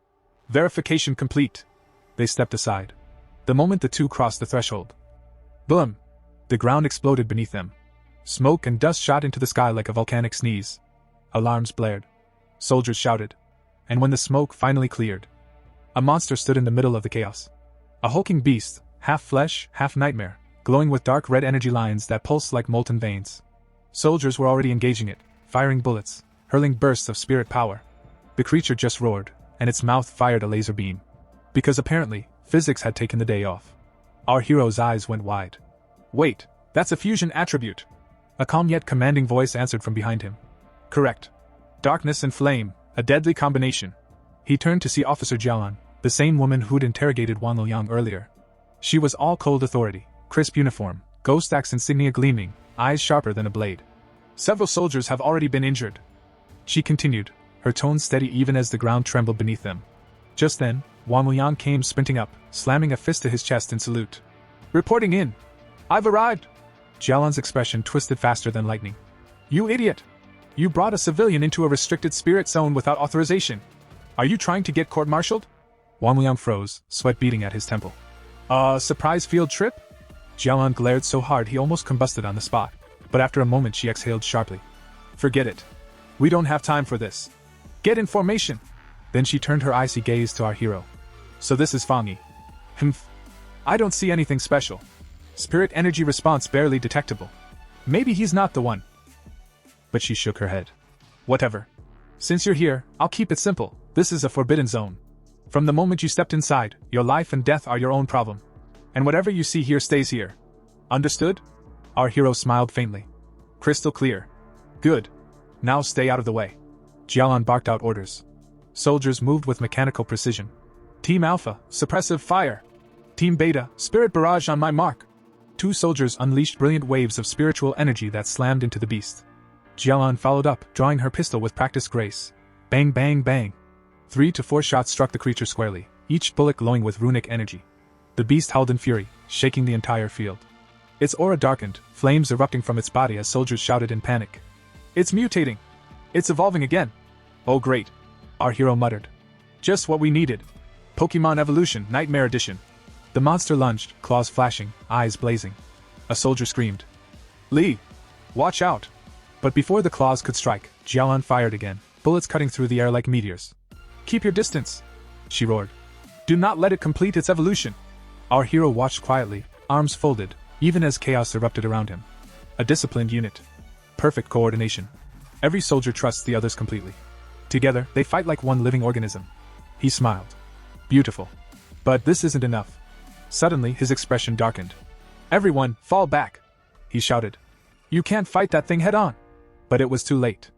S2: Verification complete. They stepped aside. The moment the two crossed the threshold. Boom! The ground exploded beneath them. Smoke and dust shot into the sky like a volcanic sneeze. Alarms blared. Soldiers shouted. And when the smoke finally cleared, a monster stood in the middle of the chaos. A hulking beast, half flesh, half nightmare, glowing with dark red energy lines that pulsed like molten veins. Soldiers were already engaging it, firing bullets, hurling bursts of spirit power. The creature just roared, and its mouth fired a laser beam. Because apparently, physics had taken the day off. Our hero's eyes went wide. Wait, that's a fusion attribute. A calm yet commanding voice answered from behind him. Correct. Darkness and flame, a deadly combination. He turned to see Officer Jialan, the same woman who'd interrogated Wang Yang earlier. She was all cold authority, crisp uniform, ghost axe insignia gleaming, eyes sharper than a blade. Several soldiers have already been injured. She continued, her tone steady even as the ground trembled beneath them. Just then, Wang Yang came sprinting up, slamming a fist to his chest in salute. Reporting in. I've arrived. Jialan's expression twisted faster than lightning. You idiot! You brought a civilian into a restricted spirit zone without authorization. Are you trying to get court-martialed? Wang Yang froze, sweat beading at his temple. Surprise field trip? Jialan glared so hard he almost combusted on the spot, but after a moment she exhaled sharply. Forget it. We don't have time for this. Get in formation! Then she turned her icy gaze to our hero. So this is Fangi. Humph. I don't see anything special. Spirit energy response barely detectable. Maybe he's not the one. But she shook her head. Whatever. Since you're here, I'll keep it simple. This is a forbidden zone. From the moment you stepped inside, your life and death are your own problem. And whatever you see here stays here. Understood? Our hero smiled faintly. Crystal clear. Good. Now stay out of the way. Jialan barked out orders. Soldiers moved with mechanical precision. Team Alpha, suppressive fire. Team Beta, spirit barrage on my mark. Two soldiers unleashed brilliant waves of spiritual energy that slammed into the beast. Jialan followed up, drawing her pistol with practiced grace. Bang bang bang. 3 to 4 shots struck the creature squarely, each bullet glowing with runic energy. The beast howled in fury, shaking the entire field. Its aura darkened, flames erupting from its body as soldiers shouted in panic. It's mutating! It's evolving again! Oh great! Our hero muttered. Just what we needed. Pokemon Evolution, Nightmare Edition. The monster lunged, claws flashing, eyes blazing. A soldier screamed. Lee! Watch out! But before the claws could strike, Jialan fired again, bullets cutting through the air like meteors. Keep your distance! She roared. Do not let it complete its evolution! Our hero watched quietly, arms folded, even as chaos erupted around him. A disciplined unit. Perfect coordination. Every soldier trusts the others completely. Together, they fight like one living organism. He smiled. Beautiful. But this isn't enough. Suddenly, his expression darkened. Everyone, fall back! He shouted. You can't fight that thing head-on! But it was too late.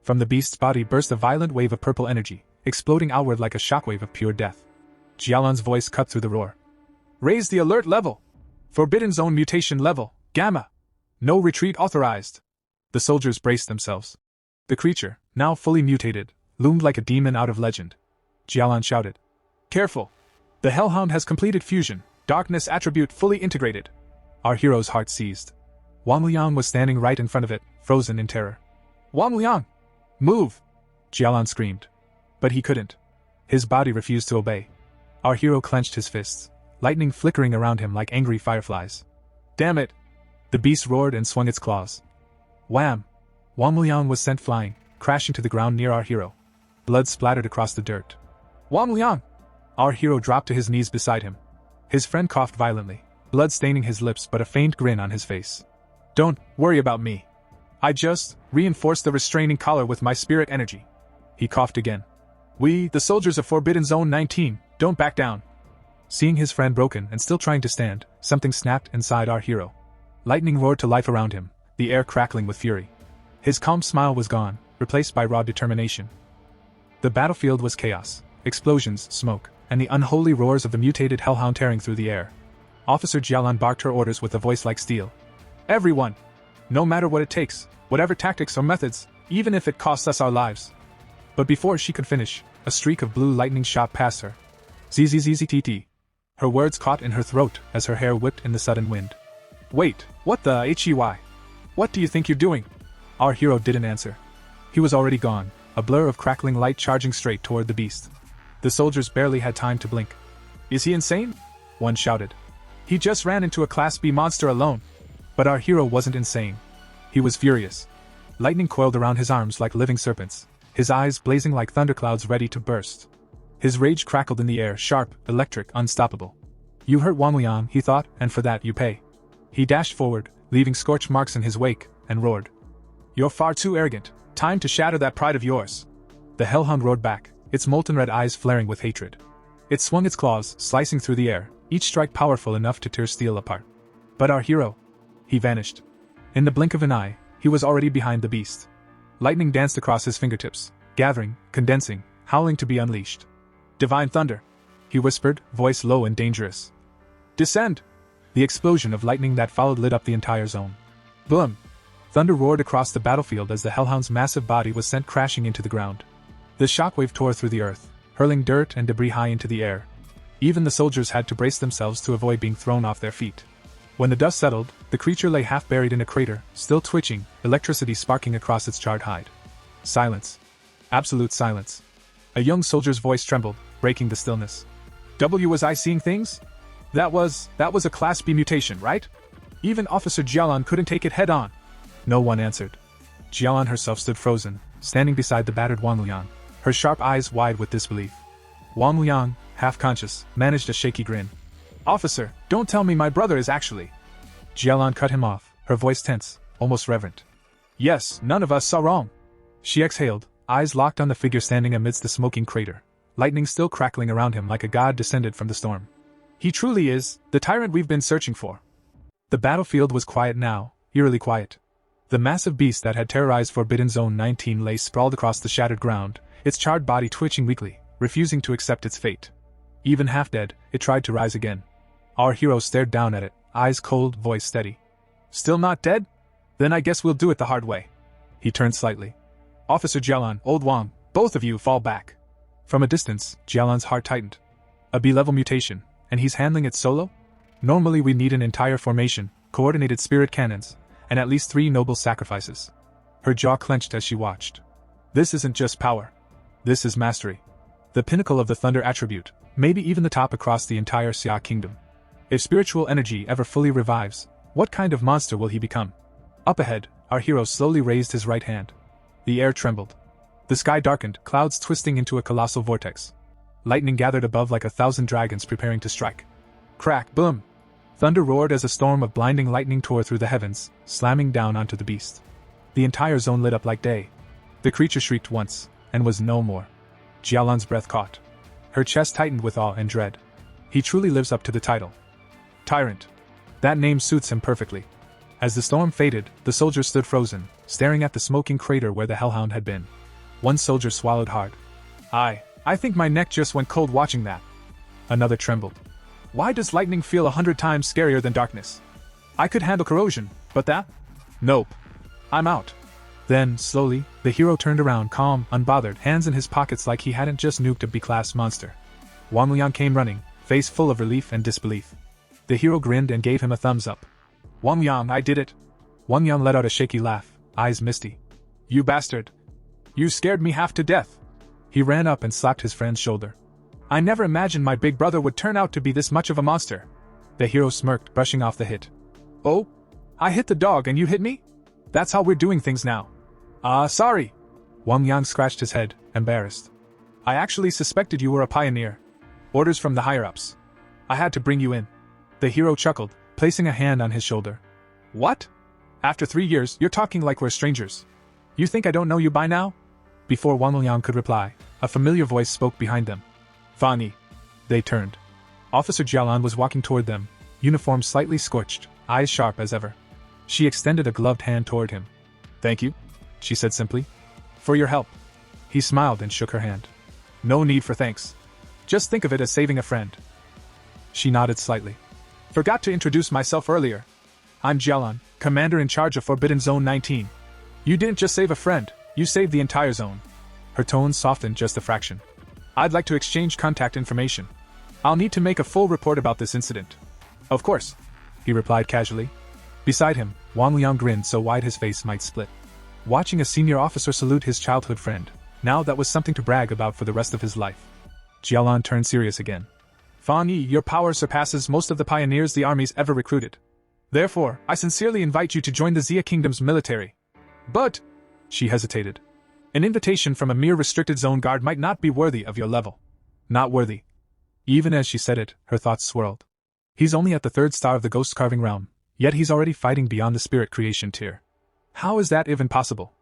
S2: From the beast's body burst a violent wave of purple energy, exploding outward like a shockwave of pure death. Jialan's voice cut through the roar. Raise the alert level! Forbidden Zone mutation level, Gamma! No retreat authorized! The soldiers braced themselves. The creature, now fully mutated, loomed like a demon out of legend. Jialan shouted. Careful! The hellhound has completed fusion, darkness attribute fully integrated. Our hero's heart seized. Wang Yang was standing right in front of it, frozen in terror. Wang Yang! Move! Jialan screamed. But he couldn't. His body refused to obey. Our hero clenched his fists, lightning flickering around him like angry fireflies. Damn it! The beast roared and swung its claws. Wham! Wang Yang was sent flying, crashing to the ground near our hero. Blood splattered across the dirt. Wang Yang! Our hero dropped to his knees beside him. His friend coughed violently, blood staining his lips but a faint grin on his face. Don't worry about me. I just reinforced the restraining collar with my spirit energy. He coughed again. We, the soldiers of Forbidden Zone 19, don't back down. Seeing his friend broken and still trying to stand, something snapped inside our hero. Lightning roared to life around him, the air crackling with fury. His calm smile was gone, replaced by raw determination. The battlefield was chaos, explosions, smoke, and the unholy roars of the mutated hellhound tearing through the air. Officer Jialan barked her orders with a voice like steel. Everyone! No matter what it takes, whatever tactics or methods, even if it costs us our lives. But before she could finish, a streak of blue lightning shot past her. ZZZZTT. Her words caught in her throat as her hair whipped in the sudden wind. Wait, what the HEY? What do you think you're doing? Our hero didn't answer. He was already gone, a blur of crackling light charging straight toward the beast. The soldiers barely had time to blink. Is he insane? One shouted. He just ran into a Class B monster alone. But our hero wasn't insane. He was furious. Lightning coiled around his arms like living serpents, his eyes blazing like thunderclouds ready to burst. His rage crackled in the air, sharp, electric, unstoppable. You hurt Wong Yang, he thought, and for that you pay. He dashed forward, leaving scorch marks in his wake, and roared. You're far too arrogant. Time to shatter that pride of yours. The hellhound roared back, its molten red eyes flaring with hatred. It swung its claws, slicing through the air, each strike powerful enough to tear steel apart. But our hero? He vanished. In the blink of an eye, he was already behind the beast. Lightning danced across his fingertips, gathering, condensing, howling to be unleashed. Divine thunder, he whispered, voice low and dangerous. Descend! The explosion of lightning that followed lit up the entire zone. Boom! Thunder roared across the battlefield as the hellhound's massive body was sent crashing into the ground. The shockwave tore through the earth, hurling dirt and debris high into the air. Even the soldiers had to brace themselves to avoid being thrown off their feet. When the dust settled, the creature lay half buried in a crater, still twitching, electricity sparking across its charred hide. Silence. Absolute silence. A young soldier's voice trembled, breaking the stillness. Was I seeing things? That was a Class B mutation, right? Even Officer Jialan couldn't take it head on. No one answered. Jialan herself stood frozen, standing beside the battered Wang Yang, her sharp eyes wide with disbelief. Wang Yang, half conscious, managed a shaky grin. Officer, don't tell me my brother is actually... Jialan cut him off, her voice tense, almost reverent. Yes, none of us saw wrong. She exhaled, eyes locked on the figure standing amidst the smoking crater, lightning still crackling around him like a god descended from the storm. He truly is, the tyrant we've been searching for. The battlefield was quiet now, eerily quiet. The massive beast that had terrorized Forbidden Zone 19 lay sprawled across the shattered ground, its charred body twitching weakly, refusing to accept its fate. Even half dead, it tried to rise again. Our hero stared down at it, eyes cold, voice steady. Still not dead? Then I guess we'll do it the hard way. He turned slightly. Officer Jialan, Old Wang, both of you fall back. From a distance, Jialan's heart tightened. A B-level mutation, and he's handling it solo? Normally we need an entire formation, coordinated spirit cannons, and at least 3 noble sacrifices. Her jaw clenched as she watched. This isn't just power. This is mastery. The pinnacle of the thunder attribute, maybe even the top across the entire Xia kingdom. If spiritual energy ever fully revives, what kind of monster will he become? Up ahead, our hero slowly raised his right hand. The air trembled. The sky darkened, clouds twisting into a colossal vortex. Lightning gathered above like 1,000 dragons preparing to strike. Crack, boom! Thunder roared as a storm of blinding lightning tore through the heavens, slamming down onto the beast. The entire zone lit up like day. The creature shrieked once, and was no more. Jialan's breath caught. Her chest tightened with awe and dread. He truly lives up to the title. Tyrant. That name suits him perfectly. As the storm faded, the soldiers stood frozen, staring at the smoking crater where the hellhound had been. One soldier swallowed hard. I think my neck just went cold watching that. Another trembled. Why does lightning feel 100 times scarier than darkness? I could handle corrosion, but that? Nope. I'm out. Then, slowly, the hero turned around, calm, unbothered, hands in his pockets like he hadn't just nuked a B-class monster. Wang Yang came running, face full of relief and disbelief. The hero grinned and gave him a thumbs up. Wang Yang, I did it. Wang Yang let out a shaky laugh, eyes misty. You bastard. You scared me half to death. He ran up and slapped his friend's shoulder. I never imagined my big brother would turn out to be this much of a monster. The hero smirked, brushing off the hit. Oh? I hit the dog and you hit me? That's how we're doing things now. Sorry. Wang Yang scratched his head, embarrassed. I actually suspected you were a pioneer. Orders from the higher-ups. I had to bring you in. The hero chuckled, placing a hand on his shoulder. What? After 3 years, you're talking like we're strangers. You think I don't know you by now? Before Wang Yang could reply, a familiar voice spoke behind them. Fangi. They turned. Officer Jialan was walking toward them, uniform slightly scorched, eyes sharp as ever. She extended a gloved hand toward him. Thank you, she said simply. For your help. He smiled and shook her hand. No need for thanks. Just think of it as saving a friend. She nodded slightly. Forgot to introduce myself earlier. I'm Jialan, commander in charge of Forbidden Zone 19. You didn't just save a friend, you saved the entire zone. Her tone softened just a fraction. I'd like to exchange contact information. I'll need to make a full report about this incident. Of course, he replied casually. Beside him, Wong Yang grinned so wide his face might split. Watching a senior officer salute his childhood friend, now that was something to brag about for the rest of his life. Jialan turned serious again. Fangi, your power surpasses most of the pioneers the army's ever recruited. Therefore, I sincerely invite you to join the Xia Kingdom's military. But, she hesitated. An invitation from a mere restricted zone guard might not be worthy of your level. Not worthy. Even as she said it, her thoughts swirled. He's only at the 3rd star of the ghost carving realm, yet he's already fighting beyond the spirit creation tier. How is that even possible?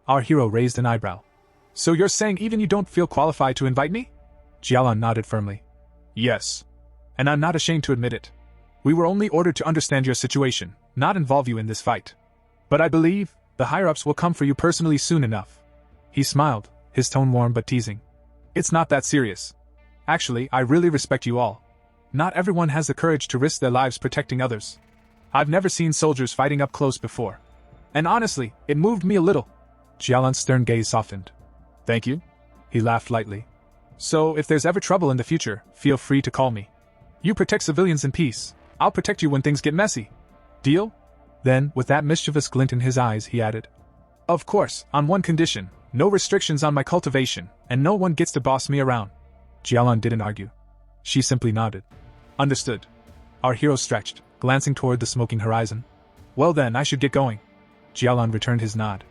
S2: Our hero raised an eyebrow. So you're saying even you don't feel qualified to invite me? Jialan nodded firmly. Yes. And I'm not ashamed to admit it. We were only ordered to understand your situation, not involve you in this fight. But I believe the higher-ups will come for you personally soon enough. He smiled, his tone warm but teasing. It's not that serious. Actually, I really respect you all. Not everyone has the courage to risk their lives protecting others. I've never seen soldiers fighting up close before. And honestly, it moved me a little. Jialan's stern gaze softened. Thank you? He laughed lightly. So, if there's ever trouble in the future, feel free to call me. You protect civilians in peace. I'll protect you when things get messy. Deal? Then, with that mischievous glint in his eyes, he added. Of course, on one condition, no restrictions on my cultivation, and no one gets to boss me around. Jialan didn't argue. She simply nodded. Understood. Our hero stretched, glancing toward the smoking horizon. Well then, I should get going. Jialan returned his nod.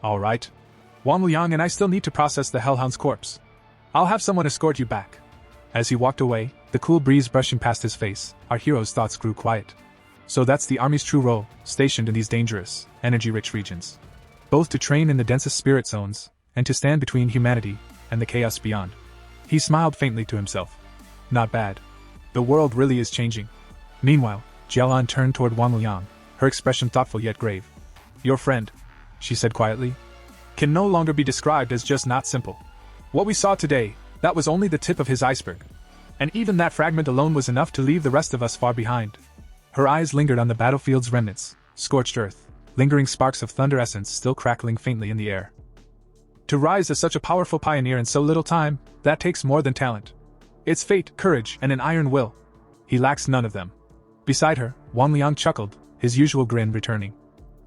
S2: All right. Wong Yang and I still need to process the hellhound's corpse. I'll have someone escort you back. As he walked away, the cool breeze brushing past his face, our hero's thoughts grew quiet. So that's the army's true role, stationed in these dangerous, energy-rich regions. Both to train in the densest spirit zones, and to stand between humanity and the chaos beyond. He smiled faintly to himself. Not bad. The world really is changing. Meanwhile, Jialan turned toward Wang Yang, her expression thoughtful yet grave. Your friend, she said quietly, can no longer be described as just not simple. What we saw today, that was only the tip of his iceberg. And even that fragment alone was enough to leave the rest of us far behind. Her eyes lingered on the battlefield's remnants, scorched earth, lingering sparks of thunder essence still crackling faintly in the air. To rise as such a powerful pioneer in so little time, that takes more than talent. It's fate, courage, and an iron will. He lacks none of them. Beside her, Wang Yang chuckled, his usual grin returning.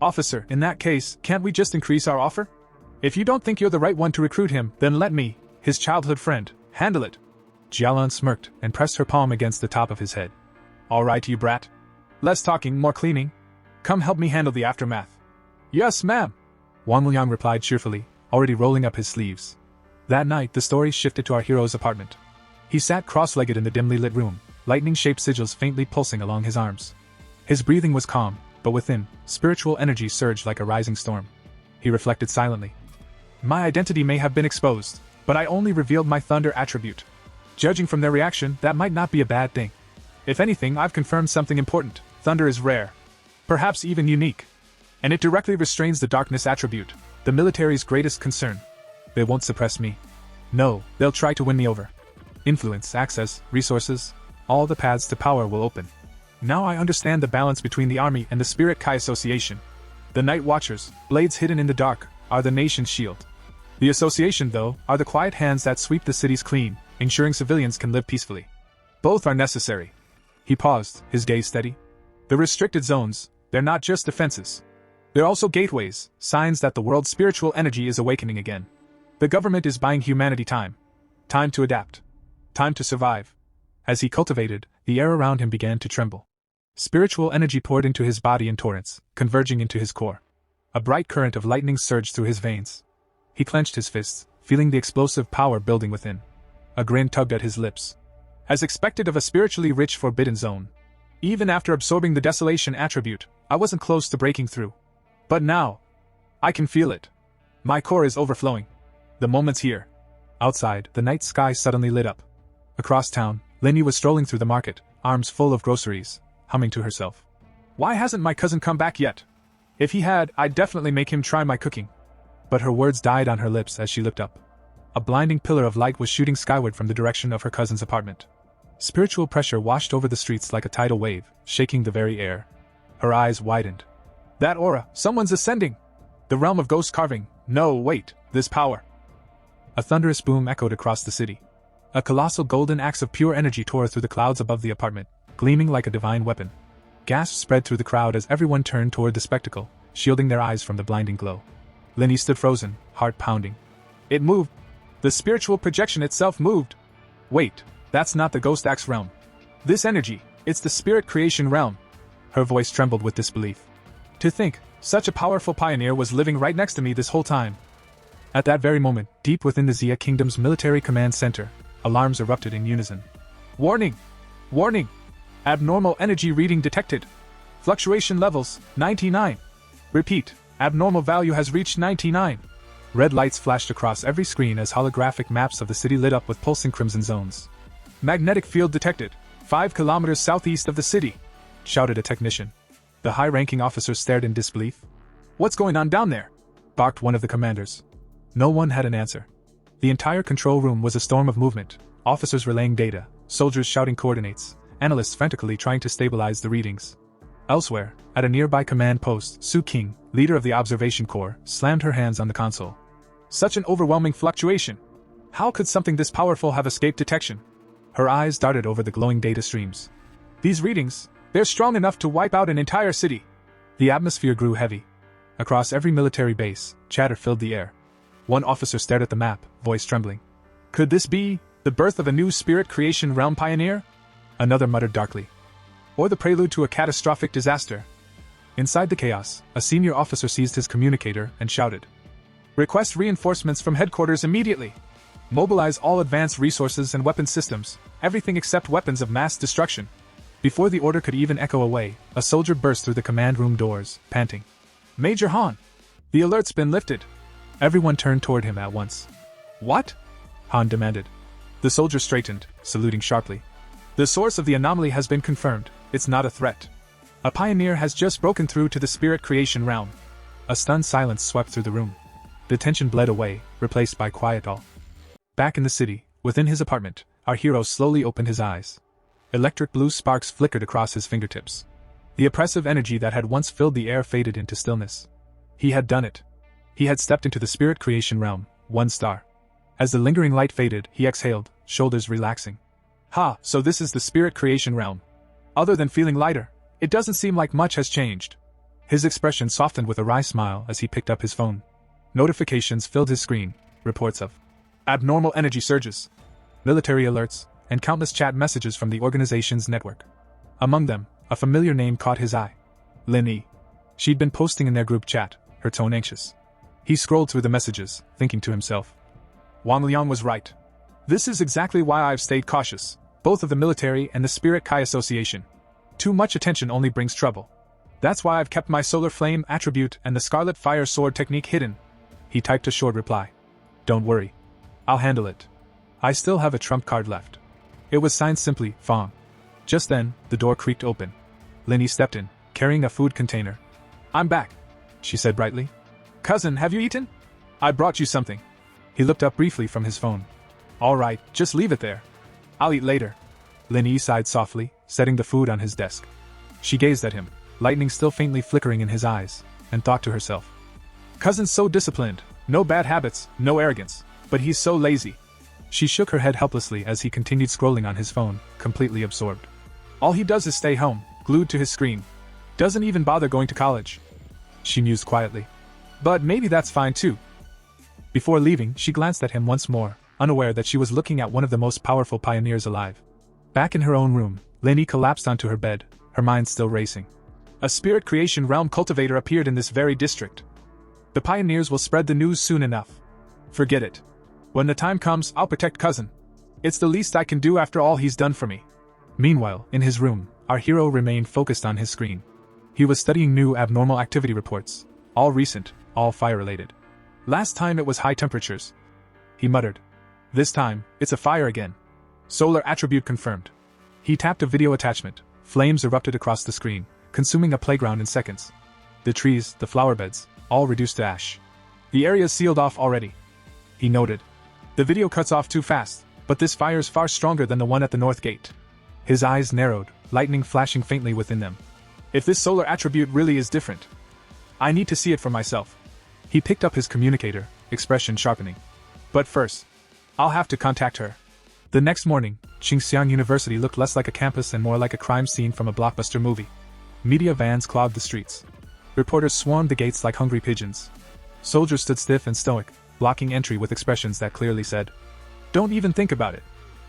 S2: Officer, in that case, can't we just increase our offer? If you don't think you're the right one to recruit him, then let me, his childhood friend, handle it. Jialan smirked and pressed her palm against the top of his head. All right, you brat. Less talking, more cleaning. Come help me handle the aftermath. Yes, ma'am. Wang Yang replied cheerfully, already rolling up his sleeves. That night, the story shifted to our hero's apartment. He sat cross-legged in the dimly lit room, lightning-shaped sigils faintly pulsing along his arms. His breathing was calm, but within, spiritual energy surged like a rising storm. He reflected silently. My identity may have been exposed, but I only revealed my thunder attribute. Judging from their reaction, that might not be a bad thing. If anything, I've confirmed something important. Thunder is rare. Perhaps even unique. And it directly restrains the darkness attribute, the military's greatest concern. They won't suppress me. No, they'll try to win me over. Influence, access, resources, all the paths to power will open. Now I understand the balance between the army and the Spirit Kai Association. The Night Watchers, blades hidden in the dark, are the nation's shield. The association, though, are the quiet hands that sweep the cities clean, ensuring civilians can live peacefully. Both are necessary. He paused, his gaze steady. The restricted zones, they're not just defenses. They're also gateways, signs that the world's spiritual energy is awakening again. The government is buying humanity time. Time to adapt. Time to survive. As he cultivated, the air around him began to tremble. Spiritual energy poured into his body in torrents, converging into his core. A bright current of lightning surged through his veins. He clenched his fists, feeling the explosive power building within. A grin tugged at his lips. As expected of a spiritually rich forbidden zone. Even after absorbing the desolation attribute, I wasn't close to breaking through. But now, I can feel it. My core is overflowing. The moment's here. Outside, the night sky suddenly lit up. Across town, Linny was strolling through the market, arms full of groceries, humming to herself. Why hasn't my cousin come back yet? If he had, I'd definitely make him try my cooking. But her words died on her lips as she looked up. A blinding pillar of light was shooting skyward from the direction of her cousin's apartment. Spiritual pressure washed over the streets like a tidal wave, shaking the very air. Her eyes widened. That aura, someone's ascending! The realm of ghost carving, no, wait, this power. A thunderous boom echoed across the city. A colossal golden axe of pure energy tore through the clouds above the apartment, gleaming like a divine weapon. Gasps spread through the crowd as everyone turned toward the spectacle, shielding their eyes from the blinding glow. Linny stood frozen, heart pounding. It moved. The spiritual projection itself moved. Wait, that's not the ghost axe realm. This energy, it's the spirit creation realm. Her voice trembled with disbelief. To think, such a powerful pioneer was living right next to me this whole time. At that very moment, deep within the Xia Kingdom's military command center, alarms erupted in unison. Warning! Warning! Abnormal energy reading detected. Fluctuation levels, 99. Repeat, abnormal value has reached 99. Red lights flashed across every screen as holographic maps of the city lit up with pulsing crimson zones. Magnetic field detected, 5 kilometers southeast of the city, shouted a technician. The high-ranking officer stared in disbelief. What's going on down there? Barked one of the commanders. No one had an answer. The entire control room was a storm of movement, officers relaying data, soldiers shouting coordinates, analysts frantically trying to stabilize the readings. Elsewhere, at a nearby command post, Su King, leader of the observation corps, slammed her hands on the console. Such an overwhelming fluctuation! How could something this powerful have escaped detection? Her eyes darted over the glowing data streams. These readings, they're strong enough to wipe out an entire city. The atmosphere grew heavy. Across every military base, chatter filled the air. One officer stared at the map, voice trembling. Could this be the birth of a new spirit creation realm pioneer? Another muttered darkly. Or the prelude to a catastrophic disaster. Inside the chaos, a senior officer seized his communicator and shouted. Request reinforcements from headquarters immediately. Mobilize all advanced resources and weapon systems, everything except weapons of mass destruction. Before the order could even echo away, a soldier burst through the command room doors, panting. Major Han! The alert's been lifted. Everyone turned toward him at once. What? Han demanded. The soldier straightened, saluting sharply. The source of the anomaly has been confirmed. It's not a threat. A pioneer has just broken through to the spirit creation realm. A stunned silence swept through the room. The tension bled away, replaced by quiet awe. Back in the city, within his apartment, our hero slowly opened his eyes. Electric blue sparks flickered across his fingertips. The oppressive energy that had once filled the air faded into stillness. He had done it. He had stepped into the spirit creation realm, 1 star. As the lingering light faded, he exhaled, shoulders relaxing. Ha, so this is the spirit creation realm. Other than feeling lighter, it doesn't seem like much has changed. His expression softened with a wry smile as he picked up his phone. Notifications filled his screen, reports of abnormal energy surges, military alerts, and countless chat messages from the organization's network. Among them, a familiar name caught his eye. Lin Yi. She'd been posting in their group chat, her tone anxious. He scrolled through the messages, thinking to himself. Wong Yang was right. This is exactly why I've stayed cautious, both of the military and the Spirit Kai Association. Too much attention only brings trouble. That's why I've kept my Solar Flame attribute and the Scarlet Fire Sword technique hidden. He typed a short reply. Don't worry. I'll handle it. I still have a trump card left. It was signed simply, Fong. Just then, the door creaked open. Linny stepped in, carrying a food container. I'm back, she said brightly. Cousin, have you eaten? I brought you something. He looked up briefly from his phone. All right, just leave it there. I'll eat later. Linny sighed softly, setting the food on his desk. She gazed at him, lightning still faintly flickering in his eyes, and thought to herself. Cousin's so disciplined, no bad habits, no arrogance, but he's so lazy. She shook her head helplessly as he continued scrolling on his phone, completely absorbed. All he does is stay home, glued to his screen. Doesn't even bother going to college. She mused quietly. But maybe that's fine too. Before leaving, she glanced at him once more, unaware that she was looking at one of the most powerful pioneers alive. Back in her own room, Linny collapsed onto her bed, her mind still racing. A spirit creation realm cultivator appeared in this very district. The pioneers will spread the news soon enough. Forget it. When the time comes, I'll protect cousin. It's the least I can do after all he's done for me. Meanwhile, in his room, our hero remained focused on his screen. He was studying new abnormal activity reports, all recent, all fire-related. Last time it was high temperatures. He muttered. This time, it's a fire again. Solar attribute confirmed. He tapped a video attachment. Flames erupted across the screen, consuming a playground in seconds. The trees, the flower beds, all reduced to ash. The area's sealed off already. He noted. The video cuts off too fast, but this fire's far stronger than the one at the north gate. His eyes narrowed, lightning flashing faintly within them. If this solar attribute really is different, I need to see it for myself. He picked up his communicator, expression sharpening. But first, I'll have to contact her. The next morning, Qingxiang University looked less like a campus and more like a crime scene from a blockbuster movie. Media vans clogged the streets. Reporters swarmed the gates like hungry pigeons. Soldiers stood stiff and stoic, blocking entry with expressions that clearly said, "Don't even think about it."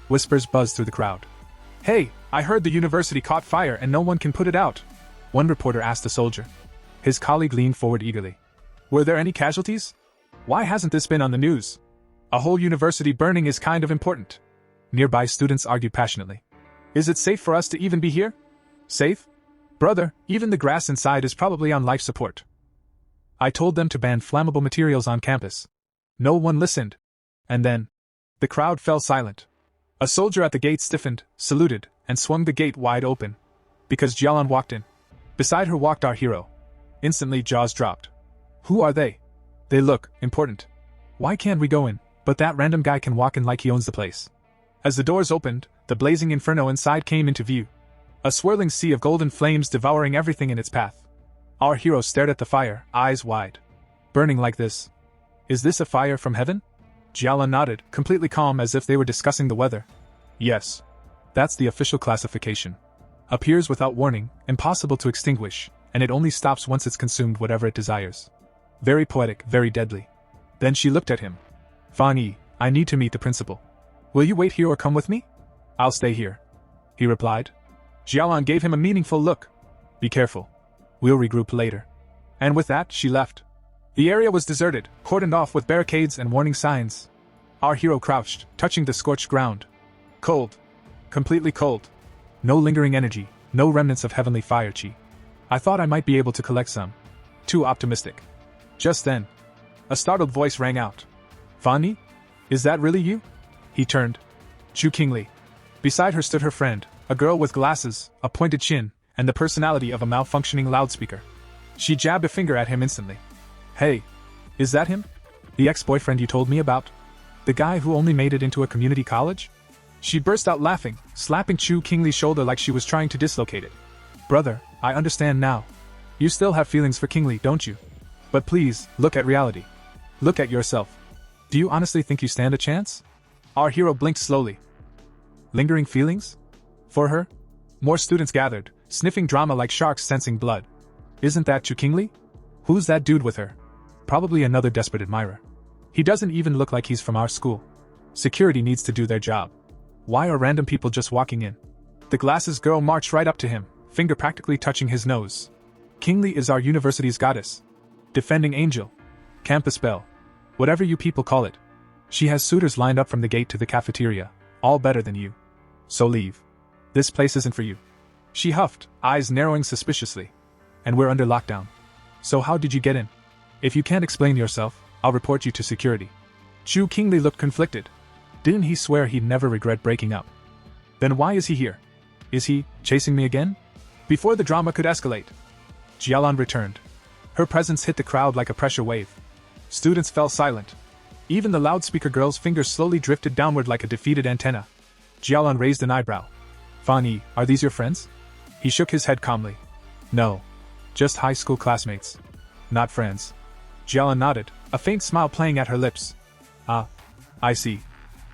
S2: Whispers buzzed through the crowd. "Hey, I heard the university caught fire and no one can put it out," one reporter asked a soldier. His colleague leaned forward eagerly. "Were there any casualties? Why hasn't this been on the news? A whole university burning is kind of important." Nearby students argued passionately. "Is it safe for us to even be here?" "Safe? Brother, even the grass inside is probably on life support. I told them to ban flammable materials on campus. No one listened." And then, the crowd fell silent. A soldier at the gate stiffened, saluted, and swung the gate wide open. Because Jialan walked in. Beside her walked our hero. Instantly, jaws dropped. Who are they? They look important. Why can't we go in, but that random guy can walk in like he owns the place? As the doors opened, the blazing inferno inside came into view. A swirling sea of golden flames devouring everything in its path. Our hero stared at the fire, eyes wide. Burning like this. Is this a fire from heaven? Jialan nodded, completely calm as if they were discussing the weather. Yes. That's the official classification. Appears without warning, impossible to extinguish, and it only stops once it's consumed whatever it desires. Very poetic, very deadly. Then she looked at him. Fangi, I need to meet the principal. Will you wait here or come with me? I'll stay here, he replied. Jialan gave him a meaningful look. Be careful. We'll regroup later. And with that, she left. The area was deserted, cordoned off with barricades and warning signs. Our hero crouched, touching the scorched ground. Cold. Completely cold. No lingering energy, no remnants of heavenly fire chi. I thought I might be able to collect some. Too optimistic. Just then, a startled voice rang out. Fangi? Is that really you? He turned. Chu Qingli. Beside her stood her friend, a girl with glasses, a pointed chin, and the personality of a malfunctioning loudspeaker. She jabbed a finger at him instantly. Hey, is that him? The ex-boyfriend you told me about? The guy who only made it into a community college? She burst out laughing, slapping Chu Qingli's shoulder like she was trying to dislocate it. Brother, I understand now. You still have feelings for Qingli, don't you? But please, look at reality. Look at yourself. Do you honestly think you stand a chance? Our hero blinked slowly. Lingering feelings? For her? More students gathered, sniffing drama like sharks sensing blood. Isn't that Chu Qingli? Who's that dude with her? Probably another desperate admirer. He doesn't even look like he's from our school. Security needs to do their job. Why are random people just walking in? The glasses girl marched right up to him, finger practically touching his nose. Qingli is our university's goddess. Defending angel. Campus belle. Whatever you people call it. She has suitors lined up from the gate to the cafeteria, all better than you. So leave. This place isn't for you. She huffed, eyes narrowing suspiciously. And we're under lockdown. So how did you get in? If you can't explain yourself, I'll report you to security. Chu Qingli looked conflicted. Didn't he swear he'd never regret breaking up? Then why is he here? Is he chasing me again? Before the drama could escalate, Jialan returned. Her presence hit the crowd like a pressure wave. Students fell silent. Even the loudspeaker girl's fingers slowly drifted downward like a defeated antenna. Jialan raised an eyebrow. Fangi, are these your friends? He shook his head calmly. No. Just high school classmates. Not friends. Jialan nodded, a faint smile playing at her lips. Ah. I see.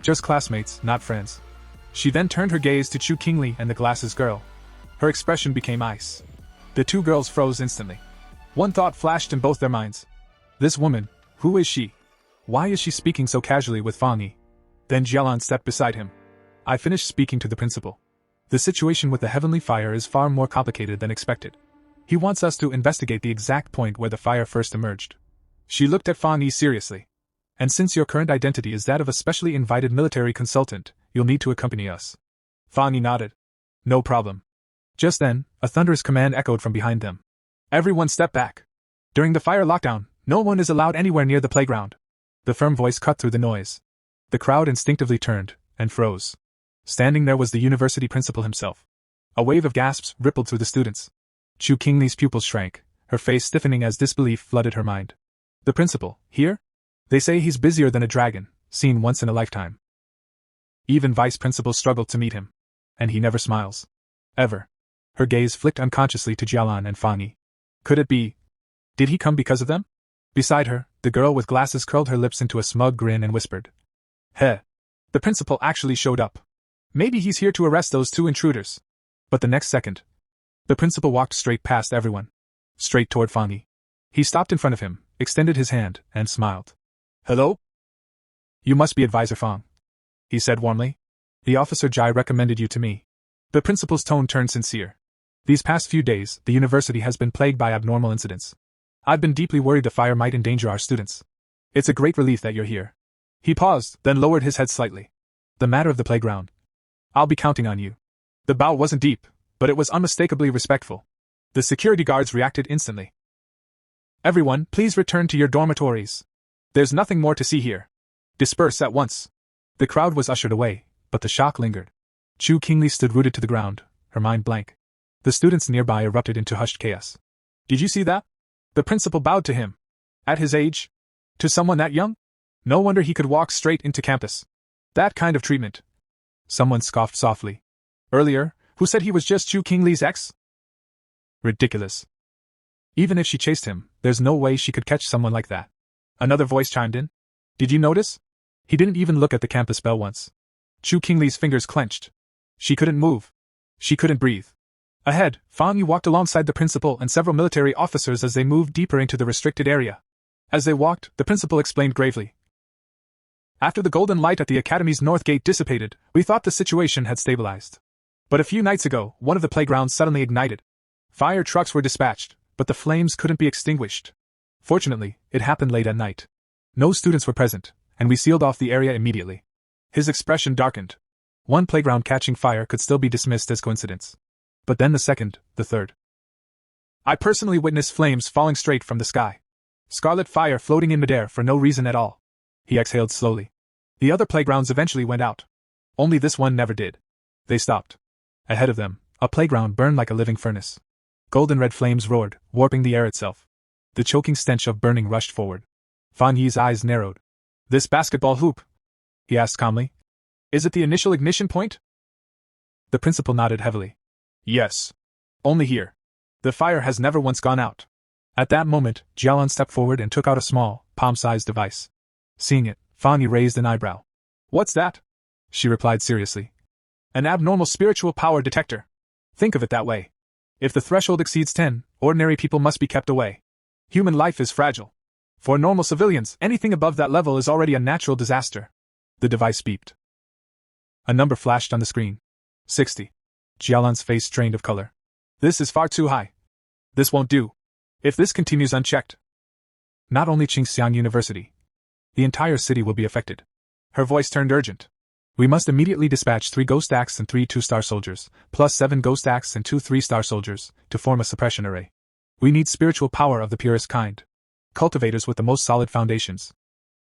S2: Just classmates, not friends. She then turned her gaze to Chu Qingli and the glasses girl. Her expression became ice. The two girls froze instantly. One thought flashed in both their minds. This woman, who is she? Why is she speaking so casually with Fangi? Then Jialan stepped beside him. I finished speaking to the principal. The situation with the heavenly fire is far more complicated than expected. He wants us to investigate the exact point where the fire first emerged. She looked at Fangi seriously. And since your current identity is that of a specially invited military consultant, you'll need to accompany us. Fangi nodded. No problem. Just then, a thunderous command echoed from behind them. Everyone step back. During the fire lockdown, no one is allowed anywhere near the playground. The firm voice cut through the noise. The crowd instinctively turned, and froze. Standing there was the university principal himself. A wave of gasps rippled through the students. Chu Qingli's pupils shrank, her face stiffening as disbelief flooded her mind. The principal, here? They say he's busier than a dragon, seen once in a lifetime. Even vice principals struggle to meet him. And he never smiles. Ever. Her gaze flicked unconsciously to Jialan and Fangi. Could it be? Did he come because of them? Beside her, the girl with glasses curled her lips into a smug grin and whispered. Heh. The principal actually showed up. Maybe he's here to arrest those two intruders. But the next second, the principal walked straight past everyone. Straight toward Fangi. He stopped in front of him, extended his hand, and smiled. "Hello? You must be Advisor Fang," he said warmly. "The officer Jai recommended you to me." The principal's tone turned sincere. "These past few days, the university has been plagued by abnormal incidents. I've been deeply worried the fire might endanger our students. It's a great relief that you're here." He paused, then lowered his head slightly. "The matter of the playground. I'll be counting on you." The bow wasn't deep, but it was unmistakably respectful. The security guards reacted instantly. "Everyone, please return to your dormitories. There's nothing more to see here. Disperse at once." The crowd was ushered away, but the shock lingered. Chu Qingli stood rooted to the ground, her mind blank. The students nearby erupted into hushed chaos. "Did you see that?" The principal bowed to him. At his age? To someone that young? No wonder he could walk straight into campus. That kind of treatment. Someone scoffed softly. "Earlier, who said he was just Chu Qingli's ex?" Ridiculous. Even if she chased him, there's no way she could catch someone like that. Another voice chimed in. "Did you notice? He didn't even look at the campus bell once." Chu Qingli's fingers clenched. She couldn't move. She couldn't breathe. Ahead, Fangi walked alongside the principal and several military officers as they moved deeper into the restricted area. As they walked, the principal explained gravely. "After the golden light at the academy's north gate dissipated, we thought the situation had stabilized. But a few nights ago, one of the playgrounds suddenly ignited. Fire trucks were dispatched, but the flames couldn't be extinguished. Fortunately, it happened late at night. No students were present, and we sealed off the area immediately." His expression darkened. One playground catching fire could still be dismissed as coincidence. But then the second, the third. "I personally witnessed flames falling straight from the sky. Scarlet fire floating in midair for no reason at all." He exhaled slowly. "The other playgrounds eventually went out. Only this one never did." They stopped. Ahead of them, a playground burned like a living furnace. Golden red flames roared, warping the air itself. The choking stench of burning rushed forward. Fan Yi's eyes narrowed. "This basketball hoop?" he asked calmly. "Is it the initial ignition point?" The principal nodded heavily. "Yes. Only here. The fire has never once gone out." At that moment, Jialan stepped forward and took out a small, palm-sized device. Seeing it, Fan Yi raised an eyebrow. "What's that?" she replied seriously. "An abnormal spiritual power detector. Think of it that way. If the threshold exceeds 10, ordinary people must be kept away. Human life is fragile. For normal civilians, anything above that level is already a natural disaster." The device beeped. A number flashed on the screen. 60. Jialan's face drained of color. "This is far too high. This won't do. If this continues unchecked, not only Qingxiang University, the entire city will be affected." Her voice turned urgent. "We must immediately dispatch 3 Ghost Acts and 3 2-star soldiers, plus 7 Ghost Acts and 2 3-star soldiers, to form a suppression array. We need spiritual power of the purest kind. Cultivators with the most solid foundations."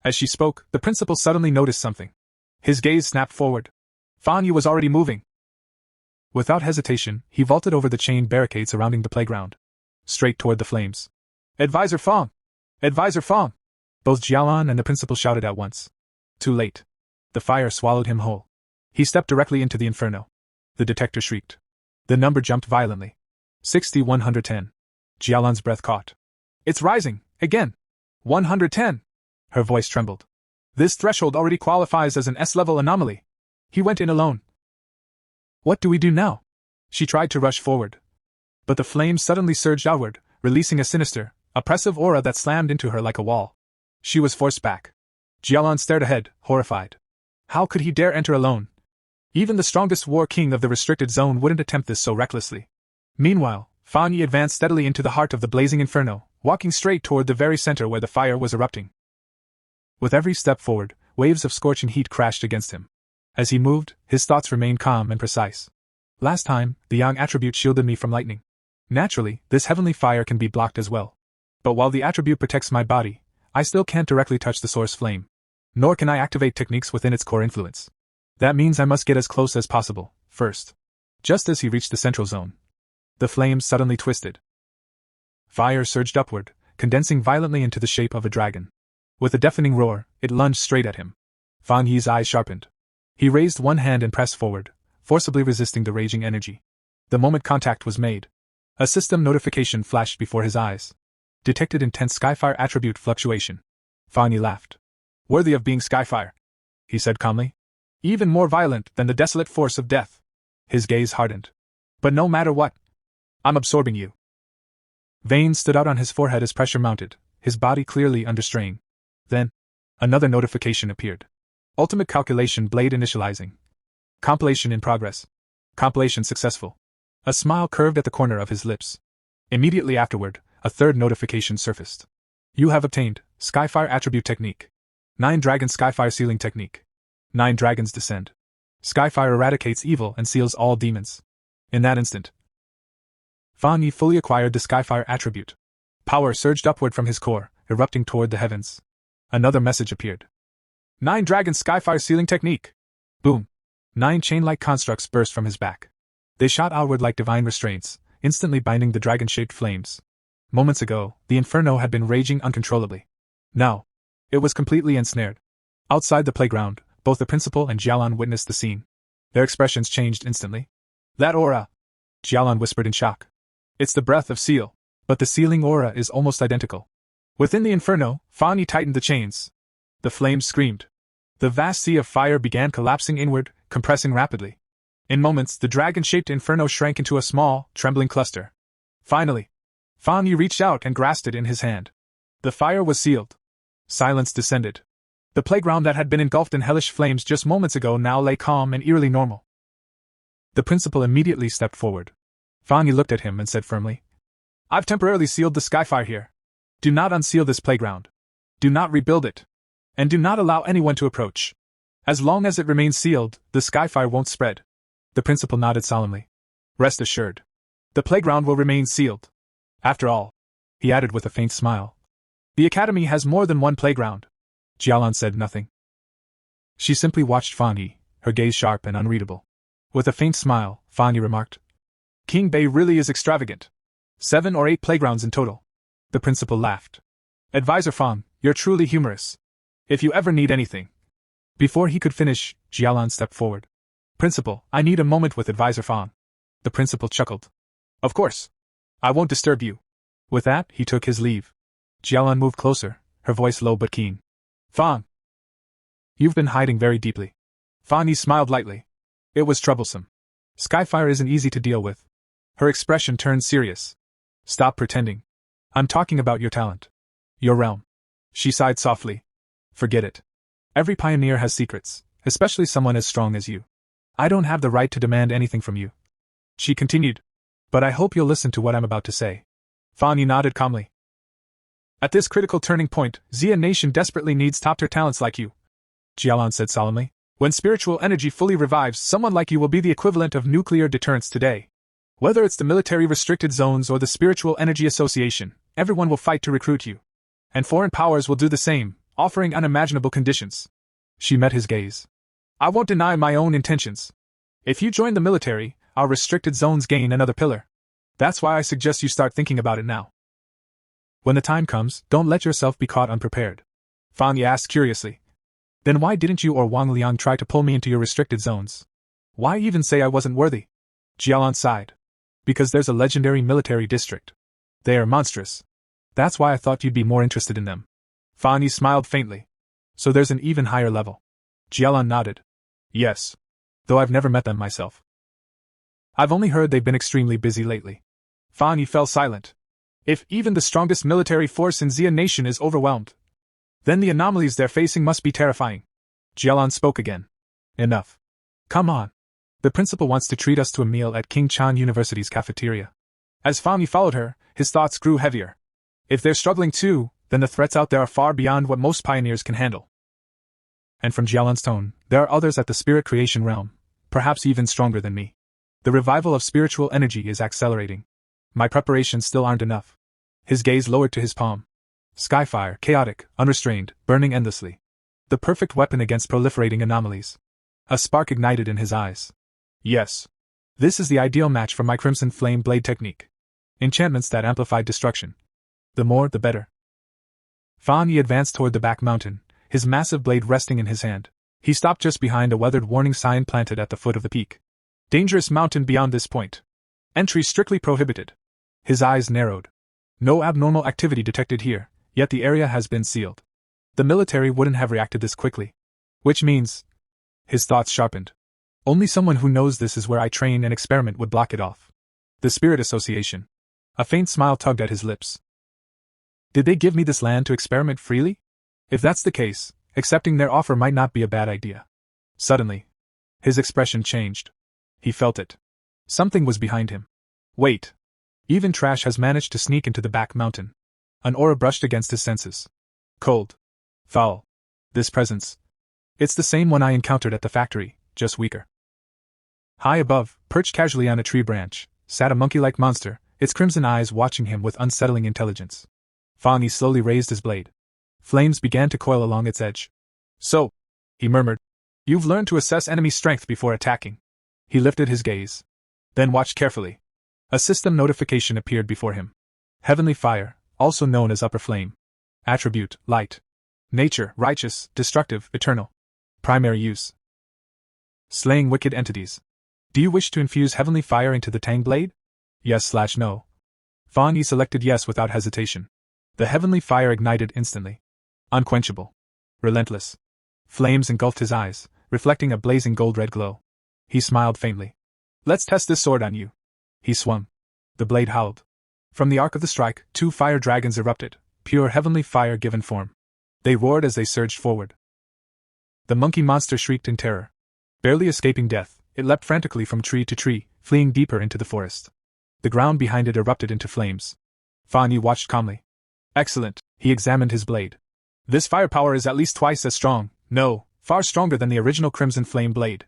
S2: As she spoke, the principal suddenly noticed something. His gaze snapped forward. Fan Yi was already moving. Without hesitation, he vaulted over the chain barricades surrounding the playground. Straight toward the flames. "Advisor Fang! Advisor Fang!" Both Jialan and the principal shouted at once. Too late. The fire swallowed him whole. He stepped directly into the inferno. The detector shrieked. The number jumped violently. 60-110. Jialan's breath caught. "It's rising, again! 110! Her voice trembled. "This threshold already qualifies as an S-level anomaly. He went in alone." "What do we do now?" She tried to rush forward. But the flames suddenly surged outward, releasing a sinister, oppressive aura that slammed into her like a wall. She was forced back. Jialan stared ahead, horrified. How could he dare enter alone? Even the strongest war king of the restricted zone wouldn't attempt this so recklessly. Meanwhile, Fan Yi advanced steadily into the heart of the blazing inferno, walking straight toward the very center where the fire was erupting. With every step forward, waves of scorching heat crashed against him. As he moved, his thoughts remained calm and precise. "Last time, the Yang attribute shielded me from lightning. Naturally, this heavenly fire can be blocked as well. But while the attribute protects my body, I still can't directly touch the source flame. Nor can I activate techniques within its core influence. That means I must get as close as possible, first." Just as he reached the central zone, the flames suddenly twisted. Fire surged upward, condensing violently into the shape of a dragon. With a deafening roar, it lunged straight at him. Fan Yi's eyes sharpened. He raised one hand and pressed forward, forcibly resisting the raging energy. The moment contact was made, a system notification flashed before his eyes. Detected intense Skyfire attribute fluctuation. Fan Yi laughed. "Worthy of being Skyfire," he said calmly. Even more violent than the desolate force of death. His gaze hardened. But no matter what, I'm absorbing you. Veins stood out on his forehead as pressure mounted, his body clearly under strain. Then, another notification appeared. Ultimate calculation blade initializing. Compilation in progress. Compilation successful. A smile curved at the corner of his lips. Immediately afterward, a third notification surfaced. You have obtained Skyfire Attribute Technique. 9 Dragon Skyfire Sealing Technique. 9 Dragons Descend. Skyfire eradicates evil and seals all demons. In that instant, Fangi fully acquired the Skyfire attribute. Power surged upward from his core, erupting toward the heavens. Another message appeared. 9 Dragon Skyfire Sealing Technique. Boom. 9 chain-like constructs burst from his back. They shot outward like divine restraints, instantly binding the dragon-shaped flames. Moments ago, the inferno had been raging uncontrollably. Now, it was completely ensnared. Outside the playground, both the principal and Jialan witnessed the scene. Their expressions changed instantly. That aura! Jialan whispered in shock. It's the breath of seal, but the sealing aura is almost identical. Within the inferno, Fangi tightened the chains. The flames screamed. The vast sea of fire began collapsing inward, compressing rapidly. In moments, the dragon-shaped inferno shrank into a small, trembling cluster. Finally, Fangi reached out and grasped it in his hand. The fire was sealed. Silence descended. The playground that had been engulfed in hellish flames just moments ago now lay calm and eerily normal. The principal immediately stepped forward. Fangi looked at him and said firmly, I've temporarily sealed the Skyfire here. Do not unseal this playground. Do not rebuild it. And do not allow anyone to approach. As long as it remains sealed, the Skyfire won't spread. The principal nodded solemnly. Rest assured. The playground will remain sealed. After all, he added with a faint smile, the academy has more than one playground. Jialan said nothing. She simply watched Fangi, her gaze sharp and unreadable. With a faint smile, Fangi remarked, King Bei really is extravagant. 7 or 8 playgrounds in total. The principal laughed. Advisor Fang, you're truly humorous. If you ever need anything. Before he could finish, Jialan stepped forward. Principal, I need a moment with Advisor Fang. The principal chuckled. Of course. I won't disturb you. With that, he took his leave. Jialan moved closer, her voice low but keen. Fang. You've been hiding very deeply. Fangi smiled lightly. It was troublesome. Skyfire isn't easy to deal with. Her expression turned serious. Stop pretending. I'm talking about your talent. Your realm. She sighed softly. Forget it. Every pioneer has secrets, especially someone as strong as you. I don't have the right to demand anything from you. She continued. But I hope you'll listen to what I'm about to say. Fangi nodded calmly. At this critical turning point, Xia Nation desperately needs top-tier talents like you. Jialan said solemnly. When spiritual energy fully revives, someone like you will be the equivalent of nuclear deterrence today. Whether it's the military restricted zones or the Spiritual Energy Association, everyone will fight to recruit you. And foreign powers will do the same, offering unimaginable conditions. She met his gaze. I won't deny my own intentions. If you join the military, our restricted zones gain another pillar. That's why I suggest you start thinking about it now. When the time comes, don't let yourself be caught unprepared. Fangi asked curiously. Then why didn't you or Wang Liang try to pull me into your restricted zones? Why even say I wasn't worthy? Jialan sighed. Because there's a legendary military district. They are monstrous. That's why I thought you'd be more interested in them. Fangi smiled faintly. So there's an even higher level. Jialan nodded. Yes. Though I've never met them myself. I've only heard they've been extremely busy lately. Fangi fell silent. If even the strongest military force in Xia Nation is overwhelmed, then the anomalies they're facing must be terrifying. Jialan spoke again. Enough. Come on. The principal wants to treat us to a meal at King Chan University's cafeteria. As Fangi followed her, his thoughts grew heavier. If they're struggling too, then the threats out there are far beyond what most pioneers can handle. And from Jialan's tone, there are others at the spirit creation realm, perhaps even stronger than me. The revival of spiritual energy is accelerating. My preparations still aren't enough. His gaze lowered to his palm. Skyfire, chaotic, unrestrained, burning endlessly. The perfect weapon against proliferating anomalies. A spark ignited in his eyes. Yes. This is the ideal match for my Crimson Flame Blade technique. Enchantments that amplified destruction. The more, the better. Fangi advanced toward the back mountain, his massive blade resting in his hand. He stopped just behind a weathered warning sign planted at the foot of the peak. Dangerous mountain beyond this point. Entry strictly prohibited. His eyes narrowed. No abnormal activity detected here, yet the area has been sealed. The military wouldn't have reacted this quickly. Which means His thoughts sharpened. Only someone who knows this is where I train and experiment would block it off. The Spirit Association. A faint smile tugged at his lips. Did they give me this land to experiment freely? If that's the case, accepting their offer might not be a bad idea. Suddenly, his expression changed. He felt it. Something was behind him. Wait. Even trash has managed to sneak into the back mountain. An aura brushed against his senses. Cold. Foul. This presence. It's the same one I encountered at the factory, just weaker. High above, perched casually on a tree branch, sat a monkey-like monster, its crimson eyes watching him with unsettling intelligence. Fangi slowly raised his blade. Flames began to coil along its edge. So, he murmured, you've learned to assess enemy strength before attacking. He lifted his gaze. Then watched carefully. A system notification appeared before him. Heavenly Fire, also known as Upper Flame. Attribute, Light. Nature, Righteous, Destructive, Eternal. Primary use. Slaying wicked entities. Do you wish to infuse Heavenly Fire into the Tang Blade? Yes/no. Fangi selected yes without hesitation. The Heavenly Fire ignited instantly. Unquenchable. Relentless. Flames engulfed his eyes, reflecting a blazing gold-red glow. He smiled faintly. Let's test this sword on you. He swung. The blade howled. From the arc of the strike, 2 fire dragons erupted, pure heavenly fire given form. They roared as they surged forward. The monkey monster shrieked in terror. Barely escaping death, it leapt frantically from tree to tree, fleeing deeper into the forest. The ground behind it erupted into flames. Fangi watched calmly. Excellent, he examined his blade. This firepower is at least twice as strong, no, far stronger than the original Crimson Flame blade.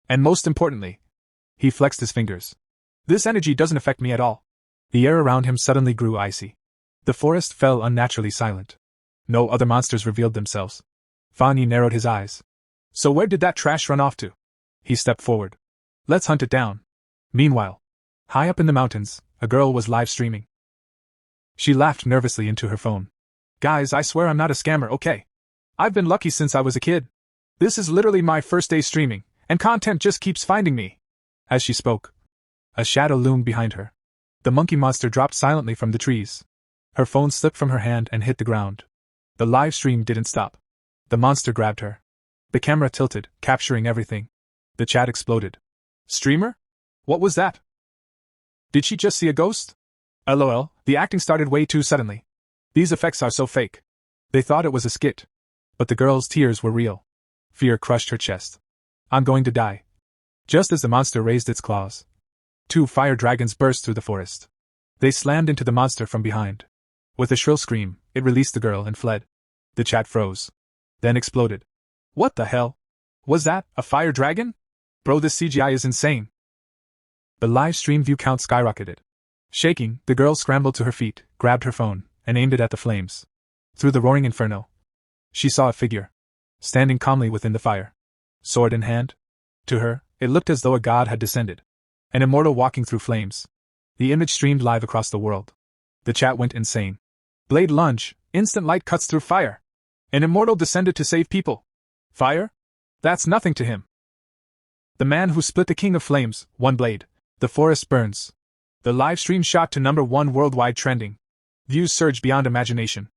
S2: And most importantly, he flexed his fingers. This energy doesn't affect me at all. The air around him suddenly grew icy. The forest fell unnaturally silent. No other monsters revealed themselves. Fangi narrowed his eyes. So where did that trash run off to? He stepped forward. Let's hunt it down. Meanwhile, high up in the mountains, a girl was live streaming. She laughed nervously into her phone. Guys, I swear I'm not a scammer, okay? I've been lucky since I was a kid. This is literally my first day streaming, and content just keeps finding me. As she spoke, a shadow loomed behind her. The monkey monster dropped silently from the trees. Her phone slipped from her hand and hit the ground. The live stream didn't stop. The monster grabbed her. The camera tilted, capturing everything. The chat exploded. Streamer? What was that? Did she just see a ghost? LOL, the acting started way too suddenly. These effects are so fake. They thought it was a skit. But the girl's tears were real. Fear crushed her chest. I'm going to die. Just as the monster raised its claws, 2 fire dragons burst through the forest. They slammed into the monster from behind. With a shrill scream, it released the girl and fled. The chat froze. Then exploded. What the hell? Was that a fire dragon? Bro, this CGI is insane. The live stream view count skyrocketed. Shaking, the girl scrambled to her feet, grabbed her phone, and aimed it at the flames. Through the roaring inferno, she saw a figure, standing calmly within the fire. Sword in hand. To her, it looked as though a god had descended. An immortal walking through flames. The image streamed live across the world. The chat went insane. Blade lunge, instant light cuts through fire. An immortal descended to save people. Fire? That's nothing to him. The man who split the king of flames, one blade. The forest burns. The live stream shot to #1 worldwide trending. Views surged beyond imagination.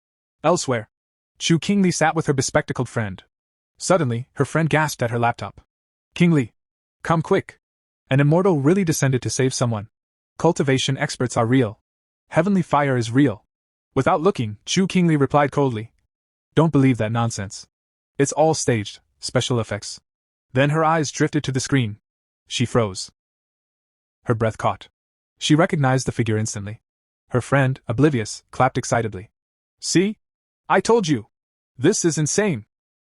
S2: Elsewhere, Chu Kingli sat with her bespectacled friend. Suddenly, her friend gasped at her laptop. Kingli, come quick. An immortal really descended to save someone. Cultivation experts are real. Heavenly fire is real. Without looking, Chu Kingli replied coldly. Don't believe that nonsense. It's all staged, special effects. Then her eyes drifted to the screen. She froze. Her breath caught. She recognized the figure instantly. Her friend, oblivious, clapped excitedly. See? I told you! This is insane!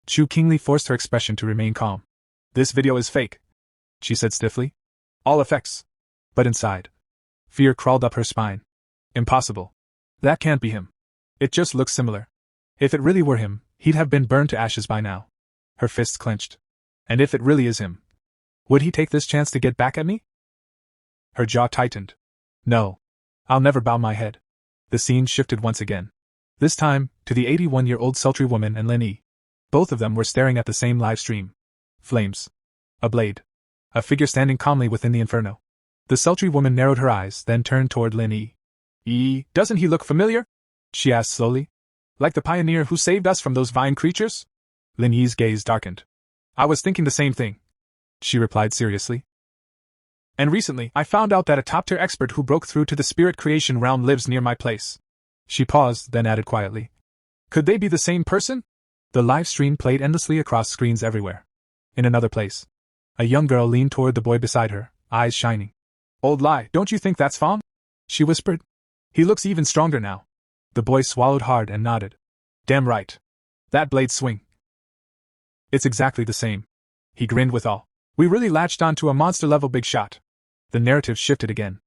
S2: Chu Kingli forced her expression to remain calm. This video is fake, she said stiffly. All effects. But inside, fear crawled up her spine. Impossible. That can't be him. It just looks similar. If it really were him, he'd have been burned to ashes by now. Her fists clenched. And if it really is him, would he take this chance to get back at me? Her jaw tightened. No. I'll never bow my head. The scene shifted once again. This time, to the 81-year-old sultry woman and Lin Yi. Both of them were staring at the same live stream. Flames. A blade. A figure standing calmly within the inferno. The sultry woman narrowed her eyes, then turned toward Lin Yi. Doesn't he look familiar? She asked slowly. Like the pioneer who saved us from those vine creatures? Lin Yi's gaze darkened. I was thinking the same thing, she replied seriously. And recently, I found out that a top-tier expert who broke through to the spirit creation realm lives near my place. She paused, then added quietly. Could they be the same person? The live stream played endlessly across screens everywhere. In another place, a young girl leaned toward the boy beside her, eyes shining. Old lie, don't you think that's Fong? She whispered. He looks even stronger now. The boy swallowed hard and nodded. Damn right. That blade swing. It's exactly the same. He grinned with all. We really latched onto a monster-level big shot. The narrative shifted again.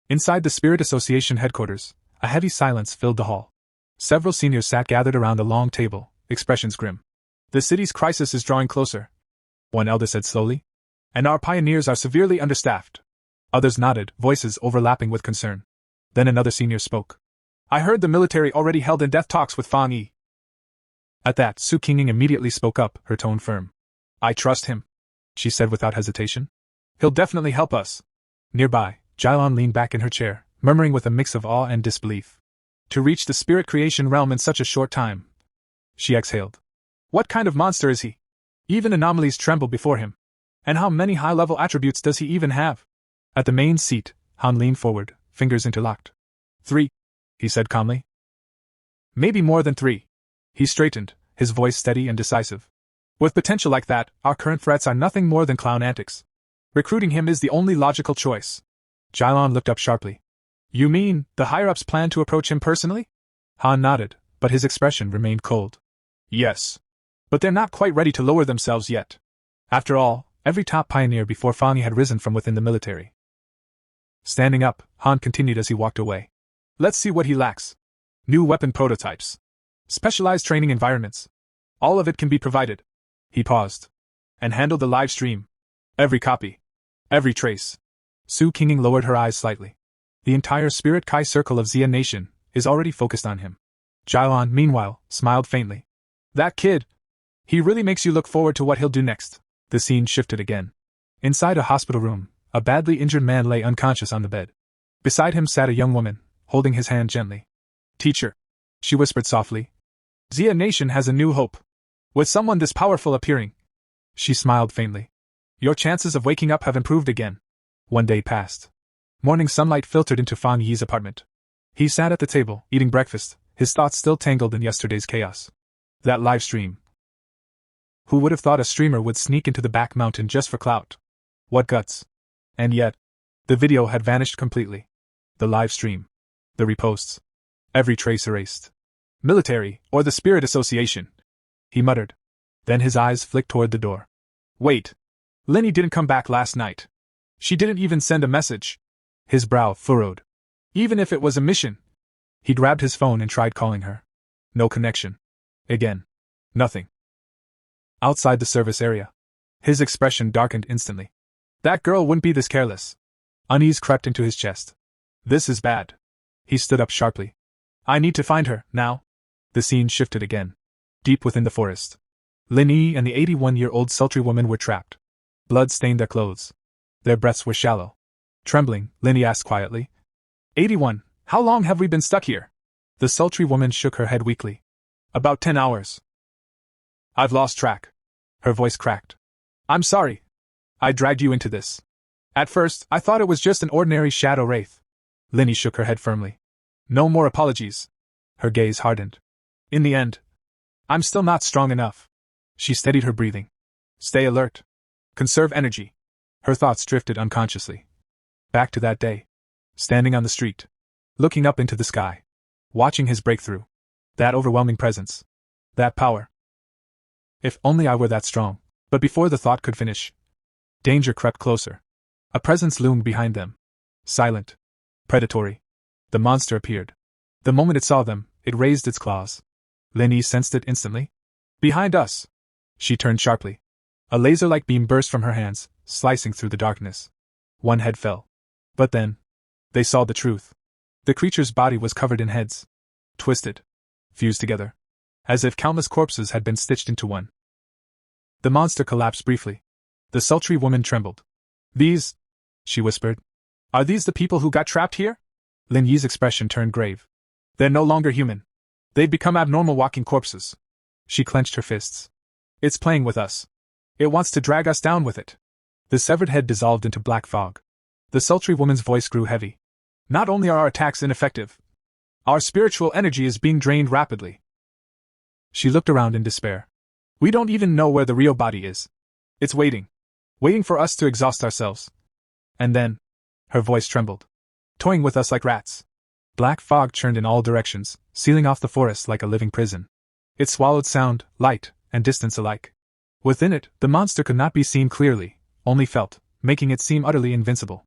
S2: Inside the Spirit Association headquarters, a heavy silence filled the hall. Several seniors sat gathered around a long table, expressions grim. The city's crisis is drawing closer, one elder said slowly. And our pioneers are severely understaffed. Others nodded, voices overlapping with concern. Then another senior spoke. I heard the military already held in-depth talks with Fangi. At that, Su Qinging immediately spoke up, her tone firm. I trust him, she said without hesitation. He'll definitely help us. Nearby, Jilon leaned back in her chair, murmuring with a mix of awe and disbelief. To reach the spirit creation realm in such a short time. She exhaled. What kind of monster is he? Even anomalies tremble before him. And how many high-level attributes does he even have? At the main seat, Han leaned forward, fingers interlocked. 3, he said calmly. Maybe more than 3. He straightened, his voice steady and decisive. With potential like that, our current threats are nothing more than clown antics. Recruiting him is the only logical choice. Jilon looked up sharply. You mean, the higher-ups plan to approach him personally? Han nodded, but his expression remained cold. Yes. But they're not quite ready to lower themselves yet. After all, every top pioneer before Fangi had risen from within the military. Standing up, Han continued as he walked away. Let's see what he lacks. New weapon prototypes. Specialized training environments. All of it can be provided. He paused. And handled the live stream. Every copy. Every trace. Su Qinging lowered her eyes slightly. The entire Spirit Kai circle of Xia Nation is already focused on him. Jilon, meanwhile, smiled faintly. That kid! He really makes you look forward to what he'll do next. The scene shifted again. Inside a hospital room, a badly injured man lay unconscious on the bed. Beside him sat a young woman, holding his hand gently. Teacher, she whispered softly. Xia Nation has a new hope. With someone this powerful appearing. She smiled faintly. Your chances of waking up have improved again. One day passed. Morning sunlight filtered into Fang Yi's apartment. He sat at the table, eating breakfast, his thoughts still tangled in yesterday's chaos. That live stream. Who would have thought a streamer would sneak into the back mountain just for clout? What guts. And yet, the video had vanished completely. The live stream. The reposts. Every trace erased. Military, or the Spirit Association. He muttered. Then his eyes flicked toward the door. Wait. Lenny didn't come back last night. She didn't even send a message. His brow furrowed. Even if it was a mission. He grabbed his phone and tried calling her. No connection. Again. Nothing. Outside the service area. His expression darkened instantly. That girl wouldn't be this careless. Unease crept into his chest. This is bad. He stood up sharply. I need to find her, now. The scene shifted again. Deep within the forest. Lin Yi and the 81-year-old sultry woman were trapped. Blood stained their clothes. Their breaths were shallow. Trembling, Lin Yi asked quietly. 81, how long have we been stuck here? The sultry woman shook her head weakly. About 10 hours. I've lost track. Her voice cracked. I'm sorry. I dragged you into this. At first, I thought it was just an ordinary shadow wraith. Lin Yi shook her head firmly. No more apologies. Her gaze hardened. In the end, I'm still not strong enough. She steadied her breathing. Stay alert. Conserve energy. Her thoughts drifted unconsciously. Back to that day. Standing on the street. Looking up into the sky. Watching his breakthrough. That overwhelming presence. That power. If only I were that strong. But before the thought could finish, danger crept closer. A presence loomed behind them. Silent. Predatory. The monster appeared. The moment it saw them, it raised its claws. Lin Yi sensed it instantly. Behind us! She turned sharply. A laser-like beam burst from her hands, slicing through the darkness. One head fell. But then, they saw the truth. The creature's body was covered in heads. Twisted. Fused together. As if countless corpses had been stitched into one. The monster collapsed briefly. The sultry woman trembled. These, she whispered. Are these the people who got trapped here? Lin Yi's expression turned grave. They're no longer human. They've become abnormal walking corpses. She clenched her fists. It's playing with us. It wants to drag us down with it. The severed head dissolved into black fog. The sultry woman's voice grew heavy. Not only are our attacks ineffective, our spiritual energy is being drained rapidly. She looked around in despair. We don't even know where the real body is. It's waiting for us to exhaust ourselves. And then, her voice trembled, toying with us like rats. Black fog churned in all directions, sealing off the forest like a living prison. It swallowed sound, light, and distance alike. Within it, the monster could not be seen clearly, only felt, making it seem utterly invincible.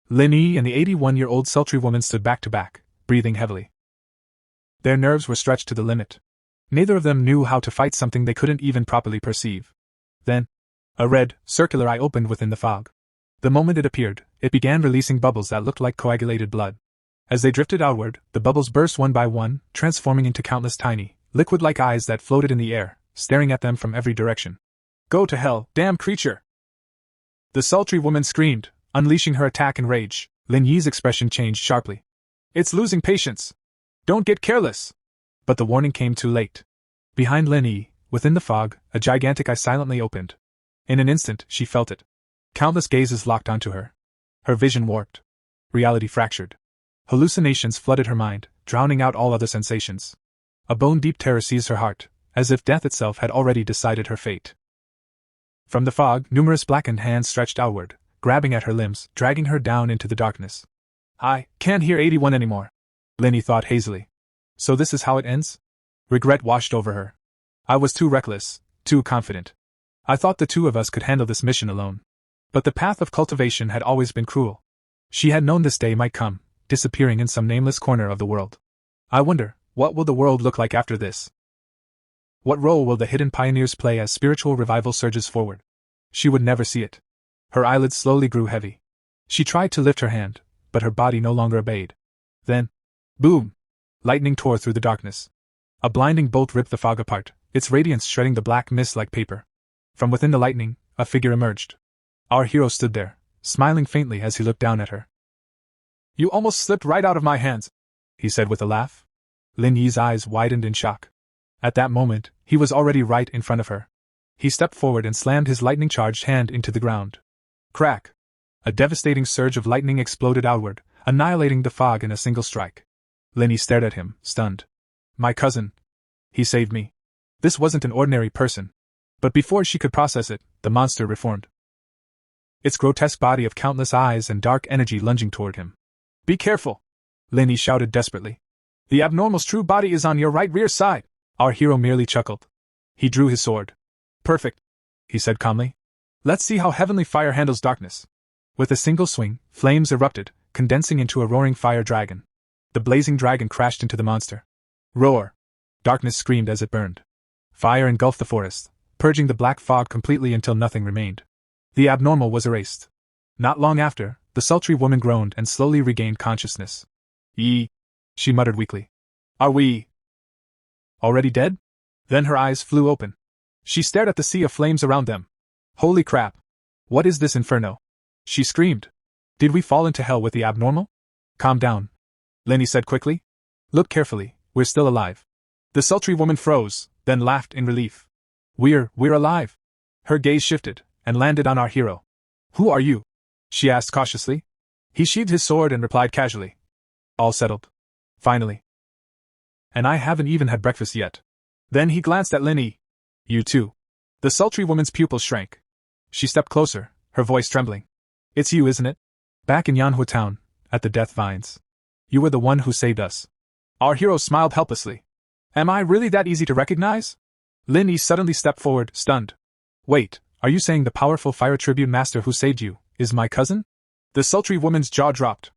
S2: Lin Yi and the 81-year-old sultry woman stood back to back, breathing heavily. Their nerves were stretched to the limit. Neither of them knew how to fight something they couldn't even properly perceive. Then, a red, circular eye opened within the fog. The moment it appeared, it began releasing bubbles that looked like coagulated blood. As they drifted outward, the bubbles burst one by one, transforming into countless tiny, liquid-like eyes that floated in the air, staring at them from every direction. Go to hell, damn creature! The sultry woman screamed, unleashing her attack in rage. Lin Yi's expression changed sharply. It's losing patience. Don't get careless! But the warning came too late. Behind Lin Yi, within the fog, a gigantic eye silently opened. In an instant, she felt it. Countless gazes locked onto her. Her vision warped. Reality fractured. Hallucinations flooded her mind, drowning out all other sensations. A bone-deep terror seized her heart, as if death itself had already decided her fate. From the fog, numerous blackened hands stretched outward, grabbing at her limbs, dragging her down into the darkness. I can't hear 81 anymore, Lin Yi thought hazily. So this is how it ends? Regret washed over her. I was too reckless, too confident. I thought the two of us could handle this mission alone. But the path of cultivation had always been cruel. She had known this day might come, disappearing in some nameless corner of the world. I wonder, what will the world look like after this? What role will the hidden pioneers play as spiritual revival surges forward? She would never see it. Her eyelids slowly grew heavy. She tried to lift her hand, but her body no longer obeyed. Then, boom! Lightning tore through the darkness. A blinding bolt ripped the fog apart, its radiance shredding the black mist like paper. From within the lightning, a figure emerged. Our hero stood there, smiling faintly as he looked down at her. You almost slipped right out of my hands, he said with a laugh. Lin Yi's eyes widened in shock. At that moment, he was already right in front of her. He stepped forward and slammed his lightning-charged hand into the ground. Crack! A devastating surge of lightning exploded outward, annihilating the fog in a single strike. Lin Yi stared at him, stunned. My cousin. He saved me. This wasn't an ordinary person. But before she could process it, the monster reformed. Its grotesque body of countless eyes and dark energy lunging toward him. Be careful! Lin Yi shouted desperately. The abnormal's true body is on your right rear side. Our hero merely chuckled. He drew his sword. Perfect, he said calmly. Let's see how heavenly fire handles darkness. With a single swing, flames erupted, condensing into a roaring fire dragon. The blazing dragon crashed into the monster. Roar! Darkness screamed as it burned. Fire engulfed the forest, purging the black fog completely until nothing remained. The abnormal was erased. Not long after, the sultry woman groaned and slowly regained consciousness. She muttered weakly. Are we already dead? Then her eyes flew open. She stared at the sea of flames around them. Holy crap! What is this inferno? She screamed. Did we fall into hell with the abnormal? Calm down, Lin Yi said quickly. Look carefully, we're still alive. The sultry woman froze, then laughed in relief. We're alive. Her gaze shifted, and landed on our hero. Who are you? She asked cautiously. He sheathed his sword and replied casually. All settled. Finally. And I haven't even had breakfast yet. Then he glanced at Lin Yi. You too. The sultry woman's pupils shrank. She stepped closer, her voice trembling. It's you, isn't it? Back in Manhwa town, at the Death Vines. You were the one who saved us. Our hero smiled helplessly. Am I really that easy to recognize? Lin Yi suddenly stepped forward, stunned. Wait, are you saying the powerful fire tribute master who saved you is my cousin? The sultry woman's jaw dropped.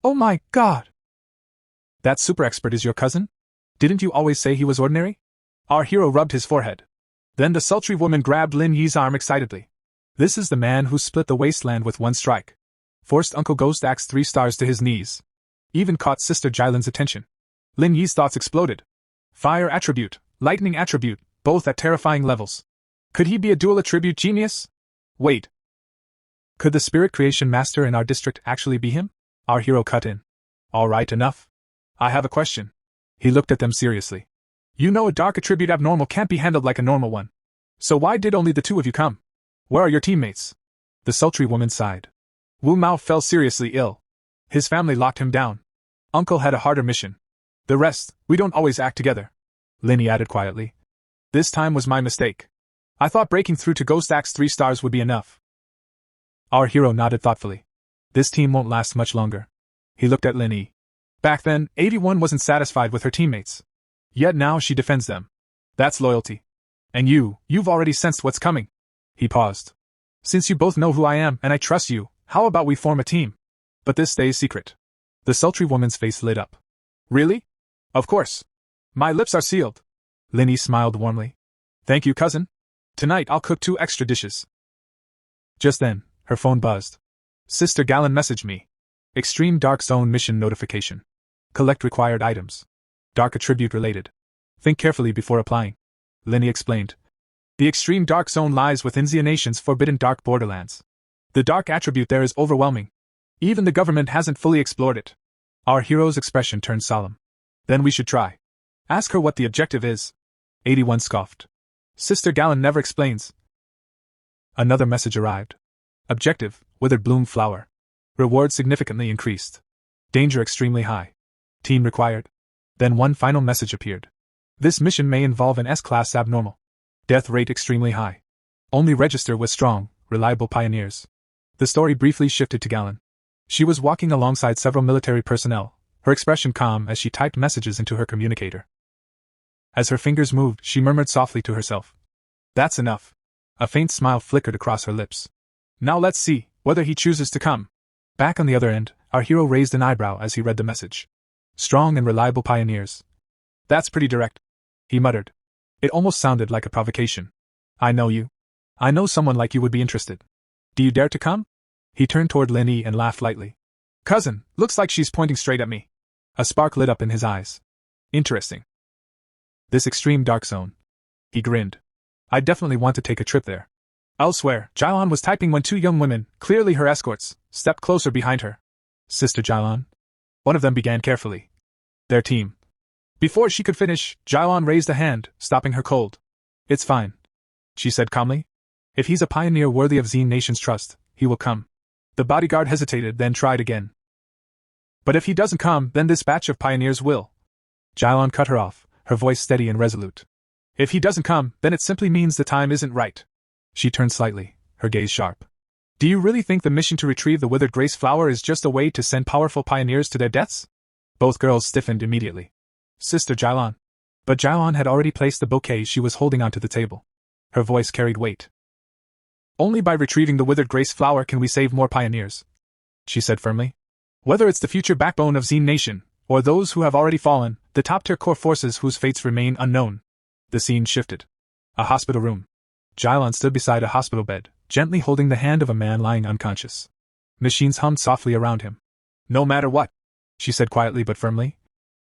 S2: Oh my god! That super expert is your cousin? Didn't you always say he was ordinary? Our hero rubbed his forehead. Then the sultry woman grabbed Lin Yi's arm excitedly. This is the man who split the wasteland with one strike. Forced Uncle Ghost Axe 3 stars to his knees. Even caught Sister Jylin's attention. Lin Yi's thoughts exploded. Fire attribute, lightning attribute, both at terrifying levels. Could he be a dual attribute genius? Wait. Could the spirit creation master in our district actually be him? Our hero cut in. All right, enough. I have a question. He looked at them seriously. You know a dark attribute abnormal can't be handled like a normal one. So why did only the two of you come? Where are your teammates? The sultry woman sighed. Wu Mao fell seriously ill. His family locked him down. Uncle had a harder mission. The rest, we don't always act together. Linny added quietly. This time was my mistake. I thought breaking through to Ghost Axe 3 stars would be enough. Our hero nodded thoughtfully. This team won't last much longer. He looked at Linny. Back then, 81 wasn't satisfied with her teammates. Yet now she defends them. That's loyalty. And you've already sensed what's coming. He paused. Since you both know who I am and I trust you, how about we form a team? But this stays secret. The sultry woman's face lit up. Really? Of course. My lips are sealed. Linny smiled warmly. Thank you, cousin. Tonight I'll cook 2 extra dishes. Just then, her phone buzzed. Sister Gallon messaged me. Extreme Dark Zone mission notification. Collect required items. Dark attribute related. Think carefully before applying. Linny explained. The extreme dark zone lies within Xia Nation's forbidden dark borderlands. The dark attribute there is overwhelming. Even the government hasn't fully explored it. Our hero's expression turned solemn. Then we should try. Ask her what the objective is. 81 scoffed. Sister Gallon never explains. Another message arrived. Objective, withered bloom flower. Reward significantly increased. Danger extremely high. Team required. Then one final message appeared. This mission may involve an S-class abnormal. Death rate extremely high. Only register with strong, reliable pioneers. The story briefly shifted to Gallon. She was walking alongside several military personnel, her expression calm as she typed messages into her communicator. As her fingers moved, she murmured softly to herself. That's enough. A faint smile flickered across her lips. Now let's see whether he chooses to come. Back on the other end, our hero raised an eyebrow as he read the message. Strong and reliable pioneers. That's pretty direct. He muttered. It almost sounded like a provocation. I know you. I know someone like you would be interested. Do you dare to come? He turned toward Linny and laughed lightly. Cousin, looks like she's pointing straight at me. A spark lit up in his eyes. Interesting. This extreme dark zone. He grinned. I definitely want to take a trip there. Elsewhere, Jylon was typing when 2 young women, clearly her escorts, stepped closer behind her. Sister Jylon? One of them began carefully. Their team. Before she could finish, Jylon raised a hand, stopping her cold. It's fine, she said calmly. If he's a pioneer worthy of Xia Nation's trust, he will come. The bodyguard hesitated, then tried again. But if he doesn't come, then this batch of pioneers will. Jylon cut her off, her voice steady and resolute. If he doesn't come, then it simply means the time isn't right. She turned slightly, her gaze sharp. Do you really think the mission to retrieve the withered grace flower is just a way to send powerful pioneers to their deaths? Both girls stiffened immediately. Sister Jylon. But Jylon had already placed the bouquet she was holding onto the table. Her voice carried weight. Only by retrieving the withered grace flower can we save more pioneers, she said firmly. Whether it's the future backbone of Xia Nation, or those who have already fallen, the top-tier core forces whose fates remain unknown. The scene shifted. A hospital room. Jylon stood beside a hospital bed, gently holding the hand of a man lying unconscious. Machines hummed softly around him. No matter what, she said quietly but firmly.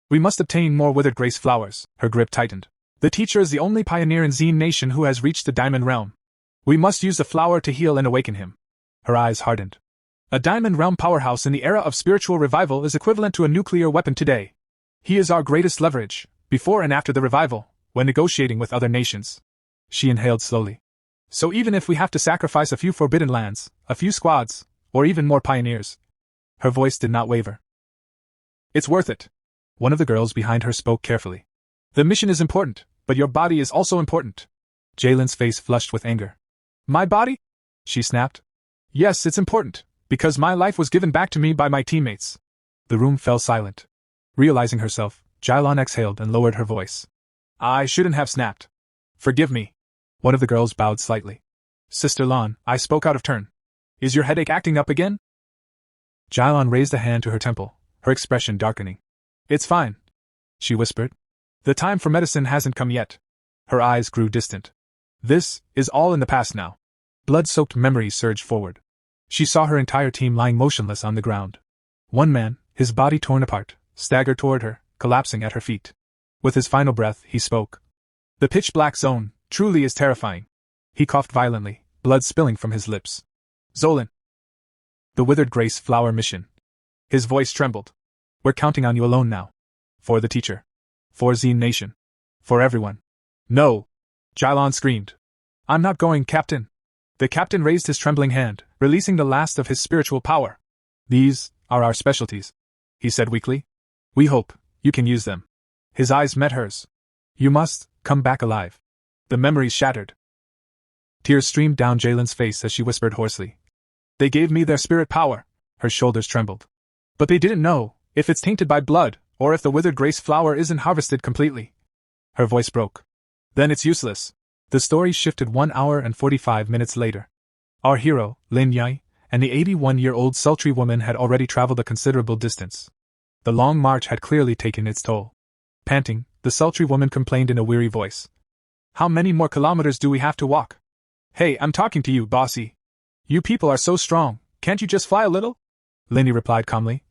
S2: We must obtain more withered grace flowers. Her grip tightened. The teacher is the only pioneer in Xia Nation who has reached the Diamond Realm. We must use the flower to heal and awaken him. Her eyes hardened. A Diamond Realm powerhouse in the era of spiritual revival is equivalent to a nuclear weapon today. He is our greatest leverage, before and after the revival, when negotiating with other nations. She inhaled slowly. So even if we have to sacrifice a few forbidden lands, a few squads, or even more pioneers. Her voice did not waver. It's worth it. One of the girls behind her spoke carefully. The mission is important, but your body is also important. Jalen's face flushed with anger. My body? She snapped. Yes, it's important, because my life was given back to me by my teammates. The room fell silent. Realizing herself, Jylon exhaled and lowered her voice. I shouldn't have snapped. Forgive me. One of the girls bowed slightly. Sister Lon, I spoke out of turn. Is your headache acting up again? Jylon raised a hand to her temple, her expression darkening. It's fine, she whispered. The time for medicine hasn't come yet. Her eyes grew distant. This is all in the past now. Blood-soaked memories surged forward. She saw her entire team lying motionless on the ground. One man, his body torn apart, staggered toward her, collapsing at her feet. With his final breath, he spoke. The pitch-black zone truly is terrifying. He coughed violently, blood spilling from his lips. Zolan. The Withered Grace Flower Mission. His voice trembled. We're counting on you alone now. For the teacher. For Xia Nation. For everyone. No! Jylon screamed. I'm not going, Captain. The captain raised his trembling hand, releasing the last of his spiritual power. These are our specialties, he said weakly. We hope you can use them. His eyes met hers. You must come back alive. The memories shattered. Tears streamed down Jalen's face as she whispered hoarsely. They gave me their spirit power. Her shoulders trembled. But they didn't know if it's tainted by blood, or if the withered grace flower isn't harvested completely. Her voice broke. Then it's useless. The story shifted 1 hour and 45 minutes later. Our hero, Lin Yai, and the 81-year-old sultry woman had already traveled a considerable distance. The long march had clearly taken its toll. Panting, the sultry woman complained in a weary voice. How many more kilometers do we have to walk? Hey, I'm talking to you, bossy. You people are so strong, can't you just fly a little? Linny replied calmly.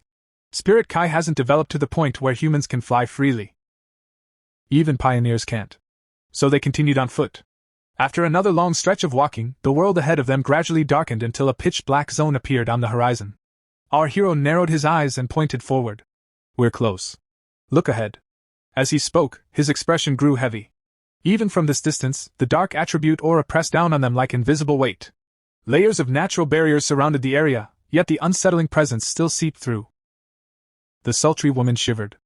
S2: Spirit Kai hasn't developed to the point where humans can fly freely. Even pioneers can't. So they continued on foot. After another long stretch of walking, the world ahead of them gradually darkened until a pitch-black zone appeared on the horizon. Our hero narrowed his eyes and pointed forward. We're close. Look ahead. As he spoke, his expression grew heavy. Even from this distance, the dark attribute aura pressed down on them like invisible weight. Layers of natural barriers surrounded the area, yet the unsettling presence still seeped through. The sultry woman shivered.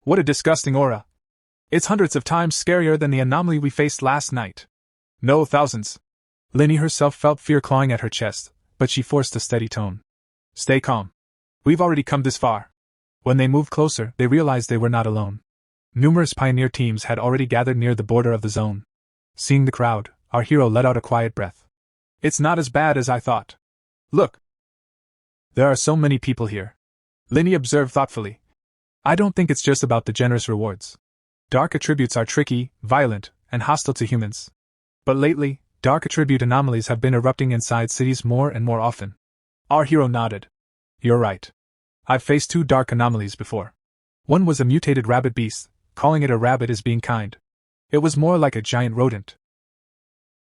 S2: What a disgusting aura. It's hundreds of times scarier than the anomaly we faced last night. No, thousands. Linny herself felt fear clawing at her chest, but she forced a steady tone. Stay calm. We've already come this far. When they moved closer, they realized they were not alone. Numerous pioneer teams had already gathered near the border of the zone. Seeing the crowd, our hero let out a quiet breath. It's not as bad as I thought. Look. There are so many people here. Linny observed thoughtfully. I don't think it's just about the generous rewards. Dark attributes are tricky, violent, and hostile to humans. But lately, dark attribute anomalies have been erupting inside cities more and more often. Our hero nodded. You're right. I've faced 2 dark anomalies before. One was a mutated rabbit beast, calling it a rabbit is being kind. It was more like a giant rodent.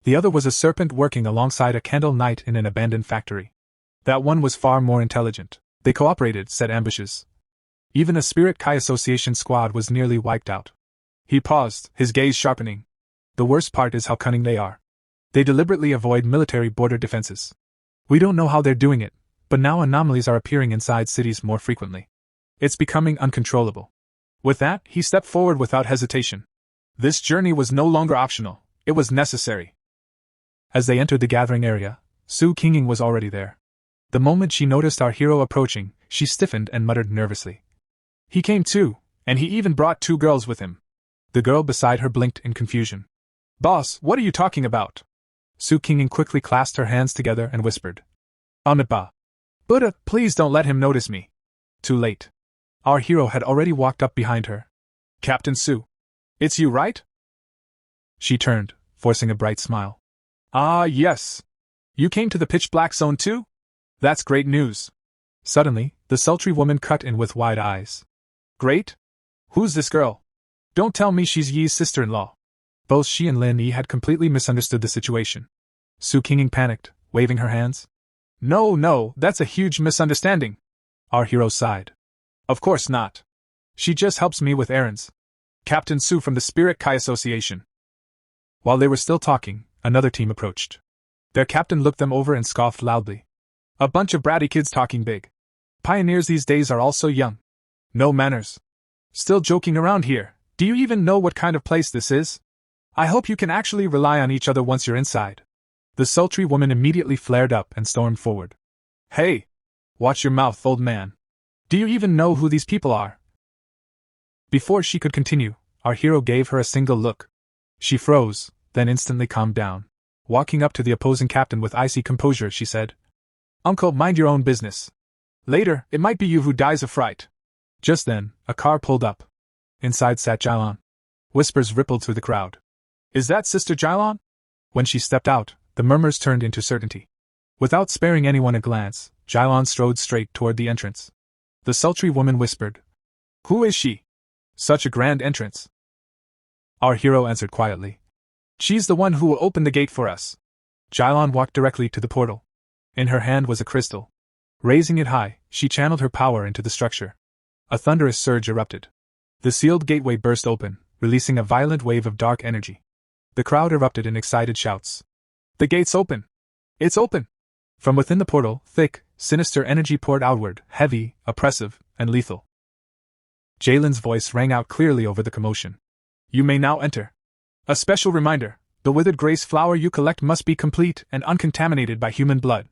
S2: The other was a serpent working alongside a candle knight in an abandoned factory. That one was far more intelligent. They cooperated, set ambushes. Even a Spirit Kai Association squad was nearly wiped out. He paused, his gaze sharpening. The worst part is how cunning they are. They deliberately avoid military border defenses. We don't know how they're doing it, but now anomalies are appearing inside cities more frequently. It's becoming uncontrollable. With that, he stepped forward without hesitation. This journey was no longer optional, it was necessary. As they entered the gathering area, Su Qinging was already there. The moment she noticed our hero approaching, she stiffened and muttered nervously. He came too, and he even brought 2 girls with him. The girl beside her blinked in confusion. Boss, what are you talking about? Su Qinging quickly clasped her hands together and whispered. Amitabha. Buddha, please don't let him notice me. Too late. Our hero had already walked up behind her. Captain Su. It's you, right? She turned, forcing a bright smile. Ah, yes. You came to the pitch-black zone too? That's great news. Suddenly, the sultry woman cut in with wide eyes. Great? Who's this girl? Don't tell me she's Yi's sister-in-law. Both she and Lin Yi had completely misunderstood the situation. Su Qinging panicked, waving her hands. No, that's a huge misunderstanding. Our hero sighed. Of course not. She just helps me with errands. Captain Su from the Spirit Kai Association. While they were still talking, another team approached. Their captain looked them over and scoffed loudly. A bunch of bratty kids talking big. Pioneers these days are all so young. No manners. Still joking around here. Do you even know what kind of place this is? I hope you can actually rely on each other once you're inside. The sultry woman immediately flared up and stormed forward. Hey! Watch your mouth, old man. Do you even know who these people are? Before she could continue, our hero gave her a single look. She froze, then instantly calmed down. Walking up to the opposing captain with icy composure, she said, Uncle, mind your own business. Later, it might be you who dies of fright. Just then, a car pulled up. Inside sat Jailon. Whispers rippled through the crowd. Is that Sister Jailon? When she stepped out, the murmurs turned into certainty. Without sparing anyone a glance, Jailon strode straight toward the entrance. The sultry woman whispered, Who is she? Such a grand entrance. Our hero answered quietly. She's the one who will open the gate for us. Jailon walked directly to the portal. In her hand was a crystal. Raising it high, she channeled her power into the structure. A thunderous surge erupted. The sealed gateway burst open, releasing a violent wave of dark energy. The crowd erupted in excited shouts. The gate's open! It's open! From within the portal, thick, sinister energy poured outward, heavy, oppressive, and lethal. Jalen's voice rang out clearly over the commotion. You may now enter. A special reminder, the withered grace flower you collect must be complete and uncontaminated by human blood.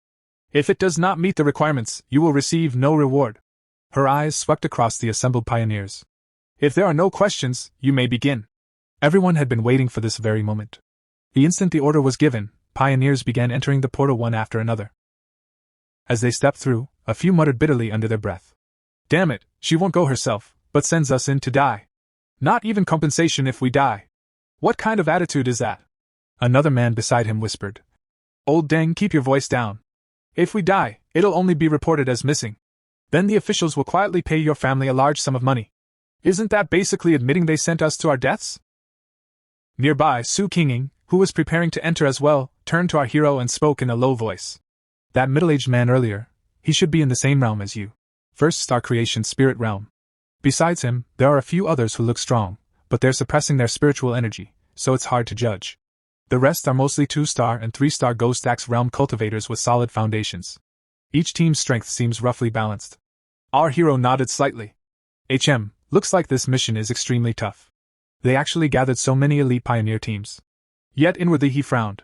S2: If it does not meet the requirements, you will receive no reward. Her eyes swept across the assembled pioneers. If there are no questions, you may begin. Everyone had been waiting for this very moment. The instant the order was given, pioneers began entering the portal one after another. As they stepped through, a few muttered bitterly under their breath. Damn it, she won't go herself, but sends us in to die. Not even compensation if we die. What kind of attitude is that? Another man beside him whispered. Old Deng, keep your voice down. If we die, it'll only be reported as missing. Then the officials will quietly pay your family a large sum of money. Isn't that basically admitting they sent us to our deaths? Nearby, Su Qinging, who was preparing to enter as well, turned to our hero and spoke in a low voice. That middle-aged man earlier, he should be in the same realm as you. First star creation spirit realm. Besides him, there are a few others who look strong, but they're suppressing their spiritual energy, so it's hard to judge. The rest are mostly 2-star and 3-star Ghost Axe realm cultivators with solid foundations. Each team's strength seems roughly balanced. Our hero nodded slightly. Looks like this mission is extremely tough. They actually gathered so many elite pioneer teams. Yet inwardly he frowned.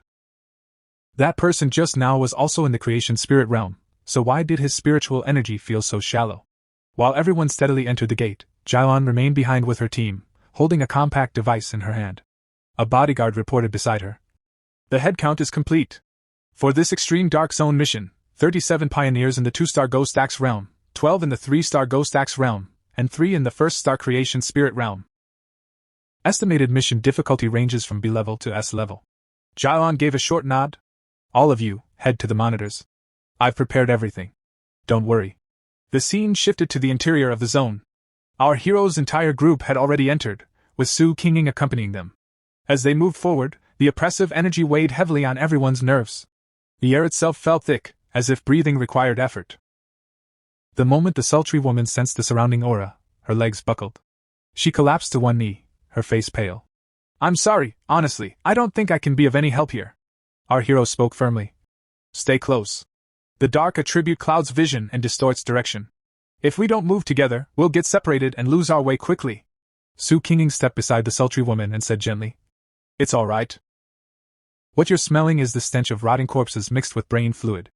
S2: That person just now was also in the creation spirit realm, so why did his spiritual energy feel so shallow? While everyone steadily entered the gate, Jailon remained behind with her team, holding a compact device in her hand. A bodyguard reported beside her. The head count is complete. For this extreme dark zone mission, 37 pioneers in the 2-star Ghost Axe realm, 12 in the 3-star Ghost Axe realm, and 3 in the 1st-star creation spirit realm. Estimated mission difficulty ranges from B level to S level. Jailon gave a short nod. All of you, head to the monitors. I've prepared everything. Don't worry. The scene shifted to the interior of the zone. Our hero's entire group had already entered, with Su Qinging accompanying them. As they moved forward, the oppressive energy weighed heavily on everyone's nerves. The air itself felt thick, as if breathing required effort. The moment the sultry woman sensed the surrounding aura, her legs buckled. She collapsed to one knee, her face pale. I'm sorry, honestly, I don't think I can be of any help here. Our hero spoke firmly. Stay close. The dark attribute clouds vision and distorts direction. If we don't move together, we'll get separated and lose our way quickly. Su Qinging stepped beside the sultry woman and said gently. It's all right. What you're smelling is the stench of rotting corpses mixed with brain fluid.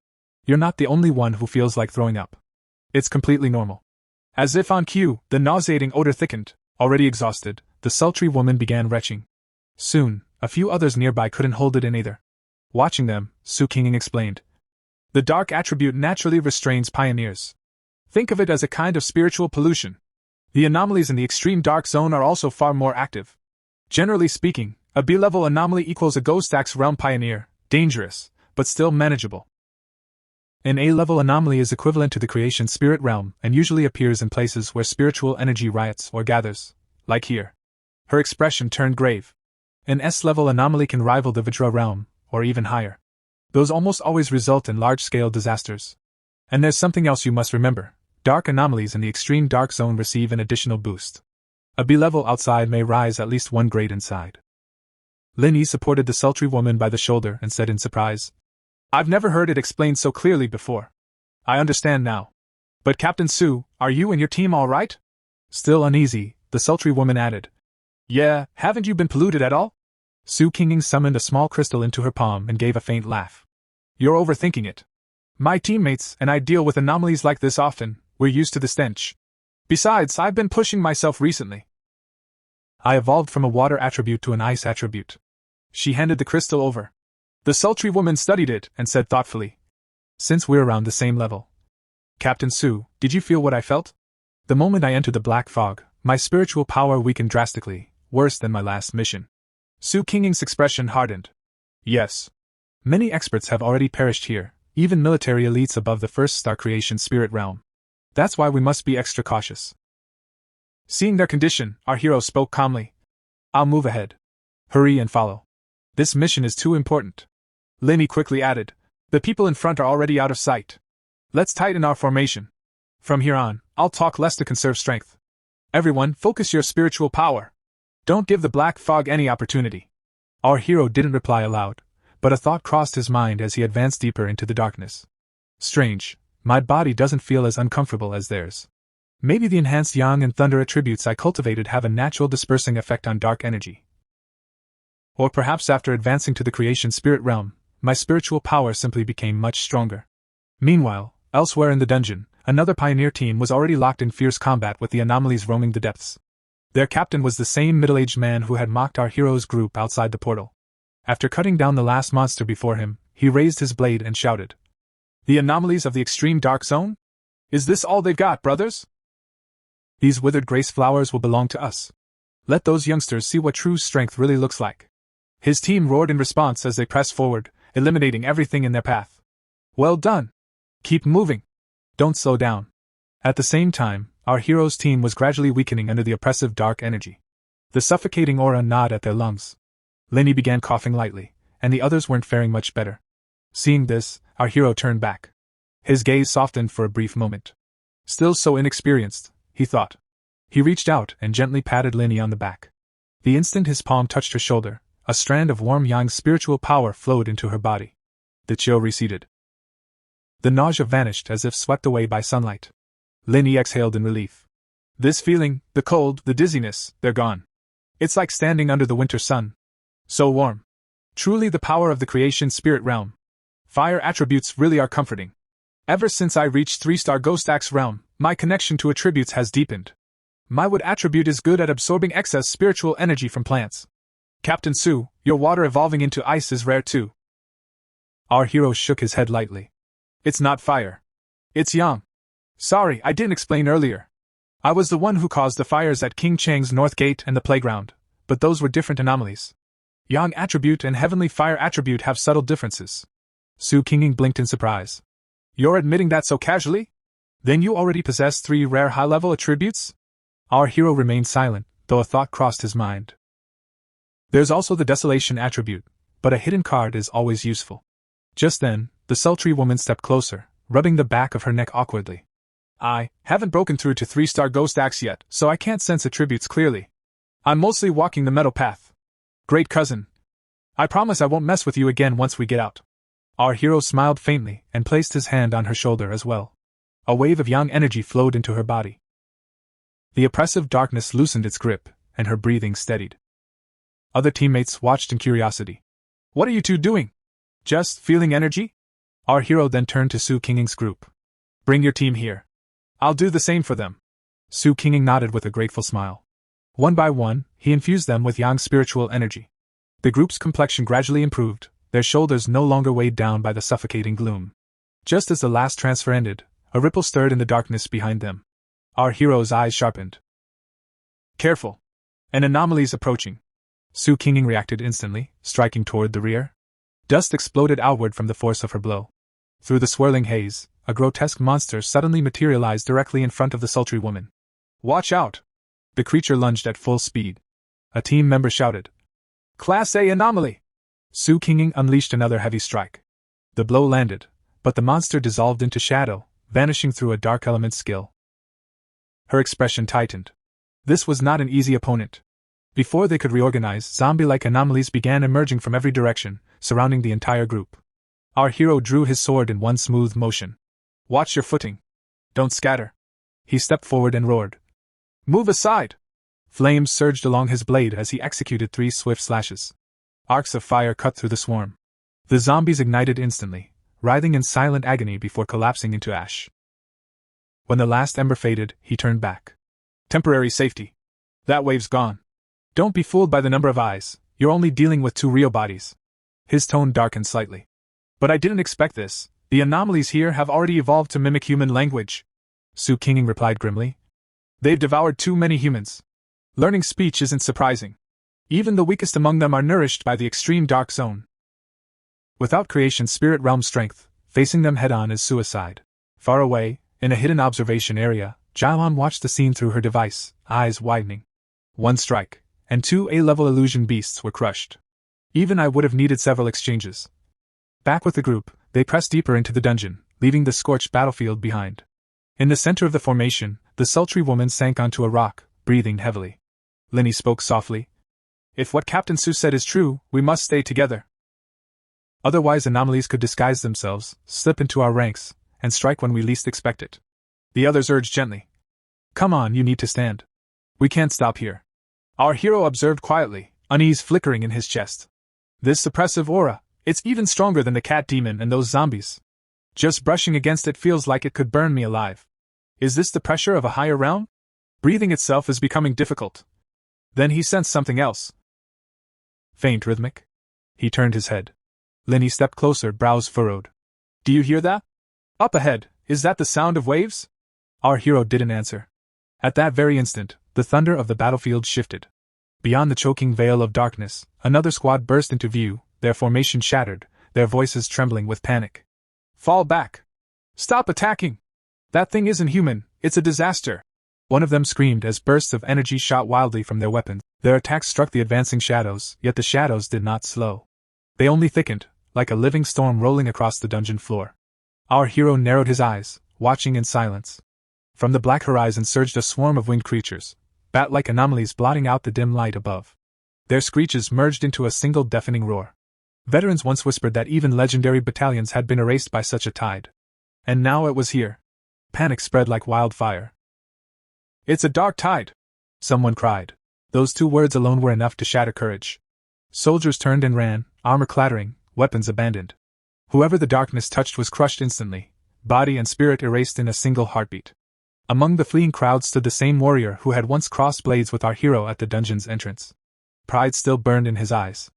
S2: You're not the only one who feels like throwing up. It's completely normal. As if on cue, the nauseating odor thickened. Already exhausted, the sultry woman began retching. Soon, a few others nearby couldn't hold it in either. Watching them, Su Qinging explained. The dark attribute naturally restrains pioneers. Think of it as a kind of spiritual pollution. The anomalies in the extreme dark zone are also far more active. Generally speaking, a B-level anomaly equals a Ghost Axe realm pioneer, dangerous, but still manageable. An A-level anomaly is equivalent to the creation spirit realm and usually appears in places where spiritual energy riots or gathers, like here. Her expression turned grave. An S-level anomaly can rival the Vajra realm, or even higher. Those almost always result in large-scale disasters. And there's something else you must remember. Dark anomalies in the extreme dark zone receive an additional boost. A B-level outside may rise at least 1 grade inside. Lin Yi supported the sultry woman by the shoulder and said in surprise, I've never heard it explained so clearly before. I understand now. But Captain Su, are you and your team all right? Still uneasy, the sultry woman added. Yeah, haven't you been polluted at all? Su Qinging summoned a small crystal into her palm and gave a faint laugh. You're overthinking it. My teammates and I deal with anomalies like this often, we're used to the stench. Besides, I've been pushing myself recently. I evolved from a water attribute to an ice attribute. She handed the crystal over. The sultry woman studied it and said thoughtfully, Since we're around the same level. Captain Su, did you feel what I felt? The moment I entered the black fog, my spiritual power weakened drastically, worse than my last mission. Su Qinging's expression hardened. Yes. Many experts have already perished here, even military elites above the 1st-star creation spirit realm. That's why we must be extra cautious. Seeing their condition, our hero spoke calmly. I'll move ahead. Hurry and follow. This mission is too important. Lin Yi quickly added, the people in front are already out of sight. Let's tighten our formation. From here on, I'll talk less to conserve strength. Everyone, focus your spiritual power. Don't give the black fog any opportunity. Our hero didn't reply aloud, But a thought crossed his mind as he advanced deeper into the darkness. Strange, my body doesn't feel as uncomfortable as theirs. Maybe the enhanced yang and thunder attributes I cultivated have a natural dispersing effect on dark energy. Or perhaps after advancing to the creation spirit realm, my spiritual power simply became much stronger. Meanwhile, elsewhere in the dungeon, another pioneer team was already locked in fierce combat with the anomalies roaming the depths. Their captain was the same middle-aged man who had mocked our hero's group outside the portal. After cutting down the last monster before him, he raised his blade and shouted, "The anomalies of the extreme dark zone? Is this all they've got, brothers? These withered grace flowers will belong to us. Let those youngsters see what true strength really looks like." His team roared in response as they pressed forward, eliminating everything in their path. "Well done! Keep moving! Don't slow down." At the same time, our hero's team was gradually weakening under the oppressive dark energy. The suffocating aura gnawed at their lungs. Lenny began coughing lightly, and the others weren't faring much better. Seeing this, our hero turned back. His gaze softened for a brief moment. Still so inexperienced, he thought. He reached out and gently patted Lenny on the back. The instant his palm touched her shoulder, a strand of warm yang spiritual power flowed into her body. The chill receded. The nausea vanished as if swept away by sunlight. Lenny exhaled in relief. This feeling, the cold, the dizziness, they're gone. It's like standing under the winter sun. So warm. Truly the power of the creation spirit realm. Fire attributes really are comforting. Ever since I reached 3-star Ghost Axe realm, my connection to attributes has deepened. My wood attribute is good at absorbing excess spiritual energy from plants. Captain Su, your water evolving into ice is rare too. Our hero shook his head lightly. It's not fire. It's yang. Sorry, I didn't explain earlier. I was the one who caused the fires at King Chang's North Gate and the playground, but those were different anomalies. Yang attribute and heavenly fire attribute have subtle differences. Su Qinging blinked in surprise. You're admitting that so casually? Then you already possess 3 rare high-level attributes? Our hero remained silent, though a thought crossed his mind. There's also the desolation attribute, but a hidden card is always useful. Just then, the sultry woman stepped closer, rubbing the back of her neck awkwardly. I haven't broken through to 3-star Ghost Axe yet, so I can't sense attributes clearly. I'm mostly walking the metal path. Great cousin. I promise I won't mess with you again once we get out. Our hero smiled faintly and placed his hand on her shoulder as well. A wave of yang energy flowed into her body. The oppressive darkness loosened its grip, and her breathing steadied. Other teammates watched in curiosity. What are you two doing? Just feeling energy? Our hero then turned to Su Qinging's group. Bring your team here. I'll do the same for them. Su Qinging nodded with a grateful smile. One by one, he infused them with yang spiritual energy. The group's complexion gradually improved, their shoulders no longer weighed down by the suffocating gloom. Just as the last transfer ended, a ripple stirred in the darkness behind them. Our hero's eyes sharpened. Careful! An anomaly's approaching. Su Qinging reacted instantly, striking toward the rear. Dust exploded outward from the force of her blow. Through the swirling haze, a grotesque monster suddenly materialized directly in front of the sultry woman. Watch out! The creature lunged at full speed. A team member shouted. Class A anomaly! Su Qinging unleashed another heavy strike. The blow landed, but the monster dissolved into shadow, vanishing through a dark element skill. Her expression tightened. This was not an easy opponent. Before they could reorganize, zombie-like anomalies began emerging from every direction, surrounding the entire group. Our hero drew his sword in one smooth motion. Watch your footing. Don't scatter. He stepped forward and roared. Move aside! Flames surged along his blade as he executed 3 swift slashes. Arcs of fire cut through the swarm. The zombies ignited instantly, writhing in silent agony before collapsing into ash. When the last ember faded, he turned back. Temporary safety. That wave's gone. Don't be fooled by the number of eyes, you're only dealing with 2 real bodies. His tone darkened slightly. But I didn't expect this. The anomalies here have already evolved to mimic human language. Su Qinging replied grimly. They've devoured too many humans. Learning speech isn't surprising. Even the weakest among them are nourished by the extreme dark zone. Without creation spirit realm strength, facing them head-on is suicide. Far away, in a hidden observation area, Jialan watched the scene through her device, eyes widening. 1 strike, and 2 A-level illusion beasts were crushed. Even I would have needed several exchanges. Back with the group, they pressed deeper into the dungeon, leaving the scorched battlefield behind. In the center of the formation, the sultry woman sank onto a rock, breathing heavily. Lenny spoke softly. If what Captain Su said is true, we must stay together. Otherwise anomalies could disguise themselves, slip into our ranks, and strike when we least expect it. The others urged gently. Come on, you need to stand. We can't stop here. Our hero observed quietly, unease flickering in his chest. This suppressive aura, it's even stronger than the cat demon and those zombies. Just brushing against it feels like it could burn me alive. Is this the pressure of a higher realm? Breathing itself is becoming difficult. Then he sensed something else. Faint rhythmic. He turned his head. Linny stepped closer, brows furrowed. Do you hear that? Up ahead, is that the sound of waves? Our hero didn't answer. At that very instant, the thunder of the battlefield shifted. Beyond the choking veil of darkness, another squad burst into view, their formation shattered, their voices trembling with panic. Fall back! Stop attacking! That thing isn't human, it's a disaster! One of them screamed as bursts of energy shot wildly from their weapons. Their attacks struck the advancing shadows, yet the shadows did not slow. They only thickened, like a living storm rolling across the dungeon floor. Our hero narrowed his eyes, watching in silence. From the black horizon surged a swarm of winged creatures, bat-like anomalies blotting out the dim light above. Their screeches merged into a single deafening roar. Veterans once whispered that even legendary battalions had been erased by such a tide. And now it was here. Panic spread like wildfire. It's a dark tide! Someone cried. Those two words alone were enough to shatter courage. Soldiers turned and ran, armor clattering, weapons abandoned. Whoever the darkness touched was crushed instantly, body and spirit erased in a single heartbeat. Among the fleeing crowd stood the same warrior who had once crossed blades with our hero at the dungeon's entrance. Pride still burned in his eyes.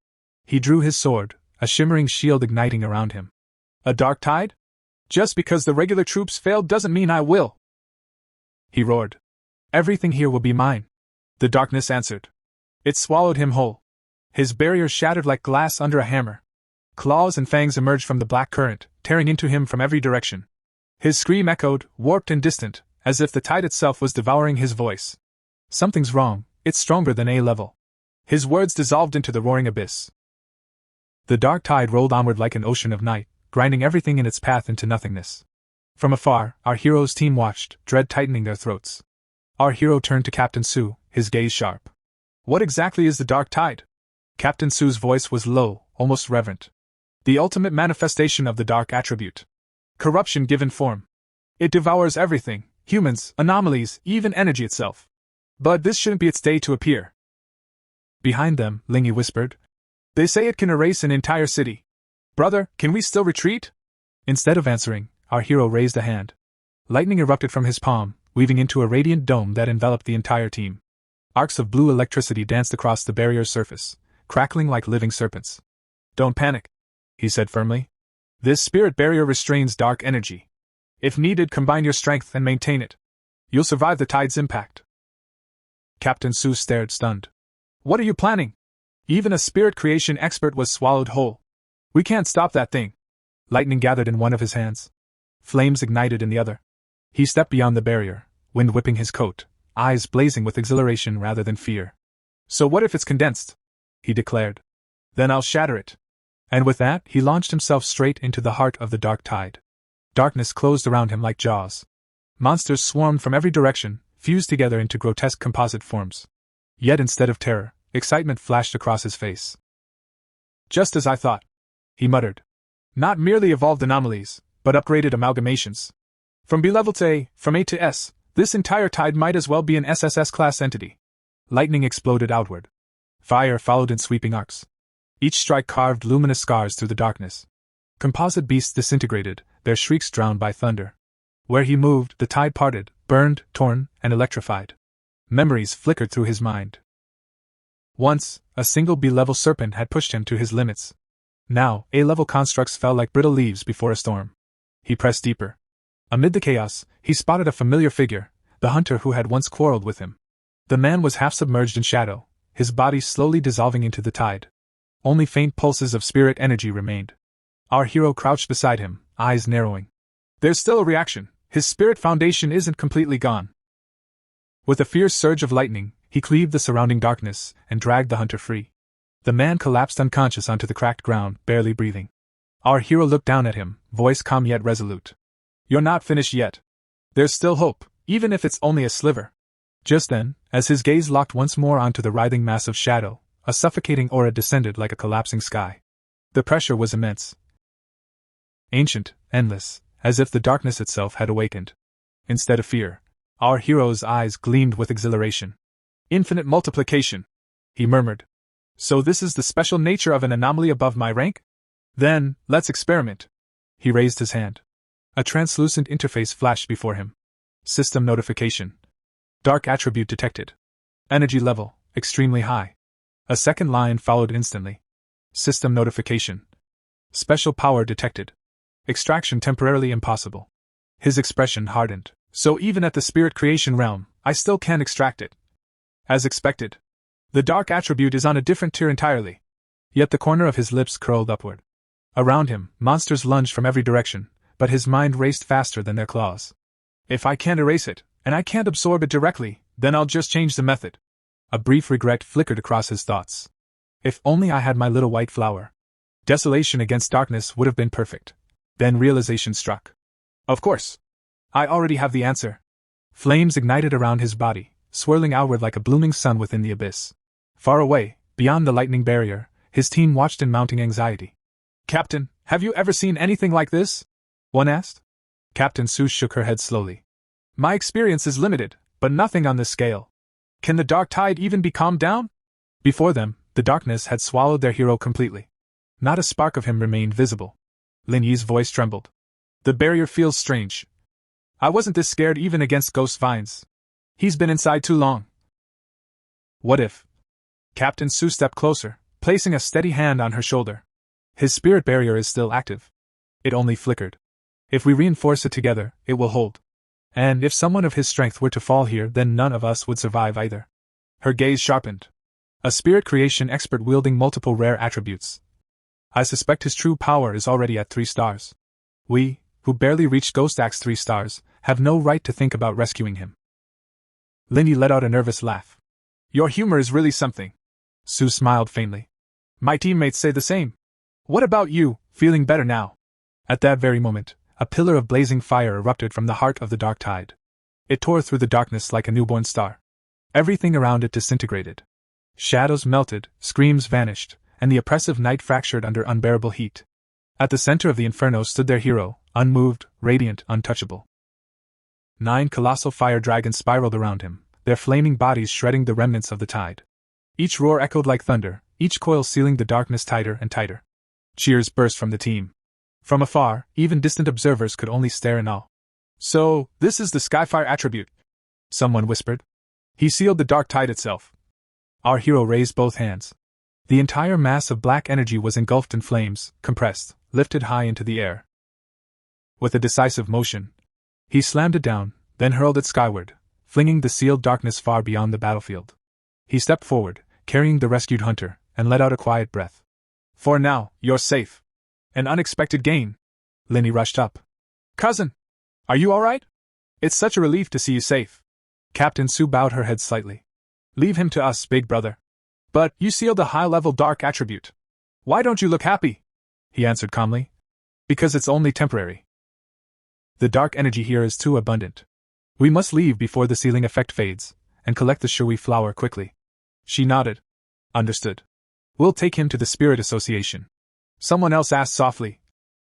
S2: He drew his sword, a shimmering shield igniting around him. A dark tide? Just because the regular troops failed doesn't mean I will! He roared. Everything here will be mine. The darkness answered. It swallowed him whole. His barrier shattered like glass under a hammer. Claws and fangs emerged from the black current, tearing into him from every direction. His scream echoed, warped and distant, as if the tide itself was devouring his voice. Something's wrong, it's stronger than A level. His words dissolved into the roaring abyss. The dark tide rolled onward like an ocean of night, grinding everything in its path into nothingness. From afar, our hero's team watched, dread tightening their throats. Our hero turned to Captain Su, his gaze sharp. What exactly is the dark tide? Captain Su's voice was low, almost reverent. The ultimate manifestation of the dark attribute. Corruption given form. It devours everything, humans, anomalies, even energy itself. But this shouldn't be its day to appear. Behind them, Lingy whispered. They say it can erase an entire city. Brother, can we still retreat? Instead of answering, our hero raised a hand. Lightning erupted from his palm, weaving into a radiant dome that enveloped the entire team. Arcs of blue electricity danced across the barrier's surface, crackling like living serpents. Don't panic, he said firmly. This spirit barrier restrains dark energy. If needed, combine your strength and maintain it. You'll survive the tide's impact. Captain Su stared stunned. What are you planning? Even a spirit creation expert was swallowed whole. We can't stop that thing. Lightning gathered in one of his hands. Flames ignited in the other. He stepped beyond the barrier, wind whipping his coat, eyes blazing with exhilaration rather than fear. So what if it's condensed? He declared. Then I'll shatter it. And with that, he launched himself straight into the heart of the dark tide. Darkness closed around him like jaws. Monsters swarmed from every direction, fused together into grotesque composite forms. Yet instead of terror, excitement flashed across his face. Just as I thought, he muttered. Not merely evolved anomalies, but upgraded amalgamations. From B level to A, from A to S, this entire tide might as well be an SSS-class entity. Lightning exploded outward. Fire followed in sweeping arcs. Each strike carved luminous scars through the darkness. Composite beasts disintegrated, their shrieks drowned by thunder. Where he moved, the tide parted, burned, torn, and electrified. Memories flickered through his mind. Once, a single B-level serpent had pushed him to his limits. Now, A-level constructs fell like brittle leaves before a storm. He pressed deeper. Amid the chaos, he spotted a familiar figure, the hunter who had once quarreled with him. The man was half submerged in shadow, his body slowly dissolving into the tide. Only faint pulses of spirit energy remained. Our hero crouched beside him, eyes narrowing. There's still a reaction, his spirit foundation isn't completely gone. With a fierce surge of lightning, he cleaved the surrounding darkness and dragged the hunter free. The man collapsed unconscious onto the cracked ground, barely breathing. Our hero looked down at him, voice calm yet resolute. You're not finished yet. There's still hope, even if it's only a sliver. Just then, as his gaze locked once more onto the writhing mass of shadow, a suffocating aura descended like a collapsing sky. The pressure was immense. Ancient, endless, as if the darkness itself had awakened. Instead of fear, our hero's eyes gleamed with exhilaration. Infinite multiplication, he murmured. So this is the special nature of an anomaly above my rank? Then, let's experiment. He raised his hand. A translucent interface flashed before him. System notification. Dark attribute detected. Energy level, extremely high. A second line followed instantly. System notification. Special power detected. Extraction temporarily impossible. His expression hardened. So even at the spirit creation realm, I still can't extract it. As expected. The dark attribute is on a different tier entirely. Yet the corner of his lips curled upward. Around him, monsters lunged from every direction, but his mind raced faster than their claws. If I can't erase it, and I can't absorb it directly, then I'll just change the method. A brief regret flickered across his thoughts. If only I had my little white flower. Desolation against darkness would have been perfect. Then realization struck. Of course. I already have the answer. Flames ignited around his body, swirling outward like a blooming sun within the abyss. Far away, beyond the lightning barrier, his team watched in mounting anxiety. Captain, have you ever seen anything like this? One asked. Captain Sue shook her head slowly. My experience is limited, but nothing on this scale. Can the dark tide even be calmed down? Before them, the darkness had swallowed their hero completely. Not a spark of him remained visible. Lin Yi's voice trembled. The barrier feels strange. I wasn't this scared even against ghost vines. He's been inside too long. What if? Captain Sue stepped closer, placing a steady hand on her shoulder. His spirit barrier is still active. It only flickered. If we reinforce it together, it will hold. And if someone of his strength were to fall here, then none of us would survive either. Her gaze sharpened. A spirit creation expert wielding multiple rare attributes. I suspect his true power is already at 3 stars. We, who barely reached Ghost Axe 3 stars, have no right to think about rescuing him. Lin Yi let out a nervous laugh. Your humor is really something. Sue smiled faintly. My teammates say the same. What about you, feeling better now? At that very moment, a pillar of blazing fire erupted from the heart of the dark tide. It tore through the darkness like a newborn star. Everything around it disintegrated. Shadows melted, screams vanished, and the oppressive night fractured under unbearable heat. At the center of the inferno stood their hero, unmoved, radiant, untouchable. 9 colossal fire dragons spiraled around him, their flaming bodies shredding the remnants of the tide. Each roar echoed like thunder, each coil sealing the darkness tighter and tighter. Cheers burst from the team. From afar, even distant observers could only stare in awe. So, this is the Skyfire attribute, someone whispered. He sealed the dark tide itself. Our hero raised both hands. The entire mass of black energy was engulfed in flames, compressed, lifted high into the air. With a decisive motion, he slammed it down, then hurled it skyward, flinging the sealed darkness far beyond the battlefield. He stepped forward, carrying the rescued hunter, and let out a quiet breath. For now, you're safe. An unexpected gain. Lin Yi rushed up. Cousin! Are you alright? It's such a relief to see you safe. Captain Sue bowed her head slightly. Leave him to us, big brother. But you sealed a high-level dark attribute. Why don't you look happy? He answered calmly. Because it's only temporary. The dark energy here is too abundant. We must leave before the sealing effect fades, and collect the Shui flower quickly. She nodded. Understood. We'll take him to the Spirit Association. Someone else asked softly.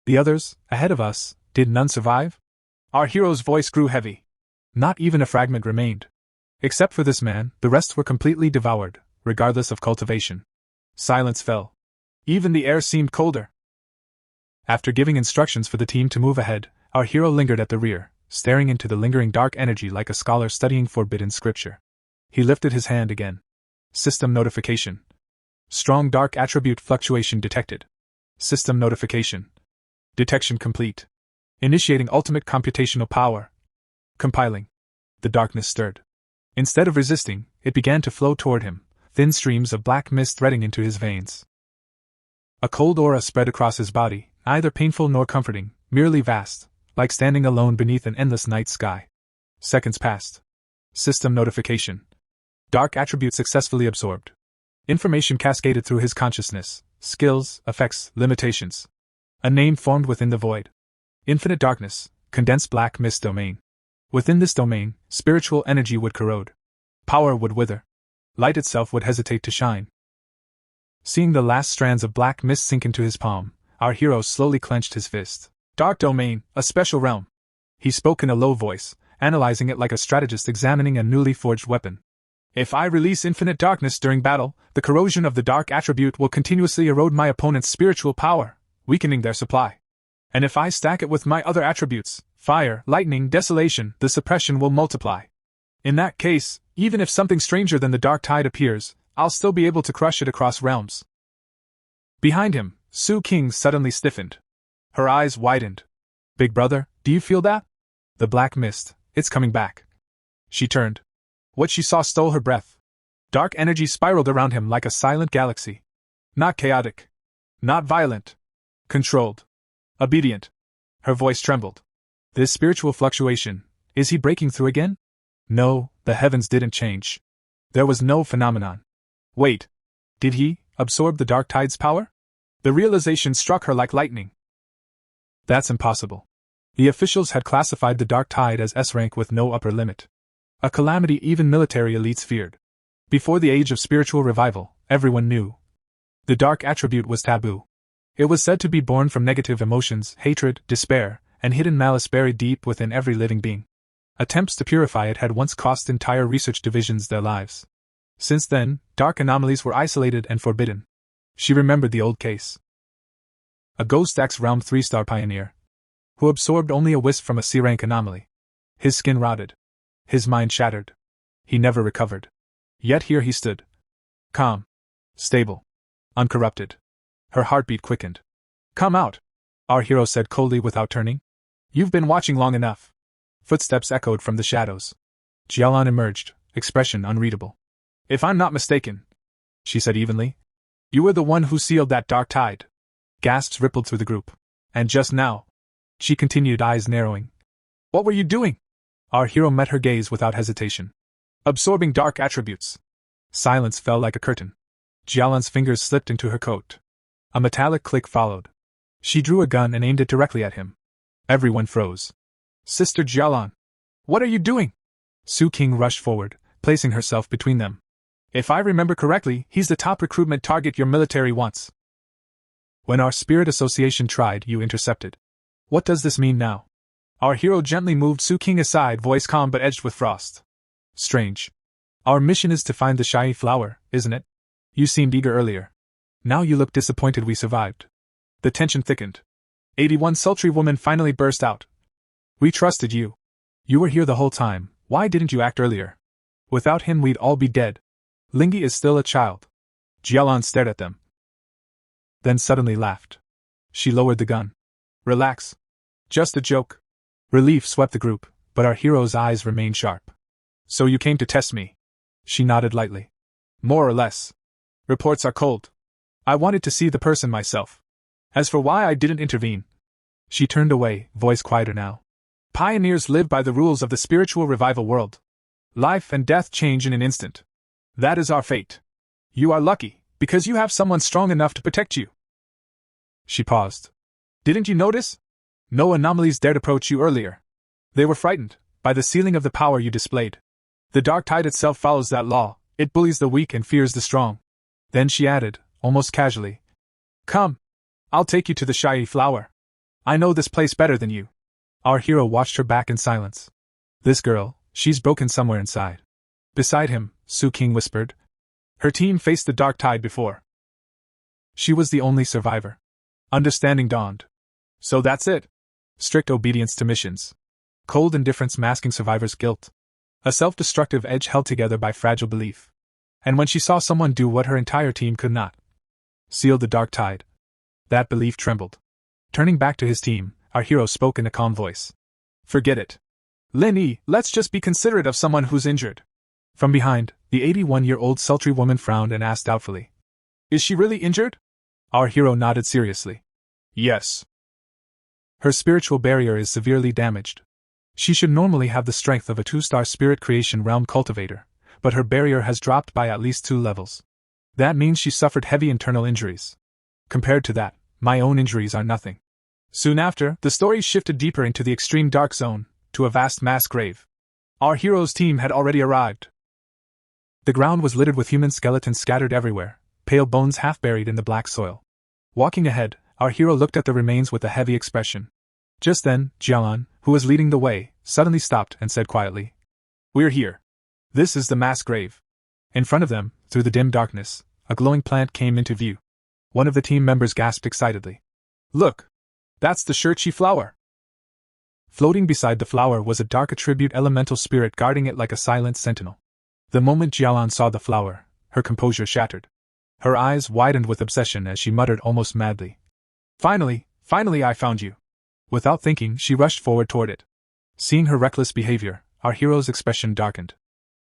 S2: The others, ahead of us, did none survive? Our hero's voice grew heavy. Not even a fragment remained. Except for this man, the rest were completely devoured, regardless of cultivation. Silence fell. Even the air seemed colder. After giving instructions for the team to move ahead, our hero lingered at the rear, staring into the lingering dark energy like a scholar studying forbidden scripture. He lifted his hand again. System notification. Strong dark attribute fluctuation detected. System notification. Detection complete. Initiating ultimate computational power. Compiling. The darkness stirred. Instead of resisting, it began to flow toward him, thin streams of black mist threading into his veins. A cold aura spread across his body, neither painful nor comforting, merely vast, like standing alone beneath an endless night sky. Seconds passed. System notification. Dark attribute successfully absorbed. Information cascaded through his consciousness, skills, effects, limitations. A name formed within the void. Infinite darkness, condensed black mist domain. Within this domain, spiritual energy would corrode. Power would wither. Light itself would hesitate to shine. Seeing the last strands of black mist sink into his palm, our hero slowly clenched his fist. Dark domain, a special realm. He spoke in a low voice, analyzing it like a strategist examining a newly forged weapon. If I release infinite darkness during battle, the corrosion of the dark attribute will continuously erode my opponent's spiritual power, weakening their supply. And if I stack it with my other attributes, fire, lightning, desolation, the suppression will multiply. In that case, even if something stranger than the dark tide appears, I'll still be able to crush it across realms. Behind him, Su King suddenly stiffened. Her eyes widened. Big brother, do you feel that? The black mist, it's coming back. She turned. What she saw stole her breath. Dark energy spiraled around him like a silent galaxy. Not chaotic. Not violent. Controlled. Obedient. Her voice trembled. This spiritual fluctuation, is he breaking through again? No, the heavens didn't change. There was no phenomenon. Wait. Did he absorb the dark tide's power? The realization struck her like lightning. That's impossible. The officials had classified the dark tide as S rank with no upper limit. A calamity even military elites feared. Before the age of spiritual revival, everyone knew. The dark attribute was taboo. It was said to be born from negative emotions, hatred, despair, and hidden malice buried deep within every living being. Attempts to purify it had once cost entire research divisions their lives. Since then, dark anomalies were isolated and forbidden. She remembered the old case. A Ghost X Realm 3-star pioneer, who absorbed only a wisp from a C-rank anomaly. His skin rotted. His mind shattered. He never recovered. Yet here he stood. Calm. Stable. Uncorrupted. Her heartbeat quickened. Come out, our hero said coldly without turning. You've been watching long enough. Footsteps echoed from the shadows. Jialan emerged, expression unreadable. If I'm not mistaken, she said evenly, you were the one who sealed that dark tide. Gasps rippled through the group. And just now, she continued, eyes narrowing. What were you doing? Our hero met her gaze without hesitation. Absorbing dark attributes. Silence fell like a curtain. Jialan's fingers slipped into her coat. A metallic click followed. She drew a gun and aimed it directly at him. Everyone froze. Sister Jialan, what are you doing? Su King rushed forward, placing herself between them. If I remember correctly, he's the top recruitment target your military wants. When our spirit association tried, you intercepted. What does this mean now? Our hero gently moved Su King aside, voice calm but edged with frost. Strange. Our mission is to find the shy flower, isn't it? You seemed eager earlier. Now you look disappointed we survived. The tension thickened. 81 sultry woman finally burst out. We trusted you. You were here the whole time, why didn't you act earlier? Without him we'd all be dead. Lingi is still a child. Jialan stared at them. Then suddenly laughed. She lowered the gun. Relax. Just a joke. Relief swept the group, but our hero's eyes remained sharp. So you came to test me? She nodded lightly. More or less. Reports are cold. I wanted to see the person myself. As for why I didn't intervene. She turned away, voice quieter now. Pioneers live by the rules of the spiritual revival world. Life and death change in an instant. That is our fate. You are lucky, because you have someone strong enough to protect you. She paused. Didn't you notice? No anomalies dared approach you earlier. They were frightened by the ceiling of the power you displayed. The dark tide itself follows that law, it bullies the weak and fears the strong. Then she added, almost casually. Come. I'll take you to the shy flower. I know this place better than you. Our hero watched her back in silence. This girl, she's broken somewhere inside. Beside him, Su King whispered. Her team faced the dark tide before. She was the only survivor. Understanding dawned. So that's it. Strict obedience to missions. Cold indifference masking survivors' guilt. A self-destructive edge held together by fragile belief. And when she saw someone do what her entire team could not, seal the dark tide, that belief trembled. Turning back to his team, our hero spoke in a calm voice. Forget it. Lin Yi, let's just be considerate of someone who's injured. From behind, the 81-year-old sultry woman frowned and asked doubtfully. Is she really injured? Our hero nodded seriously. Yes. Her spiritual barrier is severely damaged. She should normally have the strength of a 2-star spirit creation realm cultivator, but her barrier has dropped by at least 2 levels. That means she suffered heavy internal injuries. Compared to that, my own injuries are nothing. Soon after, the story shifted deeper into the extreme dark zone, to a vast mass grave. Our hero's team had already arrived. The ground was littered with human skeletons scattered everywhere, pale bones half buried in the black soil. Walking ahead, our hero looked at the remains with a heavy expression. Just then, Jialan, who was leading the way, suddenly stopped and said quietly, "We're here. This is the mass grave." In front of them, through the dim darkness, a glowing plant came into view. One of the team members gasped excitedly. "Look! That's the Shirchi flower!" Floating beside the flower was a dark attribute elemental spirit guarding it like a silent sentinel. The moment Jialan saw the flower, her composure shattered. Her eyes widened with obsession as she muttered almost madly, Finally I found you." Without thinking, she rushed forward toward it. Seeing her reckless behavior, our hero's expression darkened.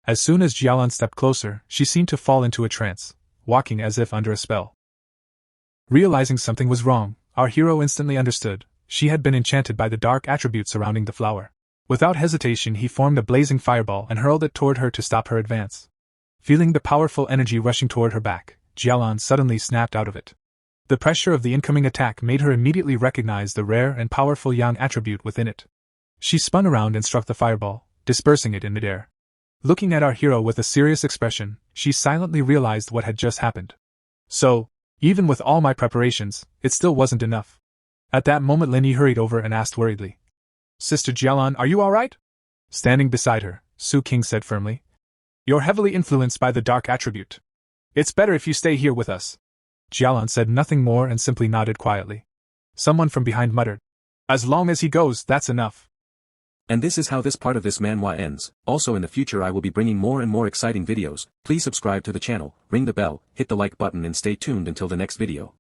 S2: As soon as Jialan stepped closer, she seemed to fall into a trance, walking as if under a spell. Realizing something was wrong, our hero instantly understood. She had been enchanted by the dark attributes surrounding the flower. Without hesitation, he formed a blazing fireball and hurled it toward her to stop her advance. Feeling the powerful energy rushing toward her back, Jialan suddenly snapped out of it. The pressure of the incoming attack made her immediately recognize the rare and powerful yang attribute within it. She spun around and struck the fireball, dispersing it in midair. Looking at our hero with a serious expression, she silently realized what had just happened. So, even with all my preparations, it still wasn't enough. At that moment Linny hurried over and asked worriedly, "Sister Jialan, are you alright?" Standing beside her, Su King said firmly, "You're heavily influenced by the dark attribute. It's better if you stay here with us." Jialan said nothing more and simply nodded quietly. Someone from behind muttered, "As long as he goes, that's enough."
S3: And this is how this part of this manhwa ends. Also in the future I will be bringing more and more exciting videos. Please subscribe to the channel, ring the bell, hit the like button and stay tuned until the next video.